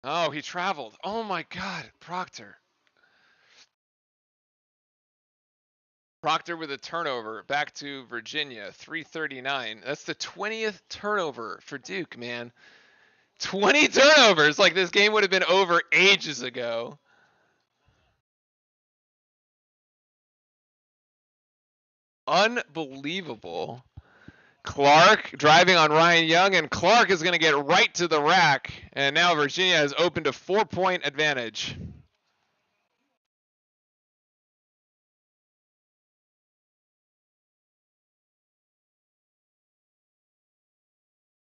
Oh, he traveled. Oh my God, Proctor. Proctor with a turnover back to Virginia, 3:39. That's the 20th turnover for Duke, man. 20 turnovers. Like this game would have been over ages ago. Unbelievable. Clark driving on Ryan Young, and Clark is going to get right to the rack. And now Virginia has opened a 4-point advantage.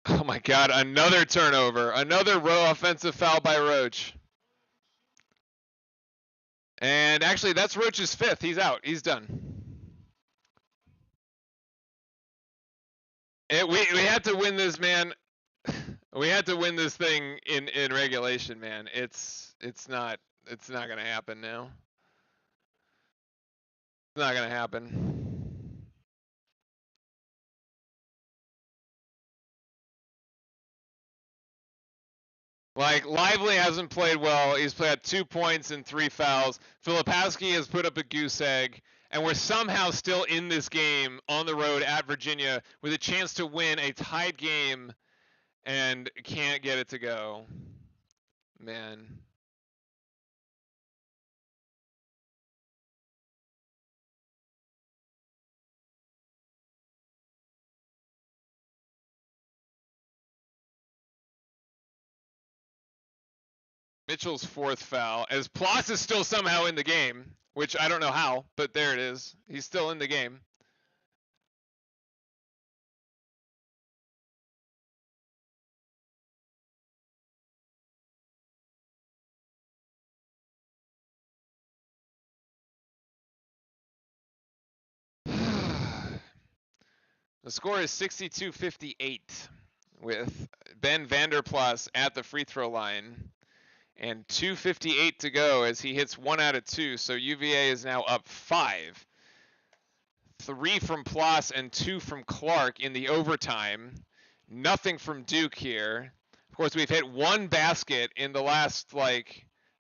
Oh my God, another turnover. Another row offensive foul by Roach. And actually, that's Roach's 5th. He's out. He's done. We had to win this, man. We had to win this thing in regulation, man. It's not gonna happen now. It's not gonna happen. Like Lively hasn't played well. He's played 2 points and 3 fouls. Filipowski has put up a goose egg, and we're somehow still in this game on the road at Virginia with a chance to win a tied game, and can't get it to go. Man. Mitchell's 4th foul, as Plas is still somehow in the game, which I don't know how, but there it is. He's still in the game. The score is 62-58 with Ben Vanderplas at the free throw line. And 2:58 to go as he hits 1 out of 2. So UVA is now up 5. 3 from Plas and 2 from Clark in the overtime. Nothing from Duke here. Of course, we've hit 1 basket in the last,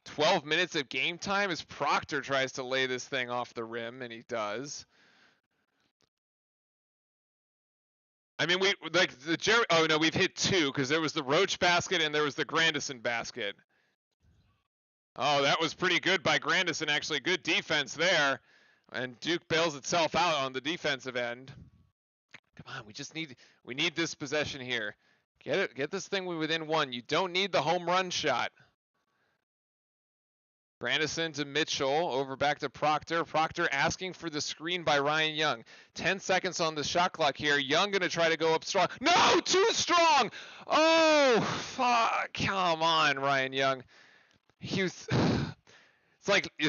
12 minutes of game time as Proctor tries to lay this thing off the rim, and he does. I mean, we've hit 2 because there was the Roach basket and there was the Grandison basket. Oh, that was pretty good by Grandison, actually. Good defense there. And Duke bails itself out on the defensive end. Come on, we need this possession here. Get this thing within 1. You don't need the home run shot. Grandison to Mitchell, over back to Proctor. Proctor asking for the screen by Ryan Young. 10 seconds on the shot clock here. Young gonna try to go up strong. No, too strong! Oh, fuck, come on, Ryan Young. It's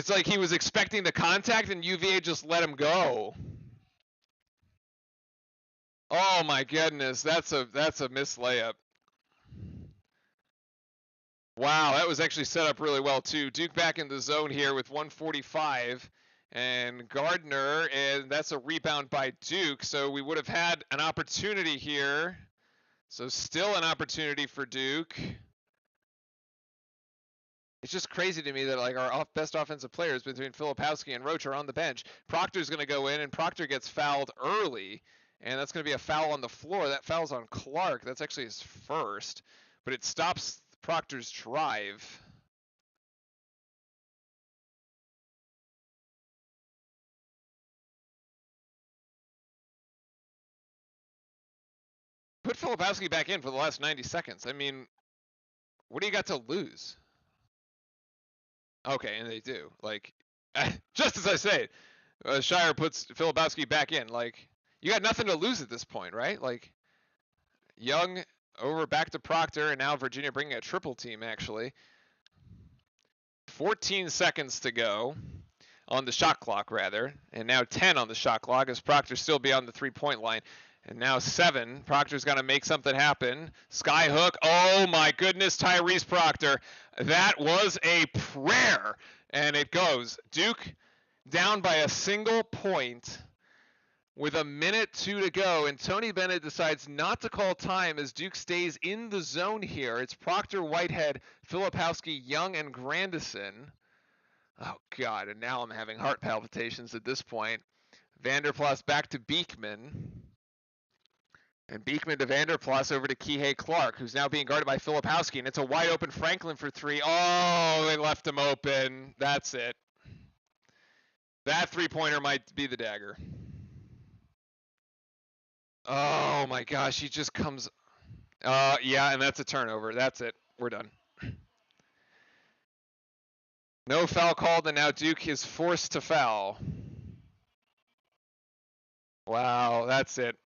like he was expecting the contact and UVA just let him go. Oh my goodness, that's a missed layup. Wow, that was actually set up really well too. Duke back in the zone here with 1:45 and Gardner, and that's a rebound by Duke. So we would have had an opportunity here. So still an opportunity for Duke. It's just crazy to me that our best offensive players between Filipowski and Roach are on the bench. Proctor's going to go in, and Proctor gets fouled early, and that's going to be a foul on the floor. That foul's on Clark. That's actually his first, but it stops Proctor's drive. Put Filipowski back in for the last 90 seconds. I mean, what do you got to lose? Okay, and they do. Just as I say, Shire puts Filipowski back in. You got nothing to lose at this point, right? Young over back to Proctor, and now Virginia bringing a triple team, actually. 14 seconds to go on the shot clock, rather. And now 10 on the shot clock as Proctor still beyond the three-point line. And now 7. Proctor's got to make something happen. Skyhook. Oh, my goodness, Tyrese Proctor. That was a prayer. And it goes. Duke down by a single point with 1:02 to go. And Tony Bennett decides not to call time as Duke stays in the zone here. It's Proctor, Whitehead, Filipowski, Young, and Grandison. Oh, God. And now I'm having heart palpitations at this point. Vanderplas back to Beekman. And Beekman to Vanderplas over to Kihei Clark, who's now being guarded by Filipowski, and it's a wide open Franklin for 3. Oh, they left him open. That's it. That three-pointer might be the dagger. Oh my gosh, he just comes. Yeah, and that's a turnover. That's it. We're done. No foul called, and now Duke is forced to foul. Wow, that's it.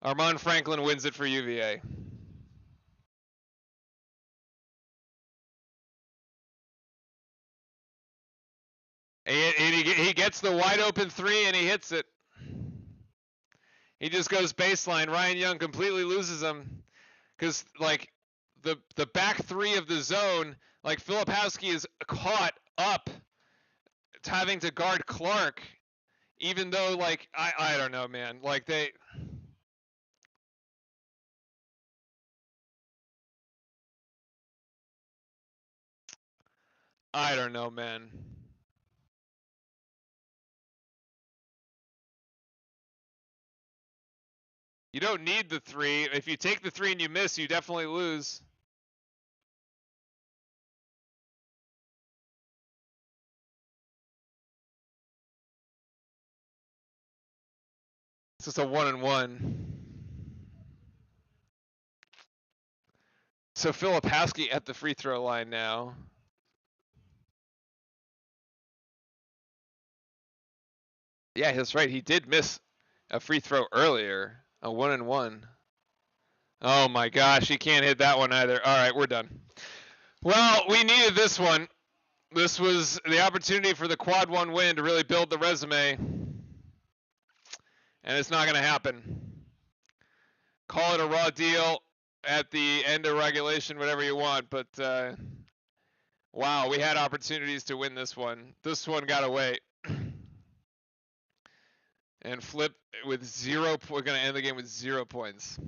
Armand Franklin wins it for UVA. And he gets the wide open 3 and he hits it. He just goes baseline. Ryan Young completely loses him because the back 3 of the zone, Filipowski is caught up having to guard Clark, even though I don't know, man. I don't know, man. You don't need the 3. If you take the 3 and you miss, you definitely lose. It's just a 1-and-1. So Filipowski at the free throw line now. Yeah, that's right. He did miss a free throw earlier. A 1-and-1. Oh my gosh, he can't hit that one either. All right, we're done. Well, we needed this one. This was the opportunity for the quad 1 win to really build the resume. And it's not going to happen. call it a raw deal at the end of regulation, whatever you want, but wow, we had opportunities to win this one. This one got away. And Flip with 0, we're going to end the game with 0 points.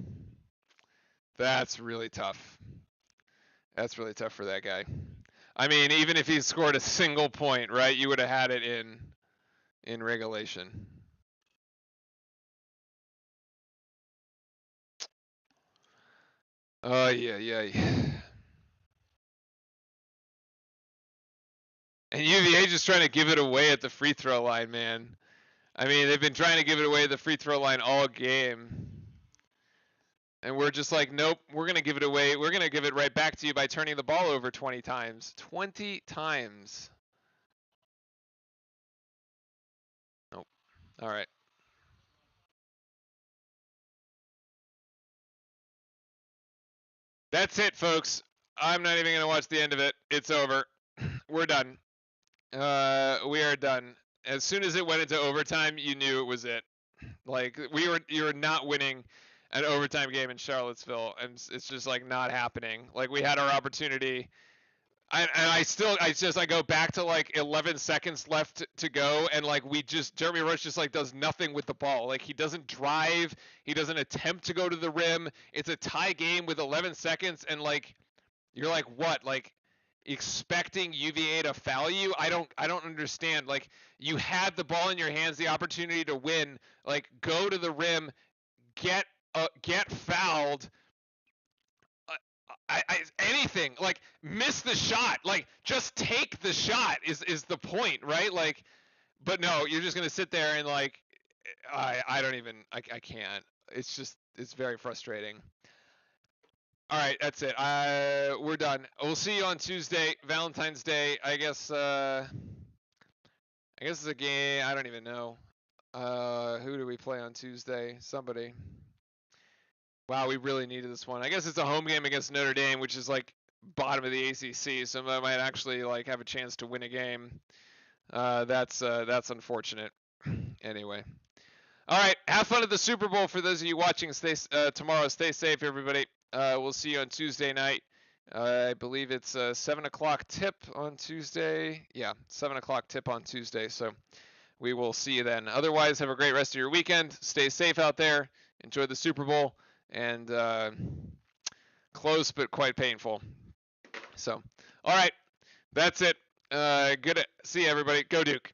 That's really tough. That's really tough for that guy. I mean, even if he scored a single point, right, you would have had it in regulation. Oh, yeah. And UVA just trying to give it away at the free throw line, man. I mean, they've been trying to give it away at the free throw line all game. And we're just like, nope, we're going to give it away. We're going to give it right back to you by turning the ball over 20 times. 20 times. Nope. All right. That's it, folks. I'm not even going to watch the end of it. It's over. We're done. We are done. As soon as it went into overtime, you knew it was it. Like you were not winning an overtime game in Charlottesville, and it's just like not happening. Like we had our opportunity. I go back to like 11 seconds left to go, and like Jeremy Roach just like does nothing with the ball. Like he doesn't drive, he doesn't attempt to go to the rim. It's a tie game with 11 seconds, and like you're like, what? Like expecting UVA to foul you? I don't understand. Like you had the ball in your hands, the opportunity to win. Like go to the rim, get fouled. Anything, like miss the shot, like just take the shot is the point, right? Like, but no, you're just gonna sit there and like I don't even I can't. It's very frustrating. All right, that's it. We're done. We'll see you on Tuesday, Valentine's Day. I guess it's a game. I don't even know. Who do we play on Tuesday? Somebody. Wow, we really needed this one. I guess it's a home game against Notre Dame, which is like bottom of the ACC, so I might actually like have a chance to win a game. That's unfortunate. Anyway, all right. Have fun at the Super Bowl. For those of you watching, tomorrow. Stay safe, everybody. We'll see you on Tuesday night. I believe it's 7:00 tip on Tuesday. Yeah, 7:00 tip on Tuesday. So we will see you then. Otherwise, have a great rest of your weekend. Stay safe out there. Enjoy the Super Bowl. And close but quite painful. So, all right, that's it. Good to see everybody. Go Duke.